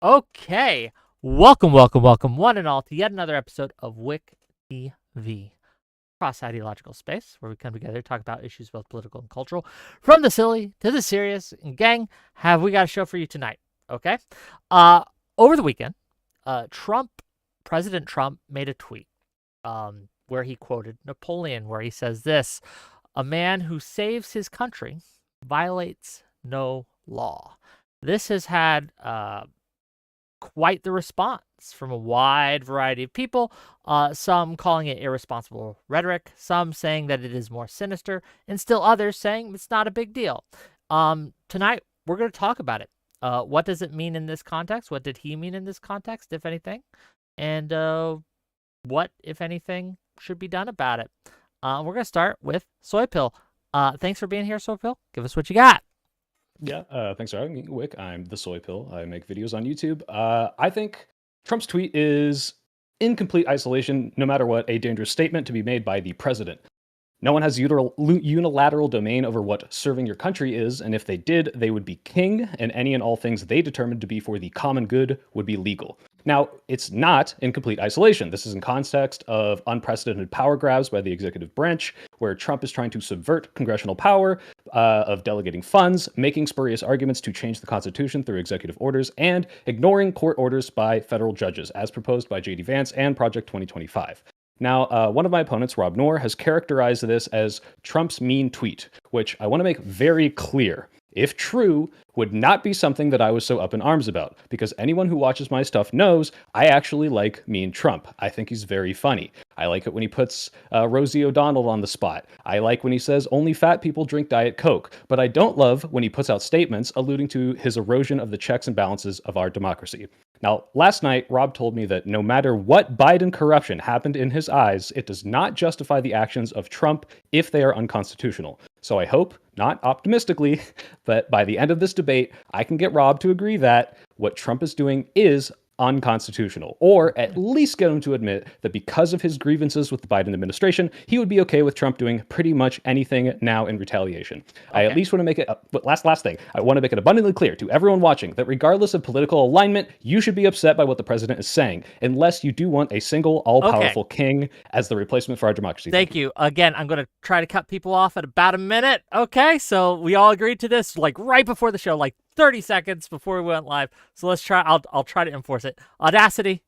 Okay, welcome, one and all, to yet another episode of Wick TV, cross-ideological space where we come together to talk about issues both political and cultural, from the silly to the serious. And gang, have we got a show for you tonight? Okay, over the weekend, President Trump made a tweet, where he quoted Napoleon, where he says this: "A man who saves his country violates no law." This has had quite the response from a wide variety of people, some calling it irresponsible rhetoric, some saying that it is more sinister, and still others saying it's not a big deal. Tonight, we're going to talk about it. What does it mean in this context? What did he mean in this context, if anything? And what, if anything, should be done about it? We're going to start with Soy Pill. Thanks for being here, Soy Pill. Give us what you got. Yeah, thanks for having me, Wick. I'm the Soy Pill. I make videos on YouTube. I think Trump's tweet is, in complete isolation, no matter what, a dangerous statement to be made by the president. No one has unilateral domain over what serving your country is, and if they did, they would be king, and any and all things they determined to be for the common good would be legal. Now, it's not in complete isolation. This is in context of unprecedented power grabs by the executive branch, where Trump is trying to subvert congressional power, of delegating funds, making spurious arguments to change the Constitution through executive orders, and ignoring court orders by federal judges, as proposed by J.D. Vance and Project 2025. Now, one of my opponents, Rob Noerr, has characterized this as Trump's mean tweet, which I want to make very clear, if true, would not be something that I was so up in arms about, because anyone who watches my stuff knows I actually like mean Trump. I think he's very funny. I like it when he puts Rosie O'Donnell on the spot. I like when he says only fat people drink Diet Coke, but I don't love when he puts out statements alluding to his erosion of the checks and balances of our democracy. Now, last night, Rob told me that no matter what Biden corruption happened in his eyes, it does not justify the actions of Trump if they are unconstitutional. So I hope, not optimistically, that by the end of this debate, I can get Rob to agree that what Trump is doing is unconstitutional, or at least get him to admit that because of his grievances with the Biden administration, he would be okay with Trump doing pretty much anything now in retaliation. Okay. I at least want to make it, but last thing, I want to make it abundantly clear to everyone watching that regardless of political alignment, you should be upset by what the president is saying, unless you do want a single all-powerful king as the replacement for our democracy. Thank you. Again, I'm going to try to cut people off at about a minute. Okay, so we all agreed to this, like right before the show, like 30 seconds before we went live. So let's try. I'll try to enforce it. Audacity,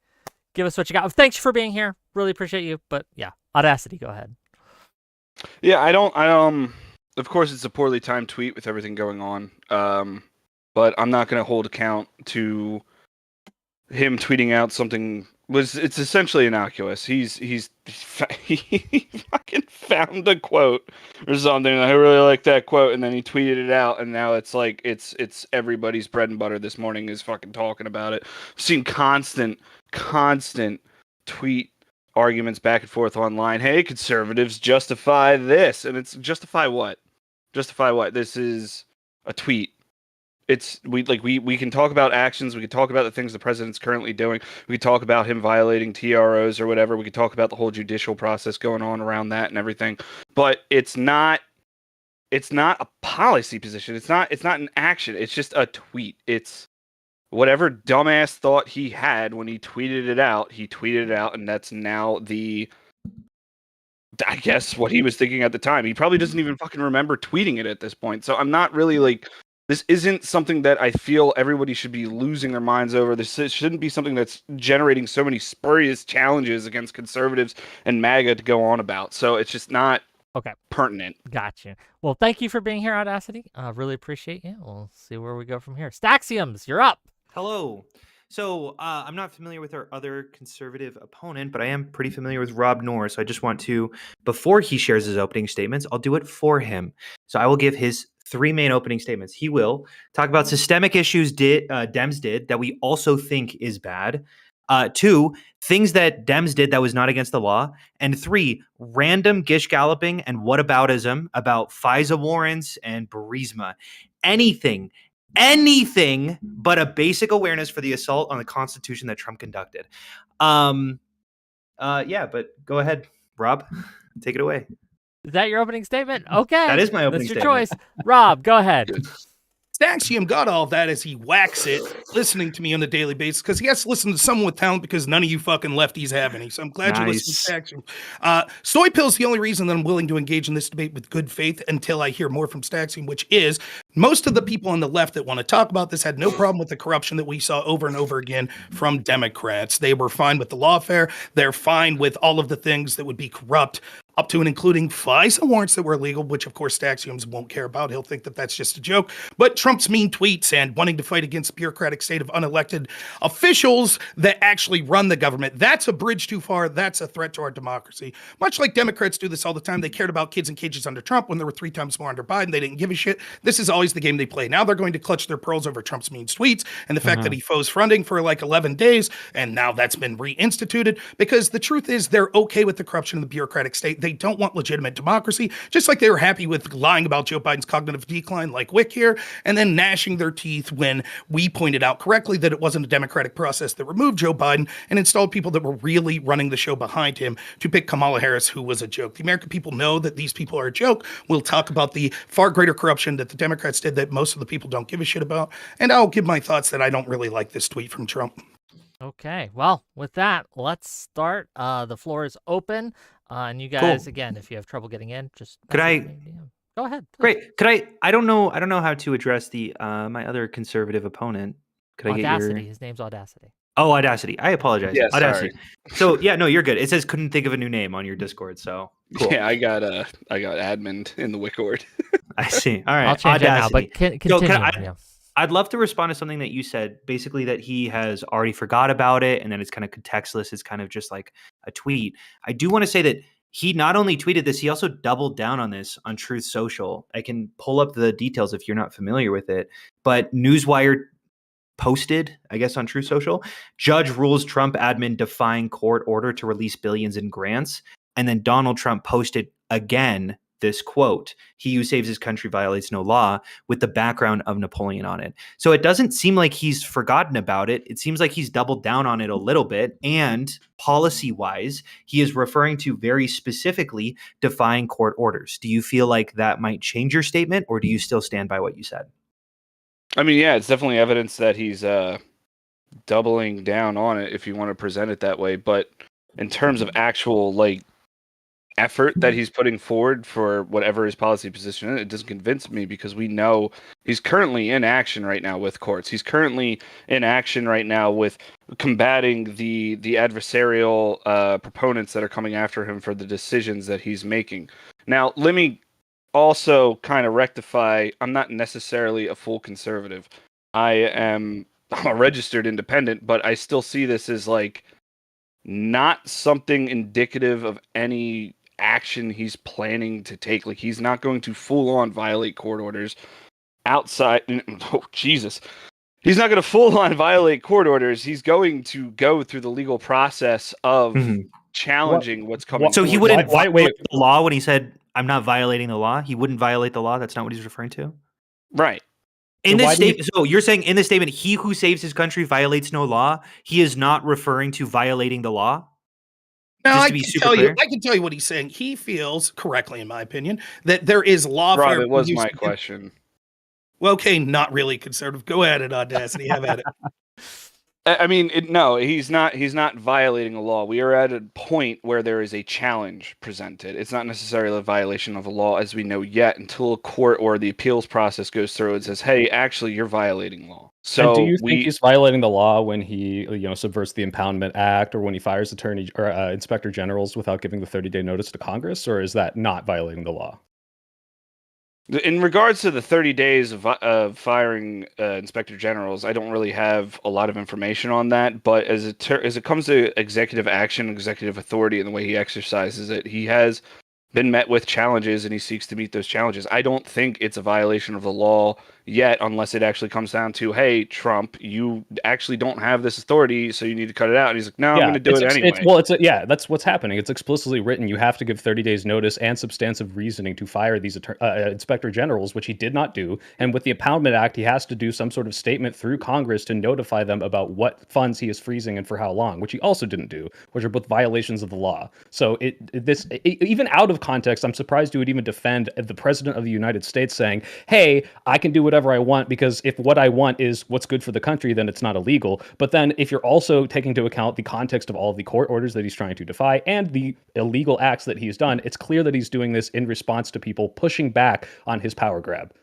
give us what you got. Thanks for being here. Really appreciate you. But yeah, Audacity, go ahead. Yeah, I don't. Of course, it's a poorly timed tweet with everything going on. But I'm not going to hold account to him tweeting out something. It's essentially innocuous. He fucking found a quote or something. I really like that quote, and then he tweeted it out, and now it's like it's everybody's bread and butter this morning is fucking talking about it. I've seen constant tweet arguments back and forth online. Hey, conservatives, justify this, and it's justify what? Justify what? This is a tweet. We can talk about actions. We can talk about the things the president's currently doing. We can talk about him violating TROs or whatever. We can talk about the whole judicial process going on around that and everything. But it's not a policy position. It's not an action. It's just a tweet. It's whatever dumbass thought he had when he tweeted it out. He tweeted it out, and that's now I guess what he was thinking at the time. He probably doesn't even fucking remember tweeting it at this point. So I'm not really like. This isn't something that I feel everybody should be losing their minds over. This shouldn't be something that's generating so many spurious challenges against conservatives and MAGA to go on about. So it's just not pertinent. Gotcha. Well, thank you for being here, Audacity. Really appreciate you. We'll see where we go from here. Staxioms, you're up. Hello. So I'm not familiar with our other conservative opponent, but I am pretty familiar with Rob Noerr. So I just want to, before he shares his opening statements, I'll do it for him. So I will give his three main opening statements. He will talk about systemic issues Dems did that we also think is bad. 2, things that Dems did that was not against the law. And 3, random gish galloping and whataboutism about FISA warrants and Burisma. Anything but a basic awareness for the assault on the Constitution that Trump conducted. But go ahead, Rob. Take it away. Is that your opening statement? Okay. That is my opening statement. That's your choice. Rob, go ahead. Staxiom got all that as he whacks it, listening to me on a daily basis, because he has to listen to someone with talent because none of you fucking lefties have any. So I'm glad you listen to Staxiom. Soy Pill is the only reason that I'm willing to engage in this debate with good faith until I hear more from Staxiom, which is most of the people on the left that want to talk about this had no problem with the corruption that we saw over and over again from Democrats. They were fine with the lawfare. They're fine with all of the things that would be corrupt, up to and including FISA warrants that were illegal, which of course Staxioms won't care about. He'll think that that's just a joke. But Trump's mean tweets and wanting to fight against the bureaucratic state of unelected officials that actually run the government, that's a bridge too far. That's a threat to our democracy. Much like Democrats do this all the time. They cared about kids in cages under Trump when there were 3 times more under Biden. They didn't give a shit. This is always the game they play. Now they're going to clutch their pearls over Trump's mean tweets and the fact that he froze funding for like 11 days. And now that's been reinstituted because the truth is they're okay with the corruption of the bureaucratic state. They don't want legitimate democracy, just like they were happy with lying about Joe Biden's cognitive decline, like Wick here, and then gnashing their teeth when we pointed out correctly that it wasn't a democratic process that removed Joe Biden and installed people that were really running the show behind him to pick Kamala Harris, who was a joke. The American people know that these people are a joke. We'll talk about the far greater corruption that the Democrats did that most of the people don't give a shit about. And I'll give my thoughts that I don't really like this tweet from Trump. Okay, well, with that, let's start. The floor is open. And you guys, again, if you have trouble getting in, just Could I? Go ahead. Great. Could I? I don't know how to address the my other conservative opponent. Could I get Audacity. your? His name's Audacity. Oh, Audacity. I apologize. Yeah, Audacity. So yeah, no, you're good. It says couldn't think of a new name on your Discord. So cool. Yeah, I got admin in the Wickord. I see. All right. I'll change Audacity. it now, but continue. I'd love to respond to something that you said, basically that he has already forgot about it and then it's kind of contextless. It's kind of just like a tweet. I do want to say that he not only tweeted this, he also doubled down on this on Truth Social. I can pull up the details if you're not familiar with it, but Newswire posted, I guess, on Truth Social, judge rules Trump admin defying court order to release billions in grants. And then Donald Trump posted again this quote, he who saves his country violates no law, with the background of Napoleon on it. So it doesn't seem like he's forgotten about it. It seems like he's doubled down on it a little bit. And policy-wise, he is referring to very specifically defying court orders. Do you feel like that might change your statement, or do you still stand by what you said? I mean, yeah, it's definitely evidence that he's doubling down on it if you want to present it that way. But in terms of actual effort that he's putting forward for whatever his policy position is, it doesn't convince me because we know he's currently in action right now with courts. He's currently in action right now with combating the adversarial proponents that are coming after him for the decisions that he's making. Now, let me also kind of rectify, I'm not necessarily a full conservative. I'm a registered independent, but I still see this as not something indicative of any action he's planning to take. He's not going to full on violate court orders outside. Oh, Jesus. He's not going to full on violate court orders. He's going to go through the legal process of challenging what's coming. So he wouldn't violate the law when he said, I'm not violating the law. He wouldn't violate the law. That's not what he's referring to. Right. In this statement, so you're saying in this statement, he who saves his country violates no law. He is not referring to violating the law. Now, I can tell you what he's saying. He feels correctly, in my opinion, that there is lawfare. Rob, it was my question. Well, okay, not really conservative. Go at it, Audacity. Have at it. I mean, no, he's not violating the law. We are at a point where there is a challenge presented. It's not necessarily a violation of a law as we know yet until a court or the appeals process goes through and says, hey, actually, you're violating law. So and do you think he's violating the law when he, subverts the Impoundment Act or when he fires attorney or inspector generals without giving the 30-day notice to Congress, or is that not violating the law? In regards to the 30 days of firing inspector generals, I don't really have a lot of information on that. But as it comes to executive action, executive authority, and the way he exercises it, he has been met with challenges, and he seeks to meet those challenges. I don't think it's a violation of the law yet, unless it actually comes down to, hey, Trump, you actually don't have this authority, so you need to cut it out. And he's like, no, I'm going to do it anyway. That's what's happening. It's explicitly written. You have to give 30 days notice and substantive reasoning to fire these inspector generals, which he did not do. And with the Impoundment Act, he has to do some sort of statement through Congress to notify them about what funds he is freezing and for how long, which he also didn't do, which are both violations of the law. So even out of context, I'm surprised you would even defend the president of the United States saying, hey, I can do whatever I want, because if what I want is what's good for the country, then it's not illegal. But then if you're also taking into account the context of all of the court orders that he's trying to defy and the illegal acts that he's done, it's clear that he's doing this in response to people pushing back on his power grab.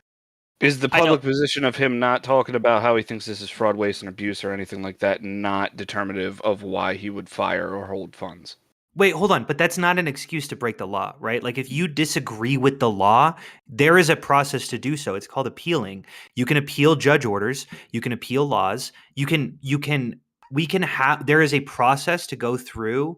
Is the public position of him not talking about how he thinks this is fraud, waste, and abuse or anything like that not determinative of why he would fire or hold funds? Wait, hold on. But that's not an excuse to break the law, right? Like if you disagree with the law, there is a process to do so. It's called appealing. You can appeal judge orders. You can appeal laws. There is a process to go through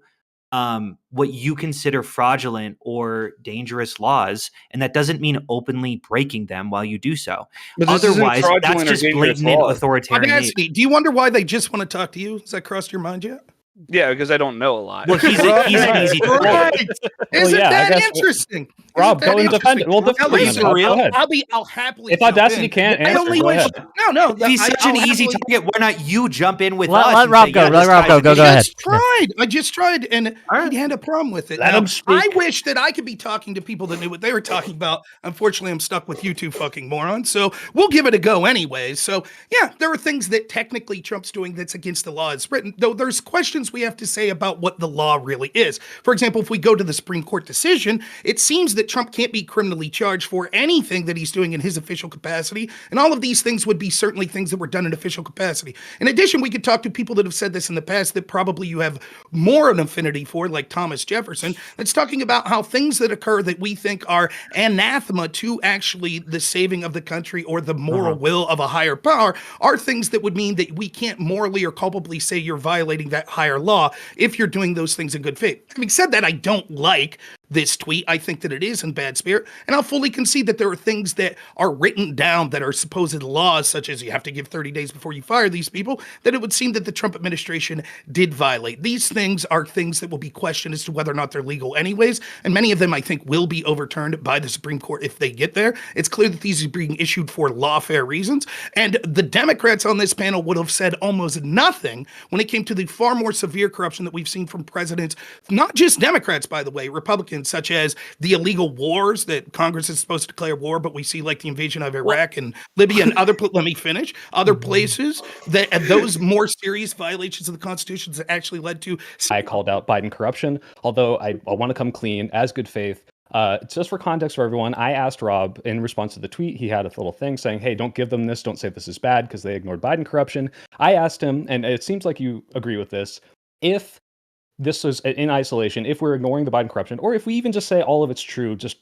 what you consider fraudulent or dangerous laws. And that doesn't mean openly breaking them while you do so. But this isn't Otherwise, that's fraudulent or just dangerous blatant laws. authoritarian. Audacity, do you wonder why they just want to talk to you? Has that crossed your mind yet? Yeah, because I don't know a lot. Well, he's an easy target. Right. Isn't yeah, I that guess- interesting? Rob, Isn't go that and defend it. Well, interesting? defend it. I'll be Go ahead. I'll happily. If jump Audacity in. can't I answer, only go wish. ahead. No. If he's such an easy target, why not you jump in with us? Let and Rob say, go. yeah, Let this Rob guy's go. an Go idiot? ahead. I just tried, and right. he had a problem with it. Let Now, him speak. I wish that I could be talking to people that knew what they were talking about. Unfortunately, I'm stuck with you two fucking morons. So we'll give it a go anyways. So yeah, there are things that technically Trump's doing that's against the law as written. Though there's questions we have to say about what the law really is. For example, if we go to the Supreme Court decision, it seems that Trump can't be criminally charged for anything that he's doing in his official capacity. And all of these things would be certainly things that were done in official capacity. In addition, we could talk to people that have said this in the past that probably you have more an affinity for, like Thomas Jefferson, that's talking about how things that occur that we think are anathema to actually the saving of the country or the moral will of a higher power are things that would mean that we can't morally or culpably say you're violating that higher law if you're doing those things in good faith. Having said that, I don't like this tweet. I think that it is in bad spirit, and I'll fully concede that there are things that are written down that are supposed laws, such as you have to give 30 days before you fire these people, that it would seem that the Trump administration did violate. These things are things that will be questioned as to whether or not they're legal anyways, and many of them I think will be overturned by the Supreme Court if they get there. It's clear that these are being issued for lawfare reasons, and the Democrats on this panel would have said almost nothing when it came to the far more severe corruption that we've seen from presidents, not just Democrats, by the way, Republicans, such as the illegal wars that Congress is supposed to declare war, but we see like the invasion of Iraq and Libya and other, let me finish, other places that those more serious violations of the Constitution that actually led to. I called out Biden corruption, although I want to come clean as good faith. Just for context for everyone, I asked Rob in response to the tweet, he had a little thing saying, hey, don't give them this, don't say this is bad because they ignored Biden corruption. I asked him, and it seems like you agree with this, if this was in isolation, if we're ignoring the Biden corruption, or if we even just say all of it's true, just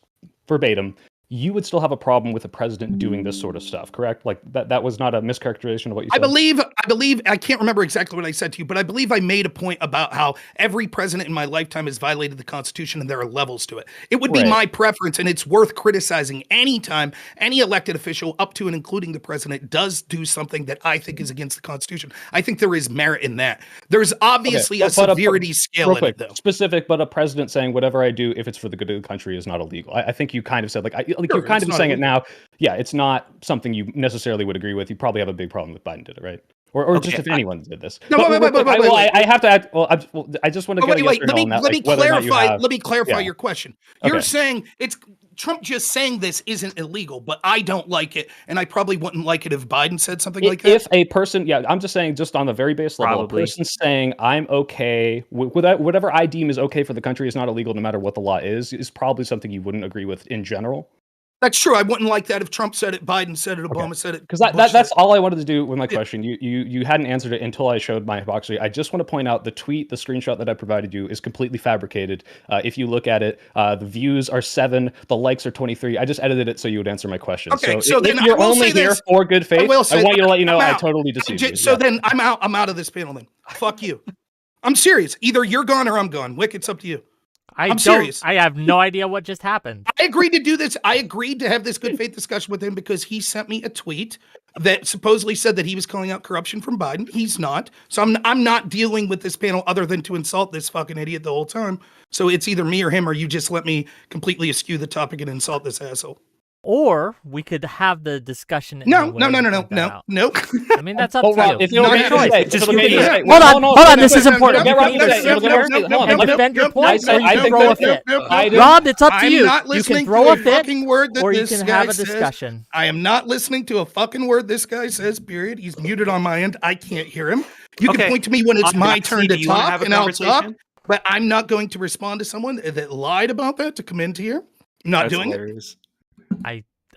verbatim, you would still have a problem with the president doing this sort of stuff, correct? Like that was not a mischaracterization of what you said. I believe, I can't remember exactly what I said to you, but I believe I made a point about how every president in my lifetime has violated the Constitution and there are levels to it. It would be my preference, and it's worth criticizing anytime any elected official up to and including the president does do something that I think is against the Constitution. I think there is merit in that. There's obviously a severity scale in it, though. Specific, but a president saying whatever I do, if it's for the good of the country, is not illegal. I think you kind of said, you're kind of saying it now. Yeah, it's not something you necessarily would agree with. You probably have a big problem with Biden did it, right? Or just if anyone did this. No, wait. I have to add. Well, I just want to get a yes or no on that. Let me clarify your question. You're Okay. saying it's Trump just saying this isn't illegal, but I don't like it, and I probably wouldn't like it if Biden said something like that. If a person, I'm just saying, just on the very base level, a person saying I'm okay with whatever I deem is okay for the country is not illegal, no matter what the law is probably something you wouldn't agree with in general. That's true. I wouldn't like that if Trump said it, Biden said it, Obama said it. Because that's all I wanted to do with my question. You hadn't answered it until I showed my hypocrisy. I just want to point out the tweet, the screenshot that I provided you is completely fabricated. If you look at it, the views are 7, the likes are 23. I just edited it so you would answer my question. Okay, so then if you're only here for good faith, I want you to let you know I totally deceived you. So then I'm out. I'm out of this panel then. Fuck you. I'm serious. Either you're gone or I'm gone. Wick, it's up to you. I'm serious. I have no idea what just happened. I agreed to do this. I agreed to have this good faith discussion with him because he sent me a tweet that supposedly said that he was calling out corruption from Biden. He's not. So I'm not dealing with this panel other than to insult this fucking idiot the whole time. So it's either me or him, or you just let me completely eschew the topic and insult this asshole. Or we could have the discussion. In No, the way no, we no, no, no, point that no, out. no. I mean, that's up Well, to Rob, you. if You you'll make make a a choice. mistake, Just it'll give make me a a- mistake. Hold on, No, hold on. no, This no, is important. Get You Rob can to either say. sit Hold on, here hold on. and Let defend your point, I or say- you I can think throw a that- fit. I didn't- Rob, it's up to I'm you. not You listening can throw to a a fit, fucking word that or you this can guy have a says. discussion. I am not listening to a fucking word this guy says, period. He's muted on my end. I can't hear him. You can Okay. point to me when it's my Nazi, turn do to you wanna talk, have a and I'll talk. conversation? But I'm not going to respond to someone that lied about that to come into here. I'm not That's doing it. hilarious.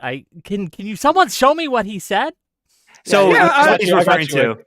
I can you someone show me what he said? So Yeah, that's I- what he's I got referring you.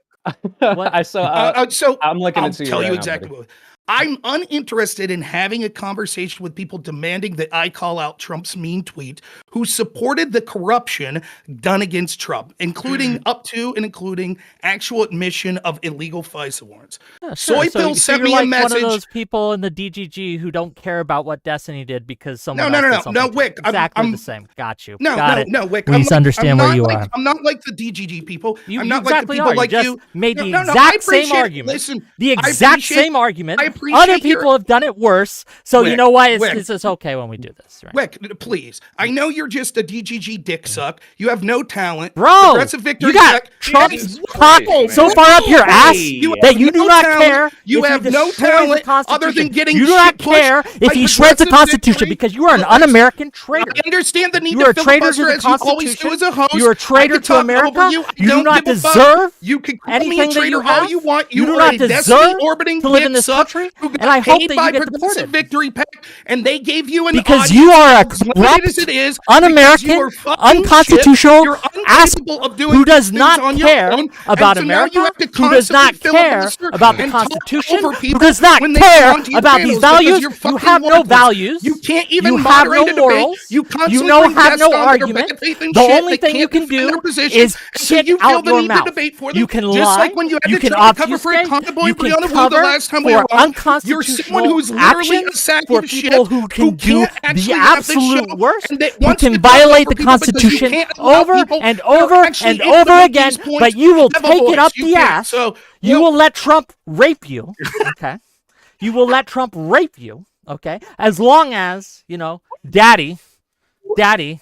to. What? I saw. So I'm looking I'll into you tell right you now, exactly buddy. what. I'm uninterested in having a conversation with people demanding that I call out Trump's mean tweet, who supported the corruption done against Trump, including up to and including actual admission of illegal FISA warrants. Yeah, Soy so Pill sent you're me like a message. one of those people in the DGG who don't care about what Destiny did because someone No, else no, did no, something no, to it. Wick, Exactly I'm- the same. Got you. No, Got no, it. no, Wick. Please understand where you are. I'm not like the DGG people. You, I'm you not like the exactly people are. like you just you. made No, the no, no, I exact same appreciate- argument. listen, the I exact appreciate- same argument. I appreciate Other your- people have done it worse. So you Wick, know what? Wick. It's okay when we do this. Right? Wick, please. I know you're just a DGG dick suck. You have no talent. Bro, Progressive Victory you got Check. Trump's Christ, cock man. so far up your ass You that you have do no not talent. care. You if have he no destroys the talent other Constitution. than getting You do not shit pushed care if by he shreds the Progressive Constitution Victory. because you are an Listen, un-American traitor. I understand the need You to are a traitor to filibuster the as you always do Constitution. as a host. You are a I traitor can to talk America. over you. I You do don't not give a fuck. deserve You can call anything me a that traitor you all have. you want. You do are not a deserve destiny-orbiting to live in dick this suck country, who got and I hope paid that by you get Progressive deported. Victory Pack, and they gave you an Because audience you are a as limited corrupt, as it is, un-American, because you are fucking unconstitutional shit. You're incapable of doing who does things not on your care own, about and so now you America, have to who does not constantly care filibuster about the and talk Constitution, over who people does not when they care come to your about these panels because values. you're You fucking have no worthless. values. You can't even You have moderate no a debate. morals. You You constantly know bring have guests no on that are argument. bad faith and The shit. only They thing you can't can defend do their position, is so shit you feel out the your need mouth. to debate for them. You can Just lie. like when you had You to can try to cover for obfuscate. Conda Boy You can Brianna Wu the cover last time we for were on. You're unconstitutional someone who's literally a actions sack for of shit people who can do can't actually the have this absolute show, worst, and that who wants can to talk violate over the people because you Constitution can't allow over people and who are over actually and able to over make again, these points but you will have a take it voice. up You the can't. ass. So, You will let Trump rape you, okay? You will let Trump rape you, okay? As long as, daddy,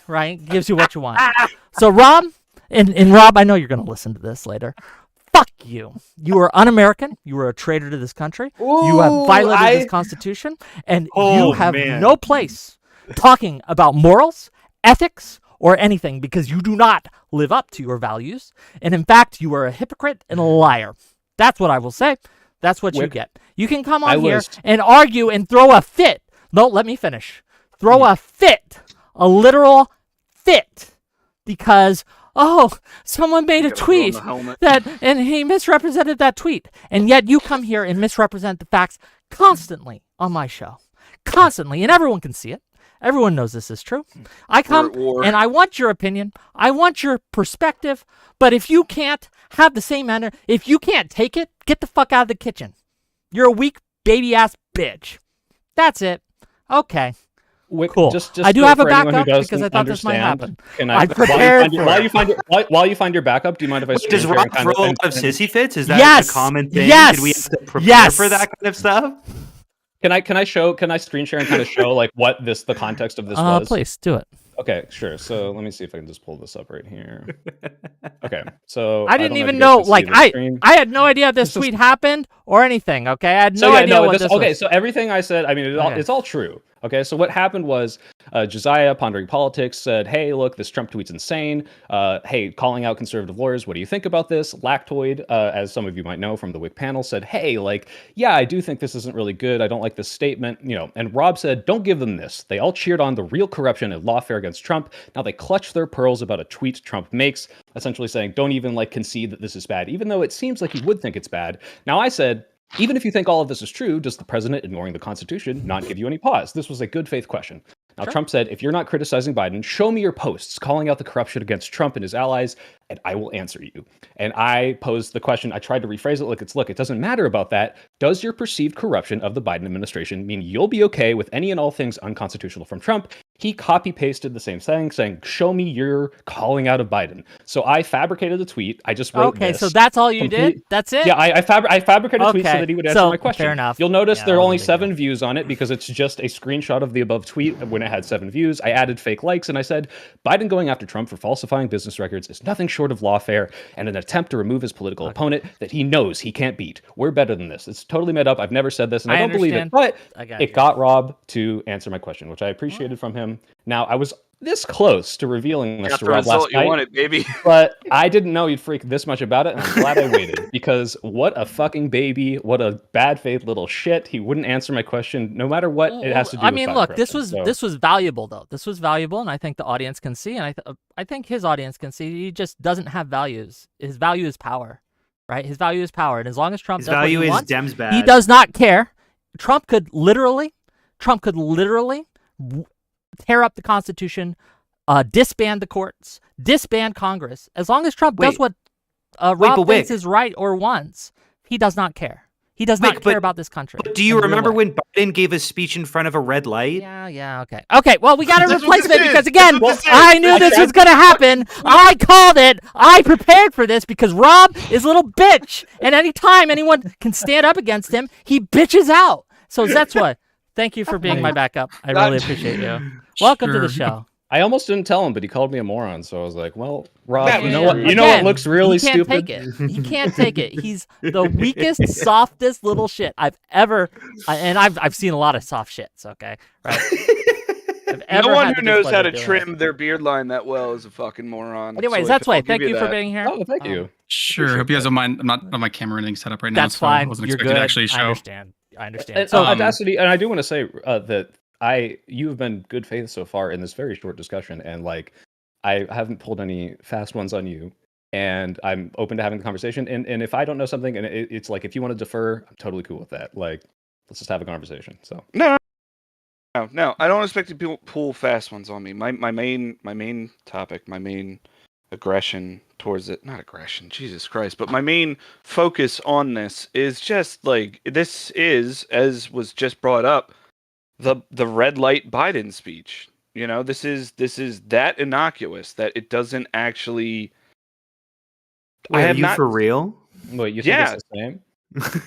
right, gives you what you want. So Rob, and Rob, I know you're going to listen to this later. Fuck you. You are un-American. You are a traitor to this country. You have violated this Constitution, and you have no place talking about morals, ethics, or anything because you do not live up to your values. And in fact, you are a hypocrite and a liar. That's what I will say. That's what you Wick, get. You can come I on here was- and argue and throw a fit. No, let me finish. Throw a fit, a literal fit, because, someone made a Gotta throw on tweet the helmet. and he misrepresented that tweet. And yet you come here and misrepresent the facts constantly on my show. Constantly. And everyone can see it. Everyone knows this is true. I come and I want your opinion. I want your perspective. But if you can't have the same manner, if you can't take it, get the fuck out of the kitchen. You're a weak baby ass bitch. That's it. Okay. Wick, Cool. Just I do for have a anyone who backup because doesn't I thought this might understand, happen. Can I prepared for while you find your backup, do you mind if I screen Does share Rob and kind throw a and- lot of sissy fits? Is that Yes! a common thing? Yes! Did we have to prepare Yes! for that kind of stuff? Can I screen share and kind of show like what the context of this was? Please do it. Okay, sure. So let me see if I can just pull this up right here. Okay, so I didn't don't even know if know, you guys can see the screen. I had no idea this This is- tweet happened or anything, okay? I had So no yeah, idea no, what this okay, was. so everything I said, I mean, Okay. it's all true. Okay, so what happened was Josiah, pondering politics, said, "Hey, look, this Trump tweet's insane. Hey, calling out conservative lawyers. What do you think about this?" Lactoid, as some of you might know from the Wick panel, said, "Hey, yeah, I do think this isn't really good. I don't like this statement, And Rob said, "Don't give them this. They all cheered on the real corruption and lawfare against Trump. Now they clutch their pearls about a tweet Trump makes, essentially saying, don't even concede that this is bad, even though it seems like he would think it's bad." Now I said, even if you think all of this is true, does the president ignoring the Constitution not give you any pause? This was a good faith question. Now, Trump said, if you're not criticizing Biden, show me your posts calling out the corruption against Trump and his allies, and I will answer you. And I posed the question, I tried to rephrase it look, it doesn't matter about that. Does your perceived corruption of the Biden administration mean you'll be okay with any and all things unconstitutional from Trump? He copy pasted the same thing, saying, "Show me your calling out of Biden." So I fabricated the tweet. I just wrote Okay, this. so that's all you did? That's it? Yeah, I fabricated a tweet so Okay, that he would answer so, my question. fair enough. You'll notice Yeah, there that are wasn't only a big 7 views on it because it's just a screenshot of the above tweet when it had 7 views. I added fake likes and I said, "Biden going after Trump for falsifying business records is nothing short of lawfare and an attempt to remove his political opponent that he knows he can't beat. We're better than this." It's totally made up. I've never said this and I don't believe it, but it got Rob to answer my question, which I appreciated from him. Now, I was this close to revealing this to Rob last night, wanted, baby. but I didn't know you'd freak this much about it, and I'm glad I waited, because what a fucking baby, what a bad faith little shit. He wouldn't answer my question, no matter what it has to do with. I mean, look, this was valuable, though. This was valuable, and I think the audience can see, and I think his audience can see. He just doesn't have values. His value is power, right? His value is power, and as long as Trump His does value what he is wants, Dems bad. he does not care. Trump could literally tear up the Constitution, disband the courts, disband Congress. As long as Trump does what Rob thinks is right or wants, he does not care. He does not care about this country. But do you remember when Biden gave a speech in front of a red light? Yeah, okay. Okay, well, we got to replace it because, again, Well, I knew this was going to happen. I called it. I prepared for this because Rob is a little bitch. And anytime anyone can stand up against him, he bitches out. So that's what. Thank you for being my backup. I really appreciate you. Welcome to the show. I almost didn't tell him, but he called me a moron, so I was like, "Well, Rob, you know what? You Again, know what looks really he can't stupid." Take it. He can't take it. He's the weakest, softest little shit I've ever. And I've seen a lot of soft shits. Okay, right. No one who knows how to trim their beard line that well is a fucking moron. Anyways, that's why. Thank you for being here. Oh, thank you. Sure. Hope you guys don't mind. I'm not on my camera or anything set up right now. That's fine. I wasn't You're expecting good. to actually show. I understand. And, So, Audacity, and I do want to say that you have been good faith so far in this very short discussion, and like I haven't pulled any fast ones on you, and I'm open to having the conversation. And if I don't know something, and it's like if you want to defer, I'm totally cool with that. Like, let's just have a conversation. So No, I don't expect people pull fast ones on me. My main topic, my main aggression towards it, not aggression, Jesus Christ, but my main focus on this is just like, this is, as was just brought up, the red light Biden speech. You know, this is that innocuous that it doesn't actually. Wait, are you for real? Wait, you think it's the same?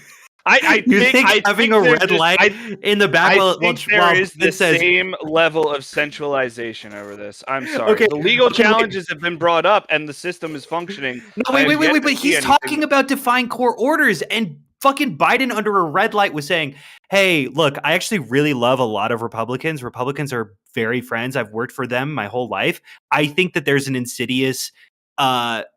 I think having a red light in the back while there is the same level of centralization over this. I'm sorry. Okay. The legal challenges have been brought up and the system is functioning. No, wait, but he's talking about defying court orders, and fucking Biden under a red light was saying, "Hey, look, I actually really love a lot of Republicans. Republicans are very friends. I've worked for them my whole life. I think that there's an insidious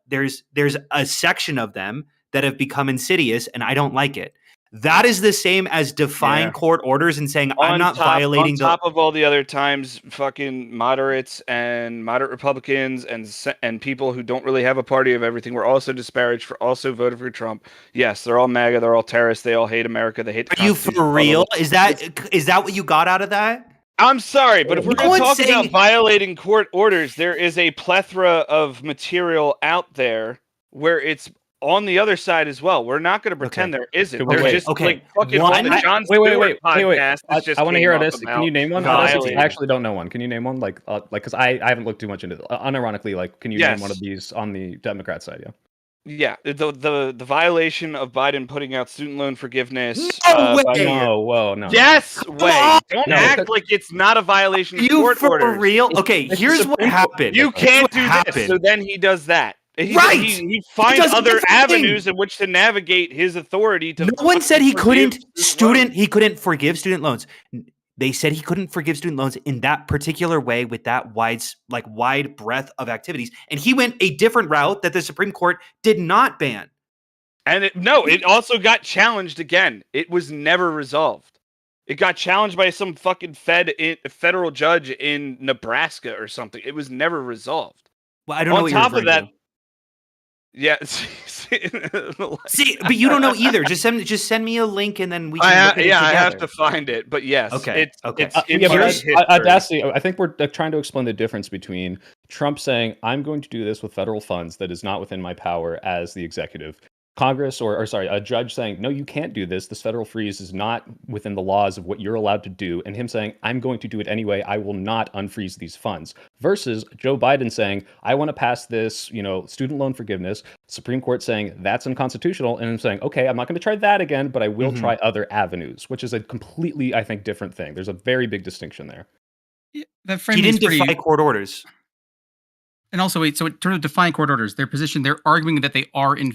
there's a section of them that have become insidious and I don't like it." That is the same as defying court orders and saying, I'm not violating on top of all the other times fucking moderates and moderate Republicans and people who don't really have a party of everything were also disparaged for also voted for Trump. Yes, they're all MAGA, they're all terrorists, they all hate America, they hate the Constitution. Are you for real? Is that what you got out of that? I'm sorry, but if we're going to talk about violating court orders, there is a plethora of material out there where it's on the other side as well. We're not going to pretend there isn't. They're just like fucking on the Jon Stewart podcast. I want to hear this. Can you name one? I actually don't know one. Can you name one? Like, because I haven't looked too much into it. Unironically, like, can you name one of these on the Democrat side? Yeah, the violation of Biden putting out student loan forgiveness. No. Yes, way. Don't act like it's not a violation of court orders. For real? Okay, here's what happened. You can't do this. So then he does that. He finds other avenues in which to navigate his authority. No one said he couldn't forgive student loans. They said he couldn't forgive student loans in that particular way with that wide breadth of activities. And he went a different route that the Supreme Court did not ban. And it also got challenged again. It was never resolved. It got challenged by some fucking federal judge in Nebraska or something. It was never resolved. Well, I don't know what you're referring to. Yeah. See, but you don't know either. Just send me a link and then we can look at it together. I have to find it. But yes, Audacity, I think we're trying to explain the difference between Trump saying, I'm going to do this with federal funds that is not within my power as the executive, Congress or sorry, a judge saying, no, you can't do this. This federal freeze is not within the laws of what you're allowed to do. And him saying, I'm going to do it anyway. I will not unfreeze these funds. Versus Joe Biden saying, I want to pass this, student loan forgiveness. Supreme Court saying that's unconstitutional. And him saying, okay, I'm not going to try that again, but I will try other avenues, which is a completely, I think, different thing. There's a very big distinction there. Yeah, that He didn't defy court orders. And also, wait, so in terms of defying court orders, their position, they're arguing that they are in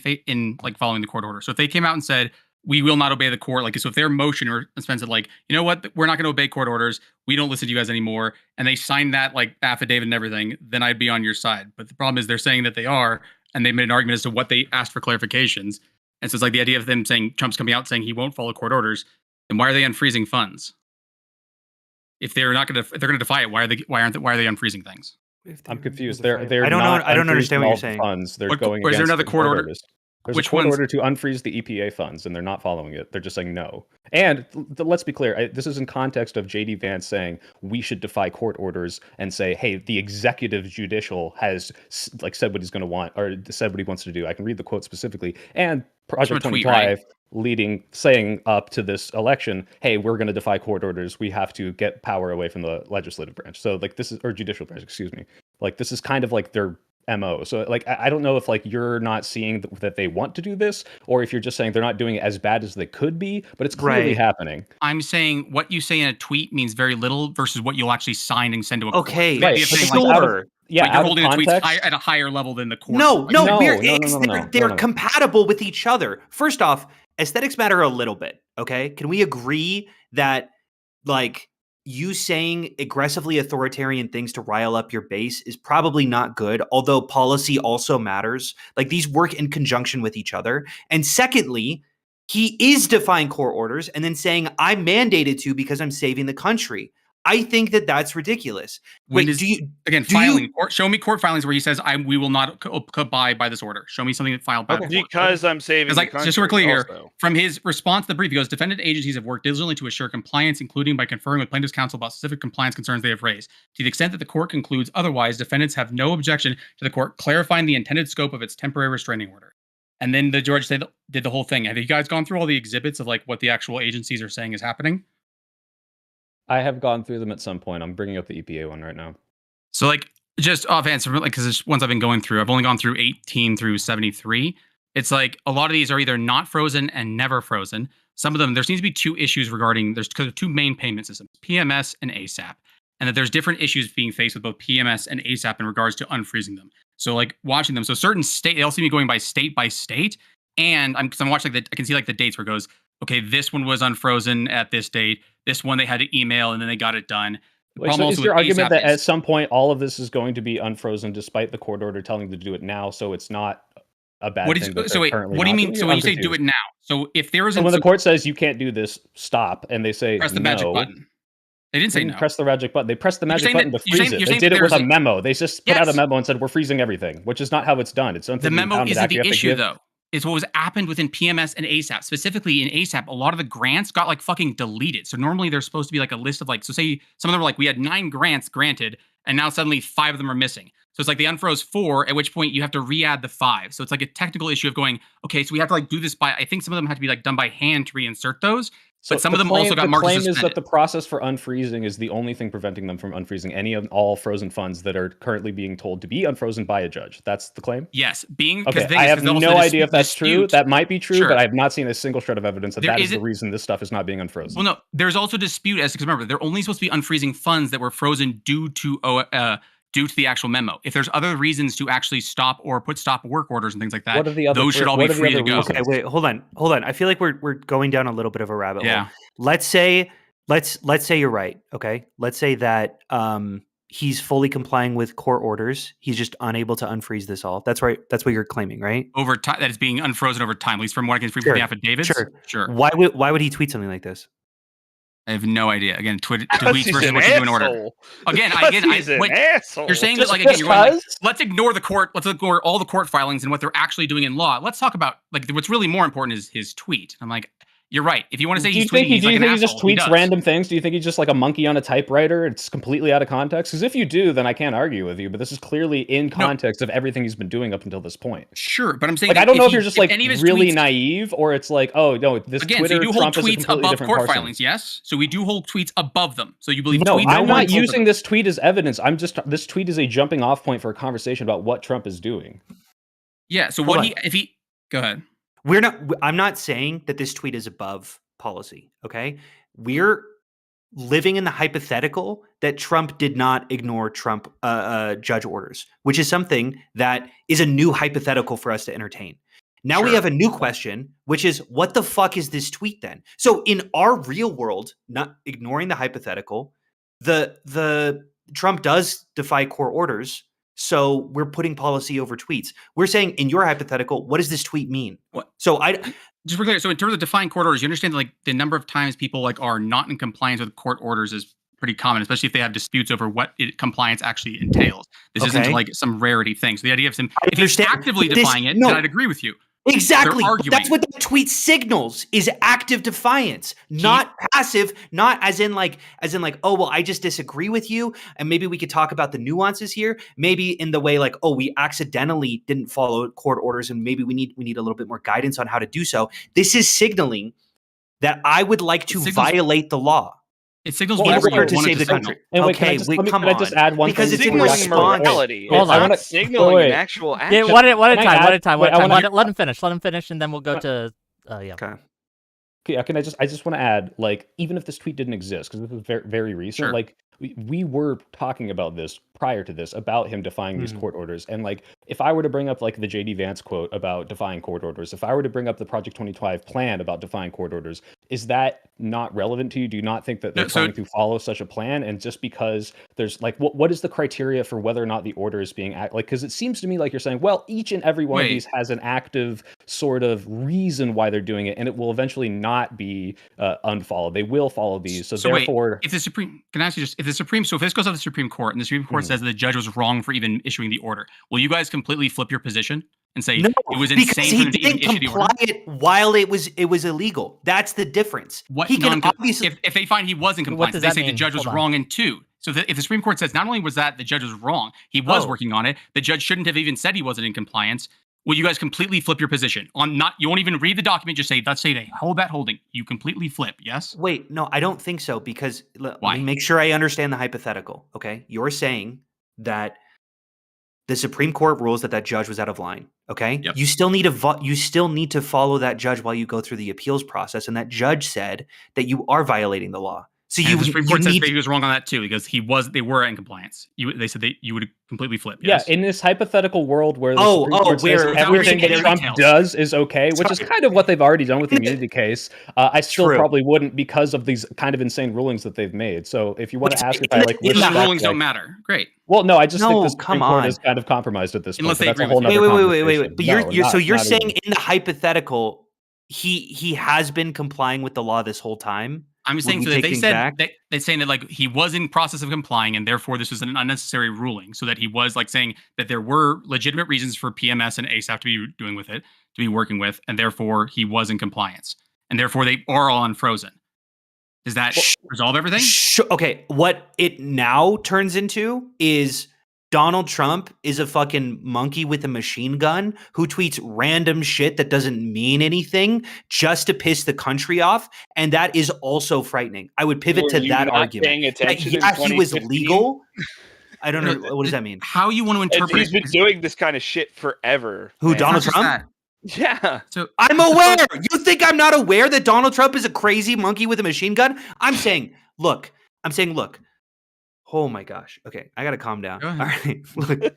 following the court order. So if they came out and said, we will not obey the court, so if their motion or Spence said, you know what, we're not going to obey court orders, we don't listen to you guys anymore, and they signed that affidavit and everything, then I'd be on your side. But the problem is they're saying that they are, and they made an argument as to what they asked for clarifications. And so it's the idea of them saying, Trump's coming out saying he won't follow court orders, then why are they unfreezing funds? If they're not going to, if they're going to defy it, why are they unfreezing things? I'm confused. They're I don't know. I don't understand what you're saying. Funds. They're Or going is there against another the court order? orders. There's Which a court ones? order to unfreeze the EPA funds, and they're not following it. They're just saying no. And let's be clear. This is in context of J.D. Vance saying we should defy court orders and say, hey, the executive judicial has said what he's going to want or said what he wants to do. I can read the quote specifically. And Project 25 saying up to this election, hey, we're going to defy court orders. We have to get power away from the legislative branch. So this is, or judicial branch, excuse me. This is kind of their MO. So I don't know if you're not seeing that they want to do this, or if you're just saying they're not doing it as bad as they could be, but it's clearly happening. I'm saying what you say in a tweet means very little versus what you'll actually sign and send to a court. Okay, right. sure. But you're holding the tweets at a higher level than the court. No, they're no. compatible with each other. First off, aesthetics matter a little bit, okay? Can we agree that, you saying aggressively authoritarian things to rile up your base is probably not good, although policy also matters. These work in conjunction with each other. And secondly, he is defying court orders and then saying, I'm mandated to because I'm saving the country. I think that that's ridiculous. Show me court filings where he says, we will not abide by this order. Show me something that filed by the court. Because I'm saving the country. Just so we're clear here, from his response to the brief, he goes, defendant agencies have worked diligently to assure compliance, including by conferring with plaintiff's counsel about specific compliance concerns they have raised. To the extent that the court concludes otherwise, defendants have no objection to the court clarifying the intended scope of its temporary restraining order. And then the judge did the whole thing. Have you guys gone through all the exhibits of what the actual agencies are saying is happening? I have gone through them at some point. I'm bringing up the EPA one right now. So just offhand, because it's ones I've been going through, I've only gone through 18 through 73. It's a lot of these are either not frozen and never frozen. Some of them, there seems to be two issues there's two main payment systems, PMS and ASAP. And that there's different issues being faced with both PMS and ASAP in regards to unfreezing them. So watching them, so certain state, they all seem to be going by state, and I'm watching I can see the dates where it goes, okay, this one was unfrozen at this date. This one they had to email and then they got it done. So is your argument that at some point all of this is going to be unfrozen despite the court order telling them to do it now, so it's not a bad thing? What do you mean? So when you say do it now, so if there is when the court says you can't do this, stop, and they say press the magic button. They didn't say no. Press the magic button. They pressed the magic button to freeze it. They did it with a memo. They just put out a memo and said we're freezing everything, which is not how it's done. It's the memo isn't the issue though. It's what was happened within PMS and ASAP. Specifically in ASAP, a lot of the grants got fucking deleted. So normally there's supposed to be a list of so say some of them were we had 9 grants granted and now suddenly 5 of them are missing. So it's they unfroze 4, at which point you have to re-add the 5. So it's a technical issue of going, okay, so we have to do this by, I think some of them have to be done by hand to reinsert those. But some of them also got marked as suspended. The claim is that the process for unfreezing is the only thing preventing them from unfreezing any of all frozen funds that are currently being told to be unfrozen by a judge. That's the claim? Yes. I have no idea if that's true. That might be true, but I have not seen a single shred of evidence that is the reason this stuff is not being unfrozen. Well, no, there's also dispute because remember, they're only supposed to be unfreezing funds that were frozen due to the actual memo. If there's other reasons to actually stop or put stop work orders and things like that, those should all be free to go. Okay, wait, hold on. I feel like we're going down a little bit of a rabbit hole. Let's say you're right. Okay, let's say that he's fully complying with court orders. He's just unable to unfreeze this all. That's right. That's what you're claiming, right? Over time, that is being unfrozen over time. At least from what I can read from the affidavits. Sure. Why would he tweet something like this? I have no idea. Again, tweets versus what you do in order. Again, you're saying that let's ignore the court. Let's ignore all the court filings and what they're actually doing in law. Let's talk about what's really more important is his tweet. I'm you're right. If you want to say Do you he's think tweeting, he's like an he just asshole, he tweets does. random things? Do you think he's just like a monkey on a typewriter? It's completely out of context. Because if you do, then I can't argue with you. But this is clearly in context of everything he's been doing up until this point. Sure, but I'm saying Like, I don't know if you're he- just like any of his really tweets- naive, or it's like, oh no, this Again, Twitter so you do hold Trump is a tweets completely above different court person. filings, yes? So we do hold tweets above them. So you believe No, tweets I'm not over using them. this tweet as evidence. This tweet is a jumping off point for a conversation about what Trump is doing. Yeah, so Hold what on. if he go ahead. I'm not saying that this tweet is above policy, okay? We're living in the hypothetical that Trump did not ignore Trump judge orders, which is something that is a new hypothetical for us to entertain. Now we Sure. have a new question, which is what the fuck is this tweet then? So in our real world, not ignoring the hypothetical, the Trump does defy court orders. So we're putting policy over tweets. We're saying in your hypothetical, what does this tweet mean? What? So Just for clear, so in terms of defying court orders, you understand that, like, the number of times people like are not in compliance with court orders is pretty common, especially if they have disputes over what compliance actually entails. This isn't Okay. like some rarity thing. So the idea of him, I if he's understand, actively but this- defying it, no. then I'd agree with you. Exactly. They're But that's arguing. what the tweet signals is active defiance, not passive, not as in like, oh, well, I just disagree with you. And maybe we could talk about the nuances here. Maybe in the way like, oh, we accidentally didn't follow court orders and maybe we need a little bit more guidance on how to do so. This is signaling that I would like to violate the law It signals Well, in whatever you order to want it save the signal. country. And wait, Okay, come can I just on. add one Because thing? it's in before you- Signaling response. morality. Hold It's on. not wait, signaling wait. an actual Yeah, action. one at a Can I time, add- one at a time, wait, I wanna- Let him finish. Let him finish, and then we'll go to yeah. Okay. Yeah, can I just want to add, like, even if this tweet didn't exist, because this was very, very recent, Sure. like, we were talking about this prior to this, about him defying these Mhm. court orders. And, like, if I were to bring up, like, the JD Vance quote about defying court orders, if I were to bring up the Project 2025 plan about defying court orders, is that not relevant to you? Do you not think that they're No, so- trying to follow such a plan? And just because there's, like, what is the criteria for whether or not the order is being, like, because it seems to me like you're saying, well, each and every one of Wait. these has an active sort of reason why they're doing it, and it will eventually not be unfollowed. They will follow these. So wait, therefore, if the Supreme, can I ask you just, if this goes up to the Supreme Court and the Supreme Court Mhm. says that the judge was wrong for even issuing the order, will you guys completely flip your position and say No, it was because insane for he him to even didn't issue the comply order? it while it was illegal. That's the difference. What He can obviously. if they find he was in What compliance, does they that say the mean? judge was Hold on. wrong in two. So if the Supreme Court says not only was that the judge was wrong, he was Oh. working on it, the judge shouldn't have even said he wasn't in compliance. Will you guys completely flip your position on not? You won't even read the document. Just say, let's say they hold that holding. You completely flip. Yes. Wait, no, I don't think so because let Why? me make sure I understand the hypothetical. Okay, you're saying that the Supreme Court rules that judge was out of line. Okay, Yep. you still need to follow that judge while you go through the appeals process, and that judge said that you are violating the law. So And the Supreme Court says need that he was wrong on that too because they were in compliance. They said you would completely flip. yeah, Yes? in this hypothetical world where the Oh, Supreme Court where- says where everything we that get Trump details. does is okay, which is kind of what they've already done with the immunity case, I still True. probably wouldn't because of these kind of insane rulings that they've made. So if you want Which- to ask if in I the- like in the the respect, rulings like- don't matter. Great. Well, no, I just think No, the Supreme come Court on. is kind of compromised at this point. Unless But they that's a agree whole with you. nother wait. conversation. But you're No, so you're not saying even. in the hypothetical, he has been complying with the law this whole time. I'm saying we so that take they things said back? they're saying that like he was in process of complying and therefore this was an unnecessary ruling. So that he was like saying that there were legitimate reasons for PMS and ASAP to be doing with it, to be working with, and therefore he was in compliance. And therefore they are all unfrozen. Does that resolve everything? Okay, what it now turns into is Donald Trump is a fucking monkey with a machine gun who tweets random shit that doesn't mean anything just to piss the country off, and that is also frightening. I would pivot Were to you that not argument. paying attention in Yeah, he was 2015? legal. I don't know. No, What does that mean? How you want to And interpret he's been doing this kind of shit forever. Who, man. Donald Not just Trump? that. Yeah. So I'm aware. You think I'm not aware that Donald Trump is a crazy monkey with a machine gun? I'm saying, look. Oh my gosh. Okay, I gotta calm down. Go All ahead. right. Look.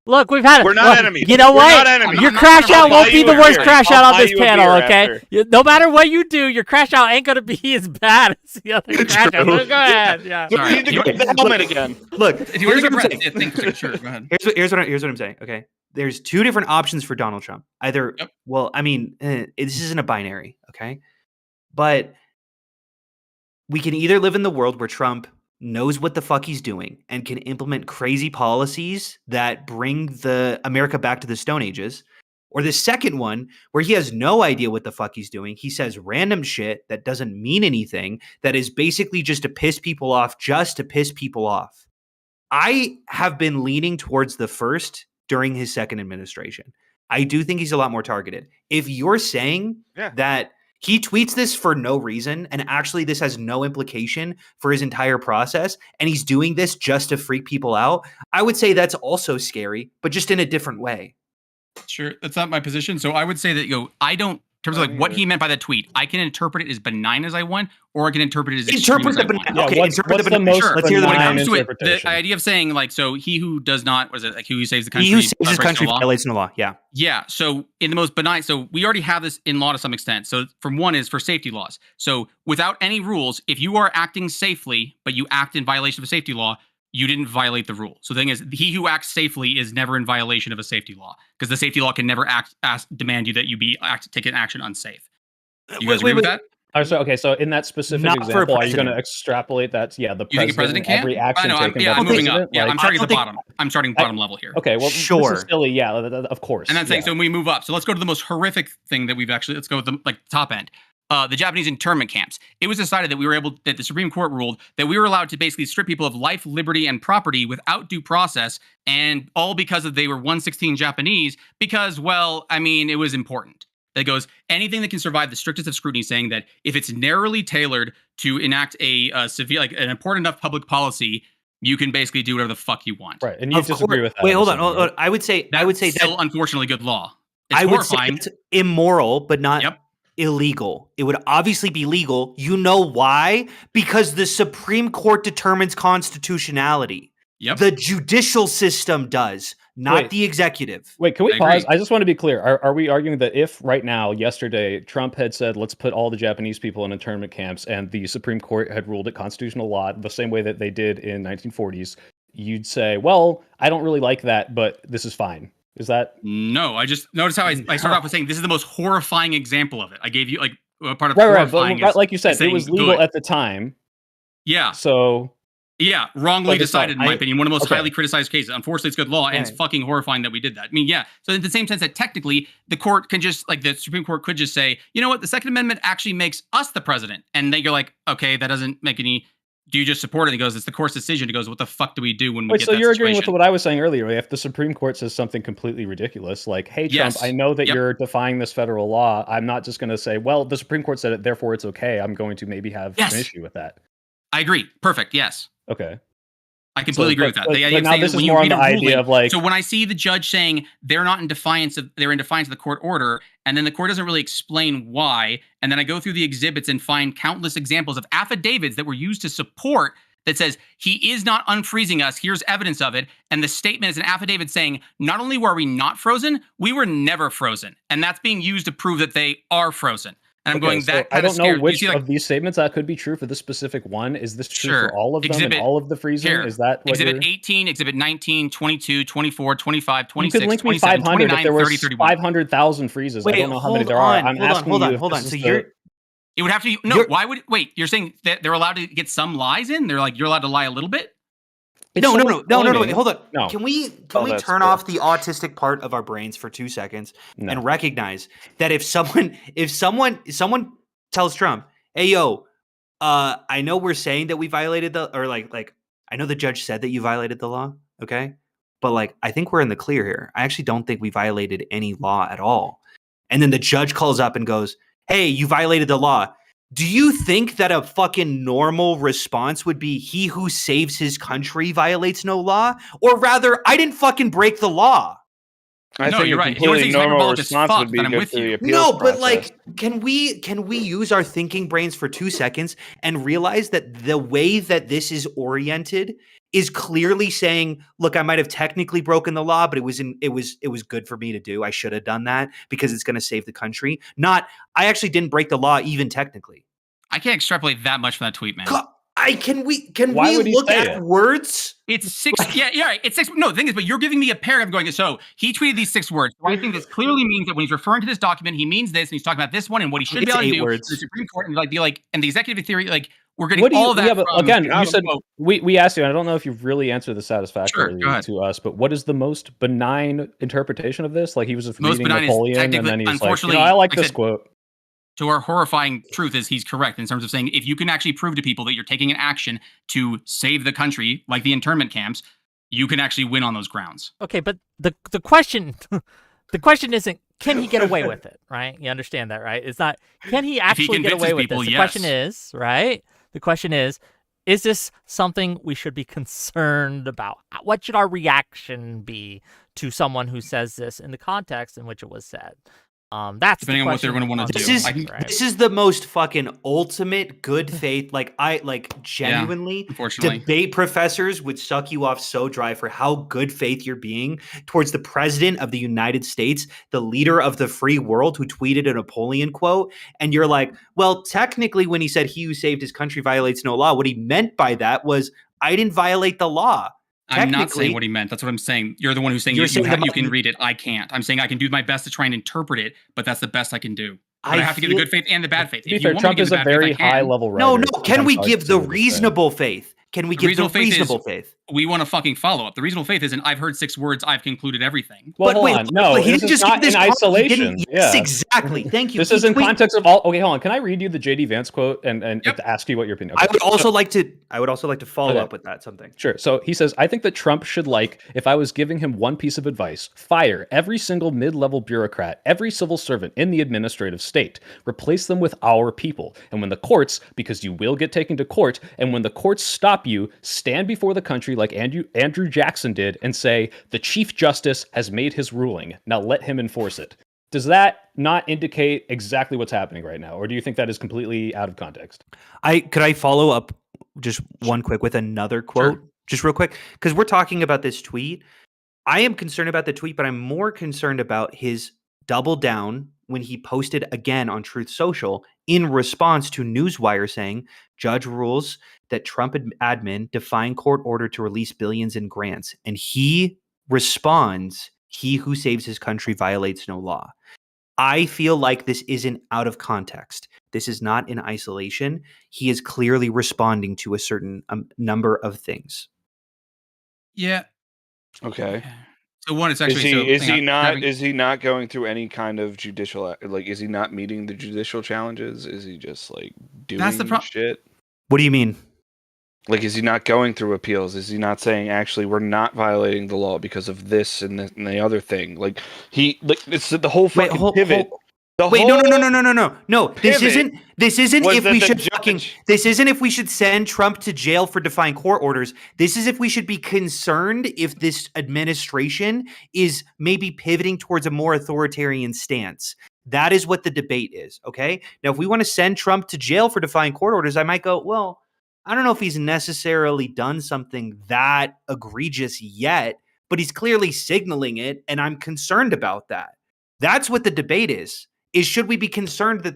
Look, we've had it. We're not Look, enemies. You know We're what? not enemies. Your I'm not crash gonna out buy won't be you the a worst beer. crash I'll out on buy this you a panel, beer okay? after. No matter what you do, your crash out ain't gonna be as bad as the other crash out. True. Go ahead. Yeah. We Sorry. need to You- get the helmet again. Look. if you want Here's to what I'm get saying. breath, think sure. Go ahead. Here's what I'm saying. Okay, there's two different options for Donald Trump. Either, Yep. well, I mean, this isn't a binary, okay? But we can either live in the world where Trump knows what the fuck he's doing and can implement crazy policies that bring the America back to the Stone Ages, Or the second one, where he has no idea what the fuck he's doing. He says random shit that doesn't mean anything, that is basically just to piss people off, just to piss people off. I have been leaning towards the first during his second administration. I do think he's a lot more targeted. If you're saying that he tweets this for no reason, and actually this has no implication for his entire process, and he's doing this just to freak people out, I would say that's also scary, but just in a different way. Sure, that's not my position. So I would say that, I don't, in terms of like what he meant by that tweet, I can interpret it as benign as I want, or I can interpret it as extreme as I want. Yeah, okay, what's the most Let's hear benign the interpretation? idea of saying like, so he who does not, was it like he who saves the country? He who saves his breaks country the law? violates no law. Yeah. Yeah. So in the most benign, so we already have this in law to some extent. So from one is for safety laws. So without any rules, if you are acting safely, but you act in violation of a safety law, you didn't violate the rule. So the thing is, he who acts safely is never in violation of a safety law, because the safety law can never demand you that you take an action unsafe. You guys agree with that? Okay, so in that specific Not for a example, are you going to president. extrapolate that? The You think a president president, every can't? action I know. taken by I'm the moving up. president? Yeah, Like, I'm starting I at the don't bottom. I'm starting bottom level here. okay, well, Sure. this is silly. Yeah, of course. And that's saying, yeah. so when we move up, so let's go to the most horrific thing that we've actually, let's go with the top end. The Japanese internment camps. It was decided that that the Supreme Court ruled that we were allowed to basically strip people of life, liberty, and property without due process, and all because they were 1/16 Japanese, because, well, I mean, it was important. That goes, anything that can survive the strictest of scrutiny, saying that if it's narrowly tailored to enact a severe, like an important enough public policy, you can basically do whatever the fuck you want. Right, and you disagree with that. Wait, hold I'm on. assuming, right? I would say Still, unfortunately, good law. It's I would say horrifying. it's immoral, but not Yep. illegal. It would obviously be legal. You know why? Because the Supreme Court determines constitutionality. Yep. The judicial system does, not Wait. the executive. Wait, can we I pause? agree. I just want to be clear. Are we arguing that if right now, yesterday, Trump had said, let's put all the Japanese people in internment camps, and the Supreme Court had ruled it constitutional law the same way that they did in 1940s, you'd say, well, I don't really like that, but this is fine. Is that? No, I just notice how I started off with saying this is the most horrifying example of it. I gave you like a part of Right. horrifying. But is like you said, it saying was legal good. at the time. Yeah. So Yeah, wrongly Like, it's not- decided, in my opinion. One of the most okay. highly criticized cases. Unfortunately, it's good law, and it's Right. fucking horrifying that we did that. I mean, yeah. So in the same sense that technically, the court can just, like, the Supreme Court could just say, you know what, the Second Amendment actually makes us the president. And then you're like, okay, that doesn't make any... Do you just support it? And he goes, it's the court's decision. He goes, what the fuck do we do when we wait, get so that you're situation? agreeing with what I was saying earlier. If the Supreme Court says something completely ridiculous, like, hey, Trump, Yes. I know that Yep. you're defying this federal law. I'm not just going to say, well, the Supreme Court said it, therefore it's okay. I'm going to maybe have Yes. an issue with that. I agree. Perfect. Yes. Okay. I completely agree with that. The idea But of now saying this that is when you more on read the a idea ruling- of like, So when I see the judge saying they're in defiance of the court order, and then the court doesn't really explain why, and then I go through the exhibits and find countless examples of affidavits that were used to support that says he is not unfreezing us, here's evidence of it, and the statement is an affidavit saying not only were we not frozen, we were never frozen, and that's being used to prove that they are frozen. And I'm okay, going, so that I kind of don't know scares. which You see, like, of these statements that could be true for this specific one. Is this true Sure. for all of them Exhibit- and all of the freezing? here. Is that what Exhibit you're... 18, Exhibit 19, 22, 24, 25, You 26, could link me 27, 500 if 29, there 30, was 31. 500,000 freezes. I Wait, don't know how many hold there are. on, I'm hold on, asking hold you on, if hold this on. is So the- you're It would have to be, no, You're- why would, wait, you're saying that they're allowed to get some lies in? They're like, you're allowed to lie a little bit? It's No, someone wait, claiming- hold on. No. Can we Oh, that's turn cool. off the autistic part of our brains for 2 seconds No. and recognize that if someone tells Trump, "Hey, yo, I know we're saying that we violated I know the judge said that you violated the law, okay? But like, I think we're in the clear here. I actually don't think we violated any law at all." And then the judge calls up and goes, "Hey, you violated the law." Do you think that a fucking normal response would be he who saves his country violates no law? Or rather, I didn't fucking break the law. I No, think you're a right. He was completely saying normal hyperbolic as response fuck, would be then I'm good with through you. the appeals No, but process. like, can we use our thinking brains for 2 seconds and realize that the way that this is oriented is clearly saying, look, I might have technically broken the law, but it was good for me to do. I should have done that because it's going to save the country. Not, I actually didn't break the law even technically. I can't extrapolate that much from that tweet, man. Can we Why would he look say at it? words? It's 6. Yeah, right. It's 6. No, the thing is, but you're giving me a paragraph going, so he tweeted these 6 words. So I think this clearly means that when he's referring to this document, he means this, and he's talking about this one and what he should be It's able to 8 do. words. The Supreme Court and and the executive theory, like, We're getting What do you? all of that Yeah, but from again, Got you him. said Oh, we asked you. And I don't know if you've really answered this satisfactorily go ahead. to us, but what is the most benign interpretation of this? Like he was just Most reading benign is Napoleon, and technically- then he's like, unfortunately, I like like I this said, quote. to our horrifying truth is he's correct in terms of saying if you can actually prove to people that you're taking an action to save the country, like the internment camps, you can actually win on those grounds. Okay, but the question the question isn't can he get away with it, right? You understand that, right? It's not can he actually get convinces away with people, this. The yes. question is, right? The question is this something we should be concerned about? What should our reaction be to someone who says this in the context in which it was said? That's Depending the on what they're question. going to want to This do. is this is the most fucking ultimate good faith. Like genuinely, unfortunately. debate professors would suck you off so dry for how good faith you're being towards the president of the United States, the leader of the free world, who tweeted a Napoleon quote, and you're like, well, technically, when he said "He who saved his country violates no law," what he meant by that was I didn't violate the law. I'm not saying what he meant. That's what I'm saying. You're the one who's saying you can read it. I can't. I'm saying I can do my best to try and interpret it, but that's the best I can do. But I have to give the good faith and the bad faith. To be fair, Trump is a very high level writer. No. Can we give the reasonable faith? Can we give the reasonable faith? We want to fucking follow up. The reasonable faith isn't I've heard 6 words, I've concluded everything. Well, hold on. No, he this didn't is just not give this in isolation. Yes, Yeah. exactly. Thank you. This is in context of all. Okay, hold on. Can I read you the JD Vance quote and to ask you what your opinion? Okay. I would also like to follow up with that something. Sure. So he says, I think that Trump should, if I was giving him one piece of advice, fire every single mid-level bureaucrat, every civil servant in the administrative state, replace them with our people. And when the courts, because you will get taken to court, and when the courts stop you, stand before the country like Andrew Jackson did and say, the Chief Justice has made his ruling. Now let him enforce it. Does that not indicate exactly what's happening right now? Or do you think that is completely out of context? Could I follow up just one quick with another quote? Sure. Just real quick, because we're talking about this tweet. I am concerned about the tweet, but I'm more concerned about his double down when he posted again on Truth Social in response to Newswire saying, judge rules that Trump admin defying court order to release billions in grants. And he responds, he who saves his country violates no law. I feel like this isn't out of context. This is not in isolation. He is clearly responding to a certain number of things. Yeah. Okay. So one, it's actually is he not going through any kind of judicial is he not meeting the judicial challenges? Is he just doing shit? What do you mean? Is he not going through appeals? Is he not saying actually we're not violating the law because of this and the other thing? It's the whole fucking pivot. No. This isn't if we should this isn't if we should send Trump to jail for defying court orders. This is if we should be concerned if this administration is maybe pivoting towards a more authoritarian stance. That is what the debate is. Okay. Now, if we want to send Trump to jail for defying court orders, I might go, well, I don't know if he's necessarily done something that egregious yet, but he's clearly signaling it, and I'm concerned about that. That's what the debate is should we be concerned that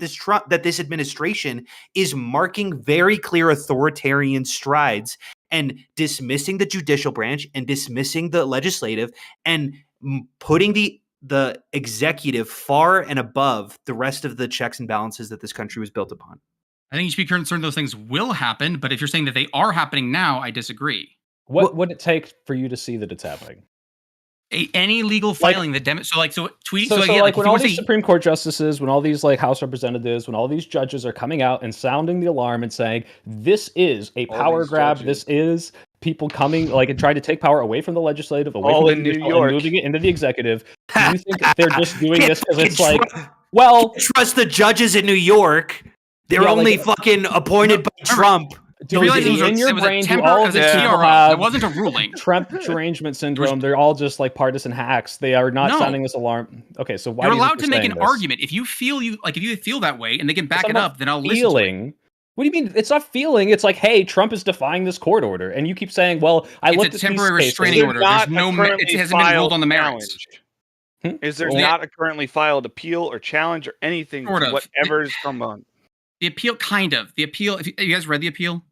this administration is marking very clear authoritarian strides and dismissing the judicial branch and dismissing the legislative and putting the executive far and above the rest of the checks and balances that this country was built upon? I think you should be concerned those things will happen, but if you're saying that they are happening now, I disagree. What would it take for you to see that it's happening? Any legal filing that when all these Supreme Court justices, when all these House representatives, when all these judges are coming out and sounding the alarm and saying this is a power grab, this is people coming and trying to take power away from the legislative, away from the judicial, and moving it into the executive. Do you think they're just doing this because it's trust the judges in New York? They're only fucking appointed by Trump. In your brain, do all of these people have wasn't a ruling. Trump derangement syndrome? They're all just partisan hacks. They are not sounding this alarm. Okay, so why you're allowed to make an argument if you feel that way and they can back it up? Then I'll listen to it. What do you mean? It's not feeling. It's hey, Trump is defying this court order, and you keep saying, "Well, I looked at these temporary restraining order. There's it hasn't been ruled on the merits." Is there not a currently filed appeal or challenge or anything to whatever's come on? The appeal, kind of. The appeal. Have you guys read the appeal?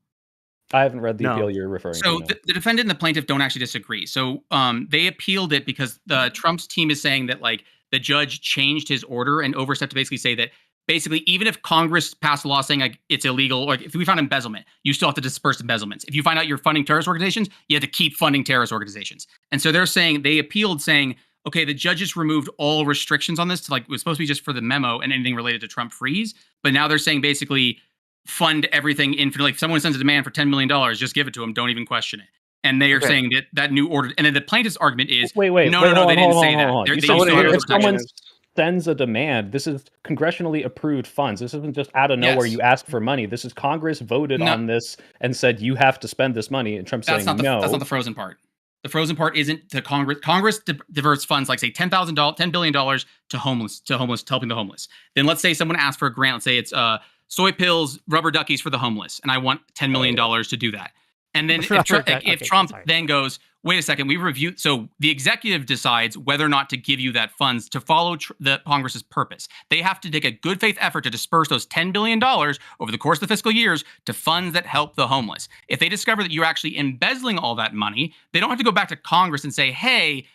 I haven't read the appeal you're referring to. So the defendant and the plaintiff don't actually disagree. So they appealed it because Trump's team is saying that the judge changed his order and overstepped to basically say that basically, even if Congress passed a law saying like it's illegal, like if we found embezzlement, you still have to disperse embezzlements. If you find out you're funding terrorist organizations, you have to keep funding terrorist organizations. And so they're saying, they appealed saying, okay, the judges removed all restrictions on this to like, it was supposed to be just for the memo and anything related to Trump freeze. But now they're saying basically fund everything infinitely. Like if someone sends a demand for $10 million, just give it to them. Don't even question it. And they are saying that new order, and then the plaintiff's argument is, no, they didn't say that. If someone sends a demand, this is congressionally approved funds. This isn't just out of nowhere. You ask for money. This is Congress voted on this and said you have to spend this money. And Trump's saying no. That's not the frozen part. The frozen part isn't to Congress. Congress diverts funds, like say $10 billion to helping the homeless. Then let's say someone asks for a grant. Let's say it's soy pills, rubber duckies for the homeless, and I want $10 million to do that. And then if Trump then goes, wait a second, we reviewed. So the executive decides whether or not to give you that funds to follow the Congress's purpose. They have to take a good faith effort to disperse those $10 billion over the course of the fiscal years to funds that help the homeless. If they discover that you're actually embezzling all that money, they don't have to go back to Congress and say, hey,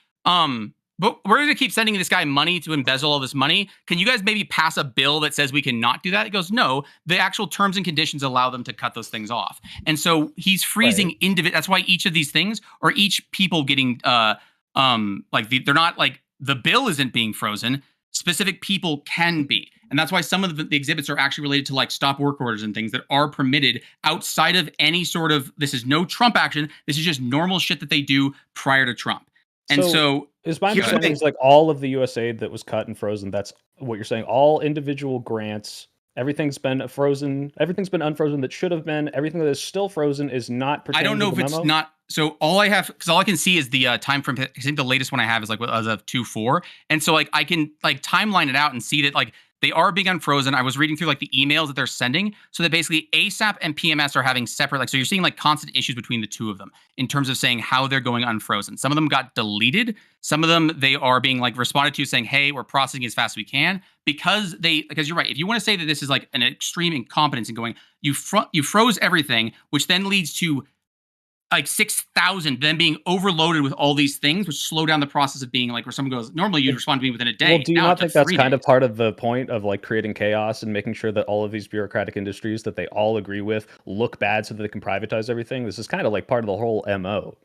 but we're going to keep sending this guy money to embezzle all this money. Can you guys maybe pass a bill that says we cannot do that? It goes, no, the actual terms and conditions allow them to cut those things off. And so he's freezing That's why each of these things, or each people getting, they're not like, the bill isn't being frozen. Specific people can be. And that's why some of the exhibits are actually related to like stop work orders and things that are permitted outside of any sort of, this is no Trump action. This is just normal shit that they do prior to Trump. And so is my understanding is like all of the US aid that was cut and frozen, that's what you're saying, all individual grants, everything's been frozen, everything's been unfrozen that should have been, everything that is still frozen is not pertaining I don't know to the if memo? It's not. So all I have, because all I can see is the time frame. I think the latest one I have is like as of 2/4. And so like I can like timeline it out and see that like they are being unfrozen. I was reading through like the emails that they're sending. So that basically ASAP and PMS are having separate, like, so you're seeing like constant issues between the two of them in terms of saying how they're going unfrozen. Some of them got deleted. Some of them, they are being like responded to saying, hey, we're processing as fast as we can, because you're right. If you want to say that this is like an extreme incompetence and going, you froze everything, which then leads to like 6,000 then being overloaded with all these things, which slow down the process of being like, where someone goes, normally you'd respond to me within a day. Well, do you not think that's kind of part of the point of like creating chaos and making sure that all of these bureaucratic industries that they all agree with look bad so that they can privatize everything? This is kind of like part of the whole MO.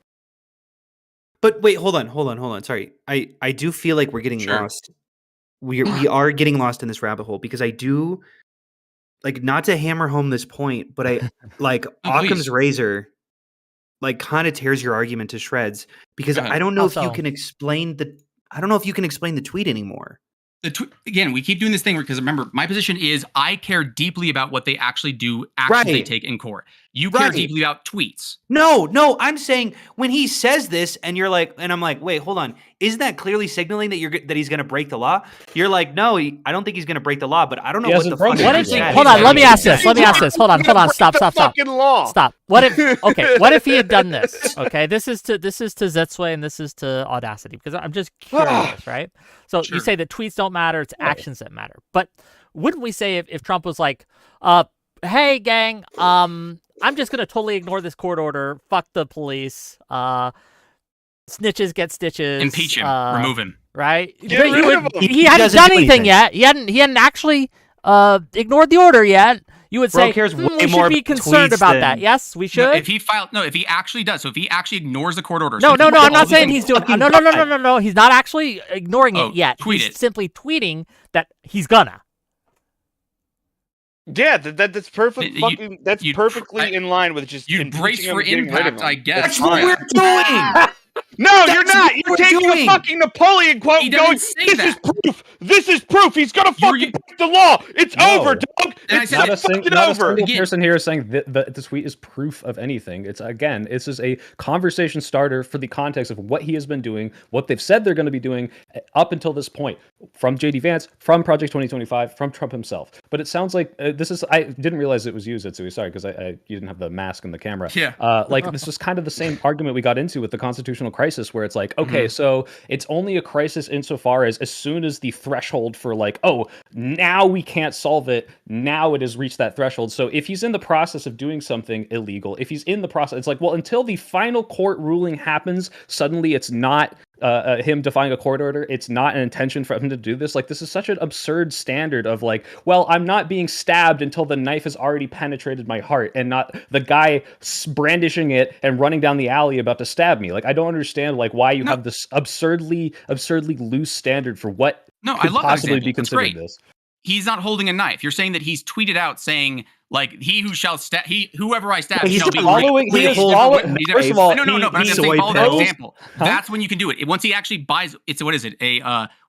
But wait, hold on. Sorry. I do feel like we're getting lost. We are getting lost in this rabbit hole, because I do, like, not to hammer home this point, but I like Occam's razor like kind of tears your argument to shreds, because I don't know if you can explain the tweet anymore. Again, we keep doing this thing because remember, my position is I care deeply about what they actually do, they take in court. You care deeply about tweets. No, I'm saying when he says this and you're like, and I'm like, wait, hold on. Isn't that clearly signaling that he's going to break the law? You're like, no, I don't think he's going to break the law, but I don't know what the fuck. Hold on, let me ask this. Hold on. Stop. Stop. What if he had done this? Okay, this is to Zetsway and this is to Audacity, because I'm just curious, right? So you say that tweets don't matter, it's actions that matter. But wouldn't we say if Trump was like, hey gang, I'm just gonna totally ignore this court order, fuck the police, snitches get stitches, impeach him, remove him, right? Get rid of him. He hadn't done anything yet. He hadn't actually ignored the order yet. You would say we should be concerned about that. Yes, we should. If he actually does, so if he actually ignores the court order. No, I'm not saying he's doing. No. He's not actually ignoring it yet. He's simply tweeting that he's gonna. Yeah, that's perfect. That's perfectly in line with just. You'd brace for impact, I guess. That's what we're doing. No, you're not. You're taking a fucking Napoleon quote and going, this is proof. This is proof. He's going to fucking break the law. It's over, dog. It's not a over. single person here is saying that the tweet is proof of anything. It's just a conversation starter for the context of what he has been doing, what they've said they're going to be doing up until this point, from JD Vance, from Project 2025, from Trump himself. But it sounds like I didn't realize it was you, Zetsui. Sorry, because you didn't have the mask and the camera. Yeah. This was kind of the same argument we got into with the constitutional crisis, where it's like, okay, so it's only a crisis insofar as soon as the threshold for like, oh, now we can't solve it, now it has reached that threshold. So if he's in the process of doing something illegal, if he's in the process, it's like, well, until the final court ruling happens, suddenly it's not him defying a court order, it's not an intention for him to do this. Like, this is such an absurd standard of like, well, I'm not being stabbed until the knife has already penetrated my heart, and not the guy brandishing it and running down the alley about to stab me. Like, I don't understand like why you have this absurdly loose standard for what could possibly be considered this. He's not holding a knife. You're saying that he's tweeted out saying, like, he who shall stab, whoever I stab He's shall be following. He is following. First of all, no. But I'm saying follow that example. That's when you can do it. Once he actually buys, it's what is it?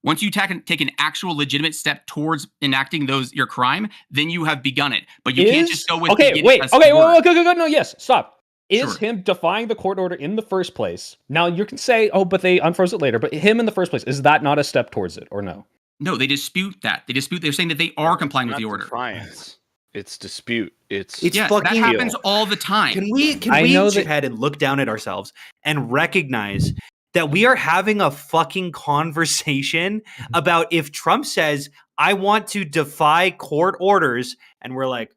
Once you take an actual legitimate step towards enacting your crime, then you have begun it. But you can't just go with. Okay, wait. Okay, go. No, yes, stop. Is him defying the court order in the first place? Now you can say, oh, but they unfroze it later. But him in the first place, is that not a step towards it, or no? No, they dispute that. They're saying that they are complying with the order. Defiance. It's dispute. It's that happens all the time. Can we go ahead and look down at ourselves and recognize that we are having a fucking conversation about if Trump says, I want to defy court orders, and we're like,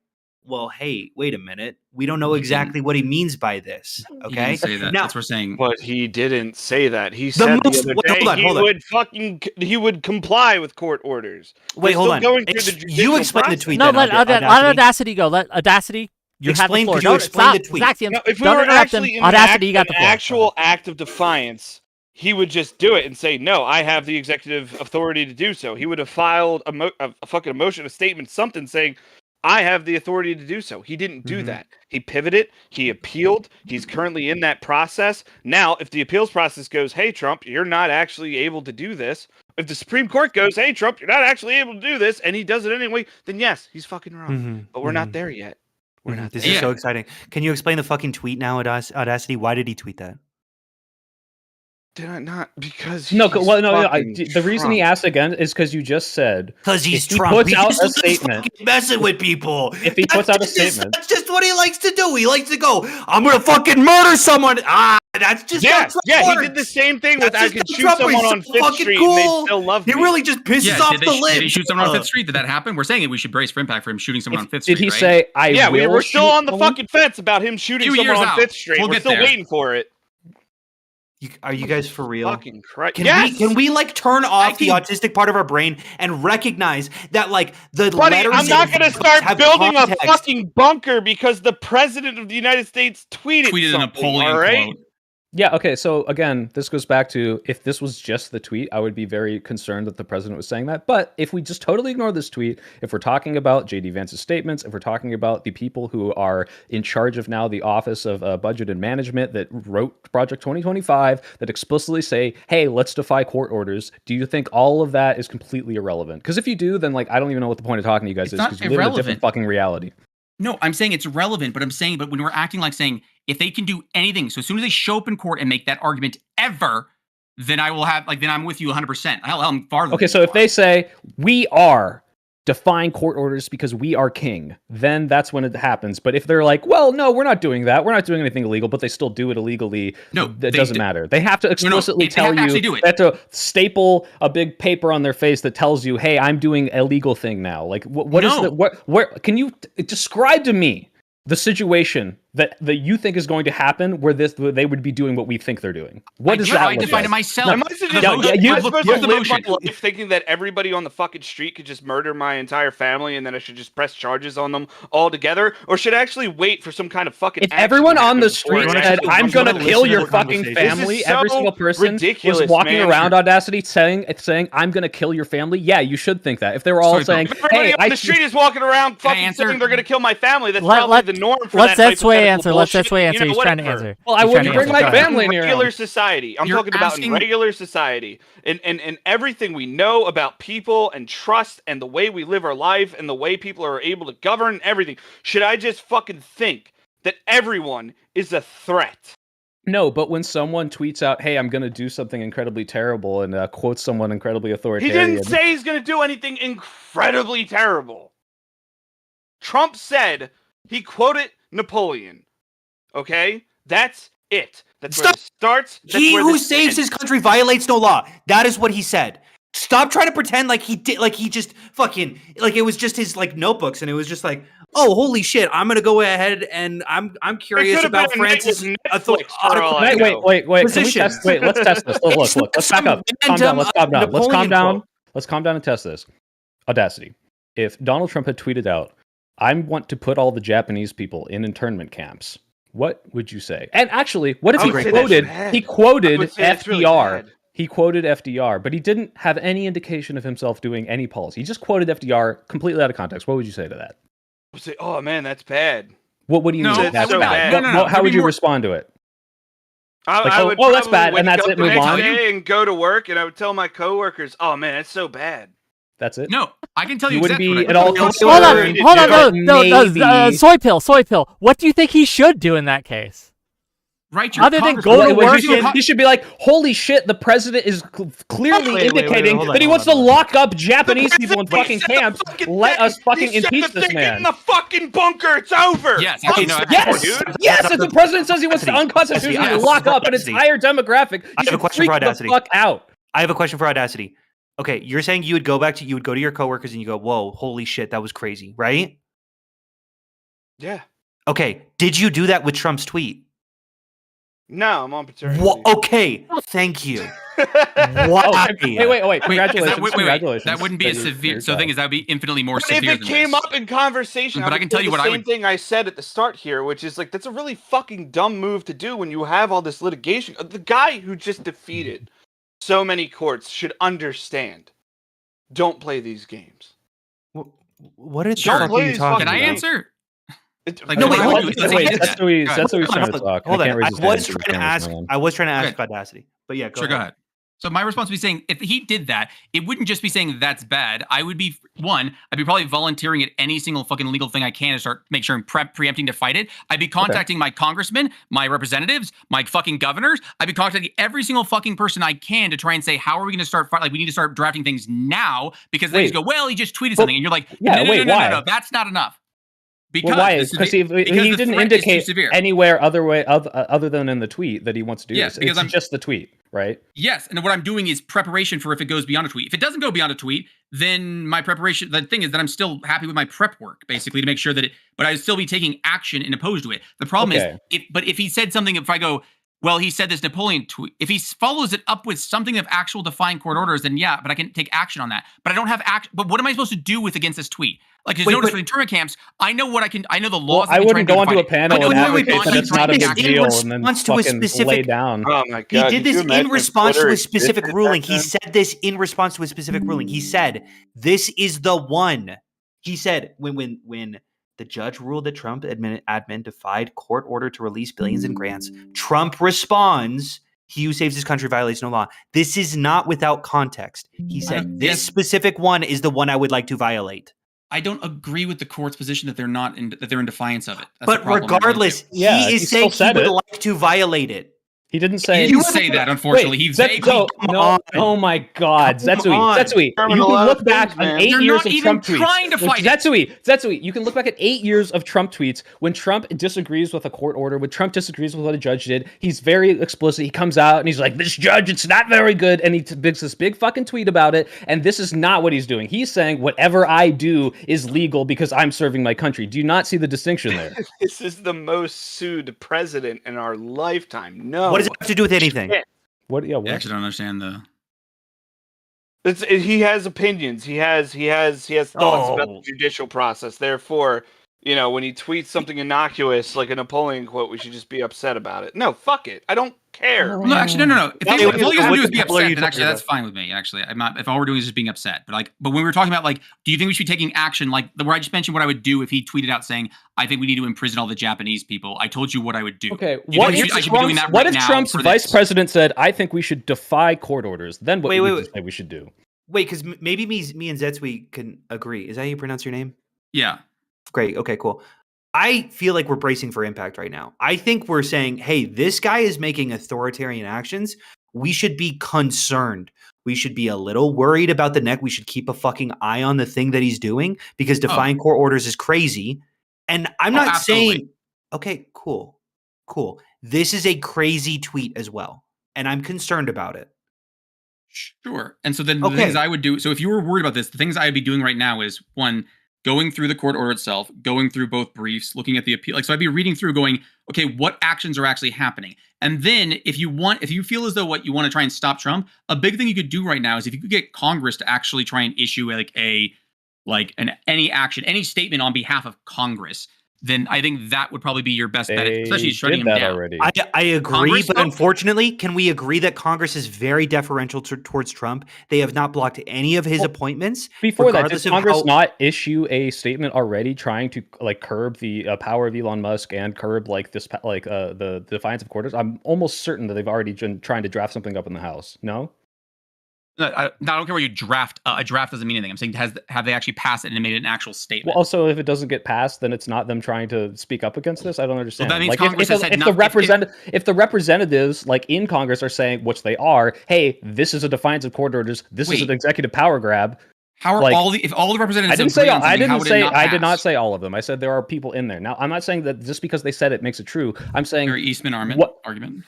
well, hey, wait a minute. We don't know exactly what he means by this. Okay, he didn't say that. Now, that's what we're saying. But he didn't say that. He said the other day he would comply with court orders. Wait, hold on. You explain the tweet. No, let Audacity go. Let Audacity. You have the floor. Could you explain the tweet? Now, if we were actually in an actual act of defiance, he would just do it and say, no, I have the executive authority to do so. He would have filed a fucking motion, a statement, something saying, I have the authority to do so. He didn't do that. He pivoted. He appealed. He's currently in that process. Now, if the appeals process goes, hey, Trump, you're not actually able to do this. If the Supreme Court goes, hey, Trump, you're not actually able to do this, and he does it anyway, then yes, he's fucking wrong. But we're not there yet. We're not. This is so exciting. Can you explain the fucking tweet now, Audacity? Why did he tweet that? Did I not? Because the reason he asked again is because you just said because he's Trump. He puts out a statement messing with people. If he puts out a statement, that's just what he likes to do. He likes to go, I'm gonna fucking murder someone. That's just he did the same thing with I could shoot someone on Fifth Street and they still love me. He really just pisses off the lid. Did he shoot someone on Fifth Street? Did that happen? We're saying we should brace for impact for him shooting someone on Fifth Street. Did he say we were still on the fucking fence about him shooting someone on Fifth Street. We're still waiting for it. Are you guys for real? Fucking Christ. Can we like turn off the autistic part of our brain and recognize that like the letters? I'm not going to start building a fucking bunker because the president of the United States tweeted a Napoleon quote. Yeah, okay, so again, this goes back to if this was just the tweet, I would be very concerned that the president was saying that. But if we just totally ignore this tweet, if we're talking about J.D. Vance's statements, if we're talking about the people who are in charge of now the Office of Budget and Management that wrote Project 2025 that explicitly say, hey, let's defy court orders, do you think all of that is completely irrelevant? Because if you do, then like I don't even know what the point of talking to you guys is because you live in a different fucking reality. No, I'm saying it's relevant, but when we're acting like saying if they can do anything, so as soon as they show up in court and make that argument ever, then I will have then I'm with you 100%. I'm farther. Okay, so if they say we are defying court orders because we are king, then that's when it happens. But if they're like, well, no, we're not doing that. We're not doing anything illegal, but they still do it illegally. No, it doesn't matter. They have to explicitly tell you they have to staple a big paper on their face that tells you, hey, I'm doing a legal thing now. Like what is where can you describe to me the situation that you think is going to happen where they would be doing what we think they're doing? What does that look like? I define it myself. Am I supposed to live my life thinking that everybody on the fucking street could just murder my entire family and then I should just press charges on them all together? Or should I actually wait for some kind of fucking If everyone on the street said, I'm going to kill your fucking family, every single person was walking around Audacity saying, I'm going to kill your family, yeah, you should think that. If they were all saying, everybody on the street is walking around fucking saying they're going to kill my family, that's probably the norm for that. Let's answer. He's trying to answer. Well, I wouldn't bring my family near regular society. I'm talking about in regular society and everything we know about people and trust and the way we live our life and the way people are able to govern everything. Should I just fucking think that everyone is a threat? No, but when someone tweets out, hey, I'm going to do something incredibly terrible and quotes someone incredibly authoritarian. He didn't say he's going to do anything incredibly terrible. Trump said he quoted Napoleon. Okay? That's it. That's where it starts. He who saves his country violates no law. That is what he said. Stop trying to pretend like he did, like he just fucking, like it was just his like notebooks and it was just like, oh, holy shit, I'm going to go ahead and I'm curious about Francis. Wait. Can we test? Wait, let's test this. Look. Let's back up. Calm down. Let's calm down. Let's calm down. Let's calm down and test this. Audacity. If Donald Trump had tweeted out, "I want to put all the Japanese people in internment camps," what would you say? And actually, what if he quoted FDR? He quoted FDR, but he didn't have any indication of himself doing any policy. He just quoted FDR completely out of context. What would you say to that? I would say, oh man, that's bad. What do you mean? That's so bad. bad. How would you respond to it? I would that's bad, and that's it. Move on. And go to work, and I would tell my coworkers, "Oh man, that's so bad." That's it. No, I can tell you wouldn't exactly be at all. Hold on, Soy Pill. What do you think he should do in that case? Right, your other than go to work, he should be like, "Holy shit! The president is clearly indicating that he wants to lock up Japanese people in fucking camps. Let us fucking impeach this man." Get in the fucking bunker. It's over. Yes. Yes. If the president says he wants to unconstitutionally lock up an entire demographic, you should freak the fuck out. I have a question for Audacity. Okay, you're saying you would go to your coworkers and you go, "Whoa, holy shit, that was crazy," right? Yeah. Okay, did you do that with Trump's tweet? No, I'm on paternity. Okay, thank you. Why? Wait. Congratulations. That wouldn't be as severe. So the thing is, that would be infinitely more severe. If it came up in conversation, but I can tell you what I would. Same thing I said at the start here, which is like that's a really fucking dumb move to do when you have all this litigation. The guy who just defeated so many courts should understand. Don't play these games. What are you talking about? Can I answer? That's what he's trying to talk. Hold on. I was trying to ask Audacity. But yeah, go ahead. So my response would be saying, if he did that, it wouldn't just be saying that's bad. I'd be probably volunteering at any single fucking legal thing I can to start make sure I'm preempting to fight it. I'd be contacting my congressmen, my representatives, my fucking governors. I'd be contacting every single fucking person I can to try and say, how are we going to start fight? Like, we need to start drafting things now, because they just go, well, he just tweeted something, and you're like, no, that's not enough. Because he didn't indicate anywhere other than in the tweet that he wants to do this. It's just the tweet, right? Yes, and what I'm doing is preparation for if it goes beyond a tweet. If it doesn't go beyond a tweet, then my preparation, the thing is that I'm still happy with my prep work, basically, to make sure that but I'd still be taking action and opposed to it. The problem is, if he said something, if I go, well, he said this Napoleon tweet, if he follows it up with something of actual defying court orders, then yeah, but I can take action on that. But I don't have action. But what am I supposed to do against this tweet? Like, his notice for the internment camps, I know what I can. I know the laws. I wouldn't go onto a panel and advocate that it's not a big deal and then fucking lay down. Oh my God! He did this in response to a specific ruling. He said this in response to a specific ruling. He said, "This is the one." He said when the judge ruled that Trump admin defied court order to release billions in grants, Trump responds, "He who saves his country violates no law." This is not without context. He said, "This specific one is the one I would like to violate." I don't agree with the court's position that they're not that they're in defiance of it. That's but regardless, he is saying he would like to violate it. He didn't say. He didn't say that. Unfortunately, he vaguely. Oh my God, Zetsui. You can look back on 8 years of Trump tweets. Zetsui. You can look back at 8 years of Trump tweets when Trump disagrees with a court order, when Trump disagrees with what a judge did. He's very explicit. He comes out and he's like, "This judge, it's not very good," and he makes this big fucking tweet about it. And this is not what he's doing. He's saying whatever I do is legal because I'm serving my country. Do you not see the distinction there? This is the most sued president in our lifetime. No. What does it have to do with anything? What? Yeah, I actually don't understand the. He has opinions. He has thoughts about the judicial process. Therefore, when he tweets something innocuous like a Napoleon quote, we should just be upset about it. No, fuck it. I don't care. No, actually, no. If all you guys want to do is be upset, then actually that's fine with me. Actually, I'm not. If all we're doing is just being upset, but when we were talking about do you think we should be taking action? Where I just mentioned what I would do if he tweeted out saying, "I think we need to imprison all the Japanese people." I told you what I would do. Okay. What if Trump's vice president said, "I think we should defy court orders"? Then what would you say we should do? Wait, because maybe me and Zetsui can agree. Is that how you pronounce your name? Yeah. Great. Okay, cool. I feel like we're bracing for impact right now. I think we're saying, hey, this guy is making authoritarian actions. We should be concerned. We should be a little worried about the neck. We should keep a fucking eye on the thing that he's doing because defying court orders is crazy. And I'm not saying, okay, cool. This is a crazy tweet as well. And I'm concerned about it. Sure. And so then the things I would do. So if you were worried about this, the things I would be doing right now is one, going through the court order itself, going through both briefs, looking at the appeal. Like, so I'd be reading through going, okay, what actions are actually happening? And then if you feel as though what you want to try and stop Trump, a big thing you could do right now is if you could get Congress to actually try and issue any action, any statement on behalf of Congress, then I think that would probably be your best bet, especially shutting him down. Already. I agree, Congress, but unfortunately, can we agree that Congress is very deferential towards Trump? They have not blocked any of his appointments. Before that, did regardless of Congress not issue a statement already trying to curb the power of Elon Musk and curb the defiance of court orders? I'm almost certain that they've already been trying to draft something up in the House. No? I don't care where you draft. A draft doesn't mean anything. I'm saying have they actually passed it and made it an actual statement? Well, also, if it doesn't get passed, then it's not them trying to speak up against this. I don't understand. Well, that means like Congress has said if the representatives in Congress are saying, which they are, hey, this is a defiance of court orders. This is an executive power grab. How are if all the representatives? I did not say all of them. I said there are people in there. Now, I'm not saying that just because they said it makes it true. I'm saying Eastman argument.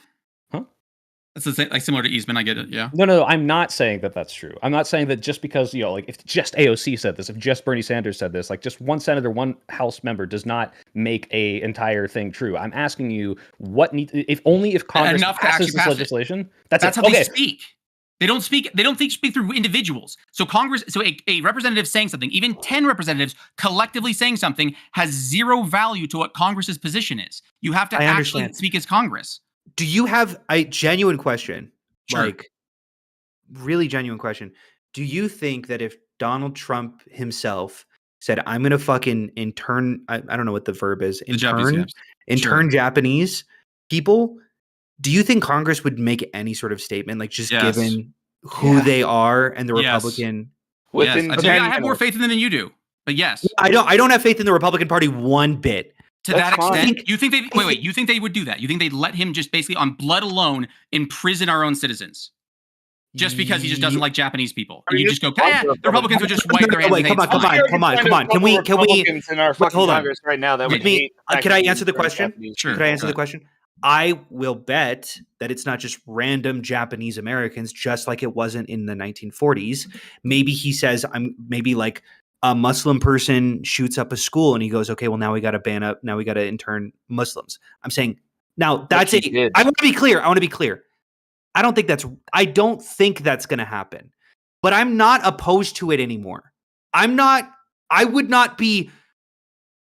That's the same, similar to Eastman. I get it. Yeah. No. I'm not saying that that's true. I'm not saying that just because if just AOC said this, if just Bernie Sanders said this, just one senator, one House member does not make a entire thing true. I'm asking you if Congress passes this legislation. That's how they speak. They don't speak. They don't speak through individuals. So Congress. So a representative saying something, even 10 representatives collectively saying something, has zero value to what Congress's position is. You have to actually speak as Congress. Do you have a genuine question? Sure. Really genuine question. Do you think that if Donald Trump himself said, I'm going to fucking intern, I don't know what the verb is, intern Japanese people, do you think Congress would make any sort of statement, given who they are and the Republican? I have more faith in them than you do, but yes. I don't have faith in the Republican Party one bit. To that extent, you think they wait? You think they would do that? You think they'd let him just basically on blood alone imprison our own citizens, just because he just doesn't like Japanese people? And you just go, the Republicans would just wipe their hands. Wait, come on. Can we? In our fucking Congress right now that can I answer the question? Sure. Can I answer the question? I will bet that it's not just random Japanese Americans, just like it wasn't in the 1940s. Maybe he says, a Muslim person shoots up a school and he goes, okay, well, now we got to intern Muslims. I'm saying now I want to be clear. I don't think that's going to happen, but I'm not opposed to it anymore. I would not be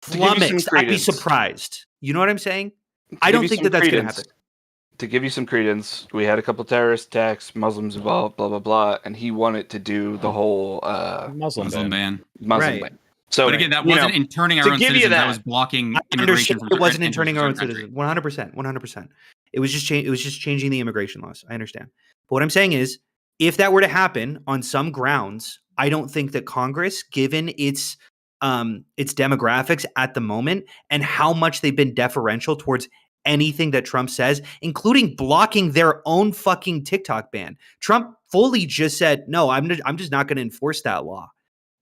flummoxed. I'd be surprised. You know what I'm saying? I don't think that's going to happen. To give you some credence, we had a couple terrorist attacks, Muslims involved, blah, blah, blah, and he wanted to do the whole Muslim ban. Ban. So, but again, that wasn't interning our own citizens. That was blocking immigration. It wasn't interning our own citizens. 100%. It was just changing the immigration laws. I understand. But what I'm saying is, if that were to happen on some grounds, I don't think that Congress, given its demographics at the moment and how much they've been deferential towards anything that Trump says, including blocking their own fucking TikTok ban. Trump fully just said, no, I'm just not going to enforce that law.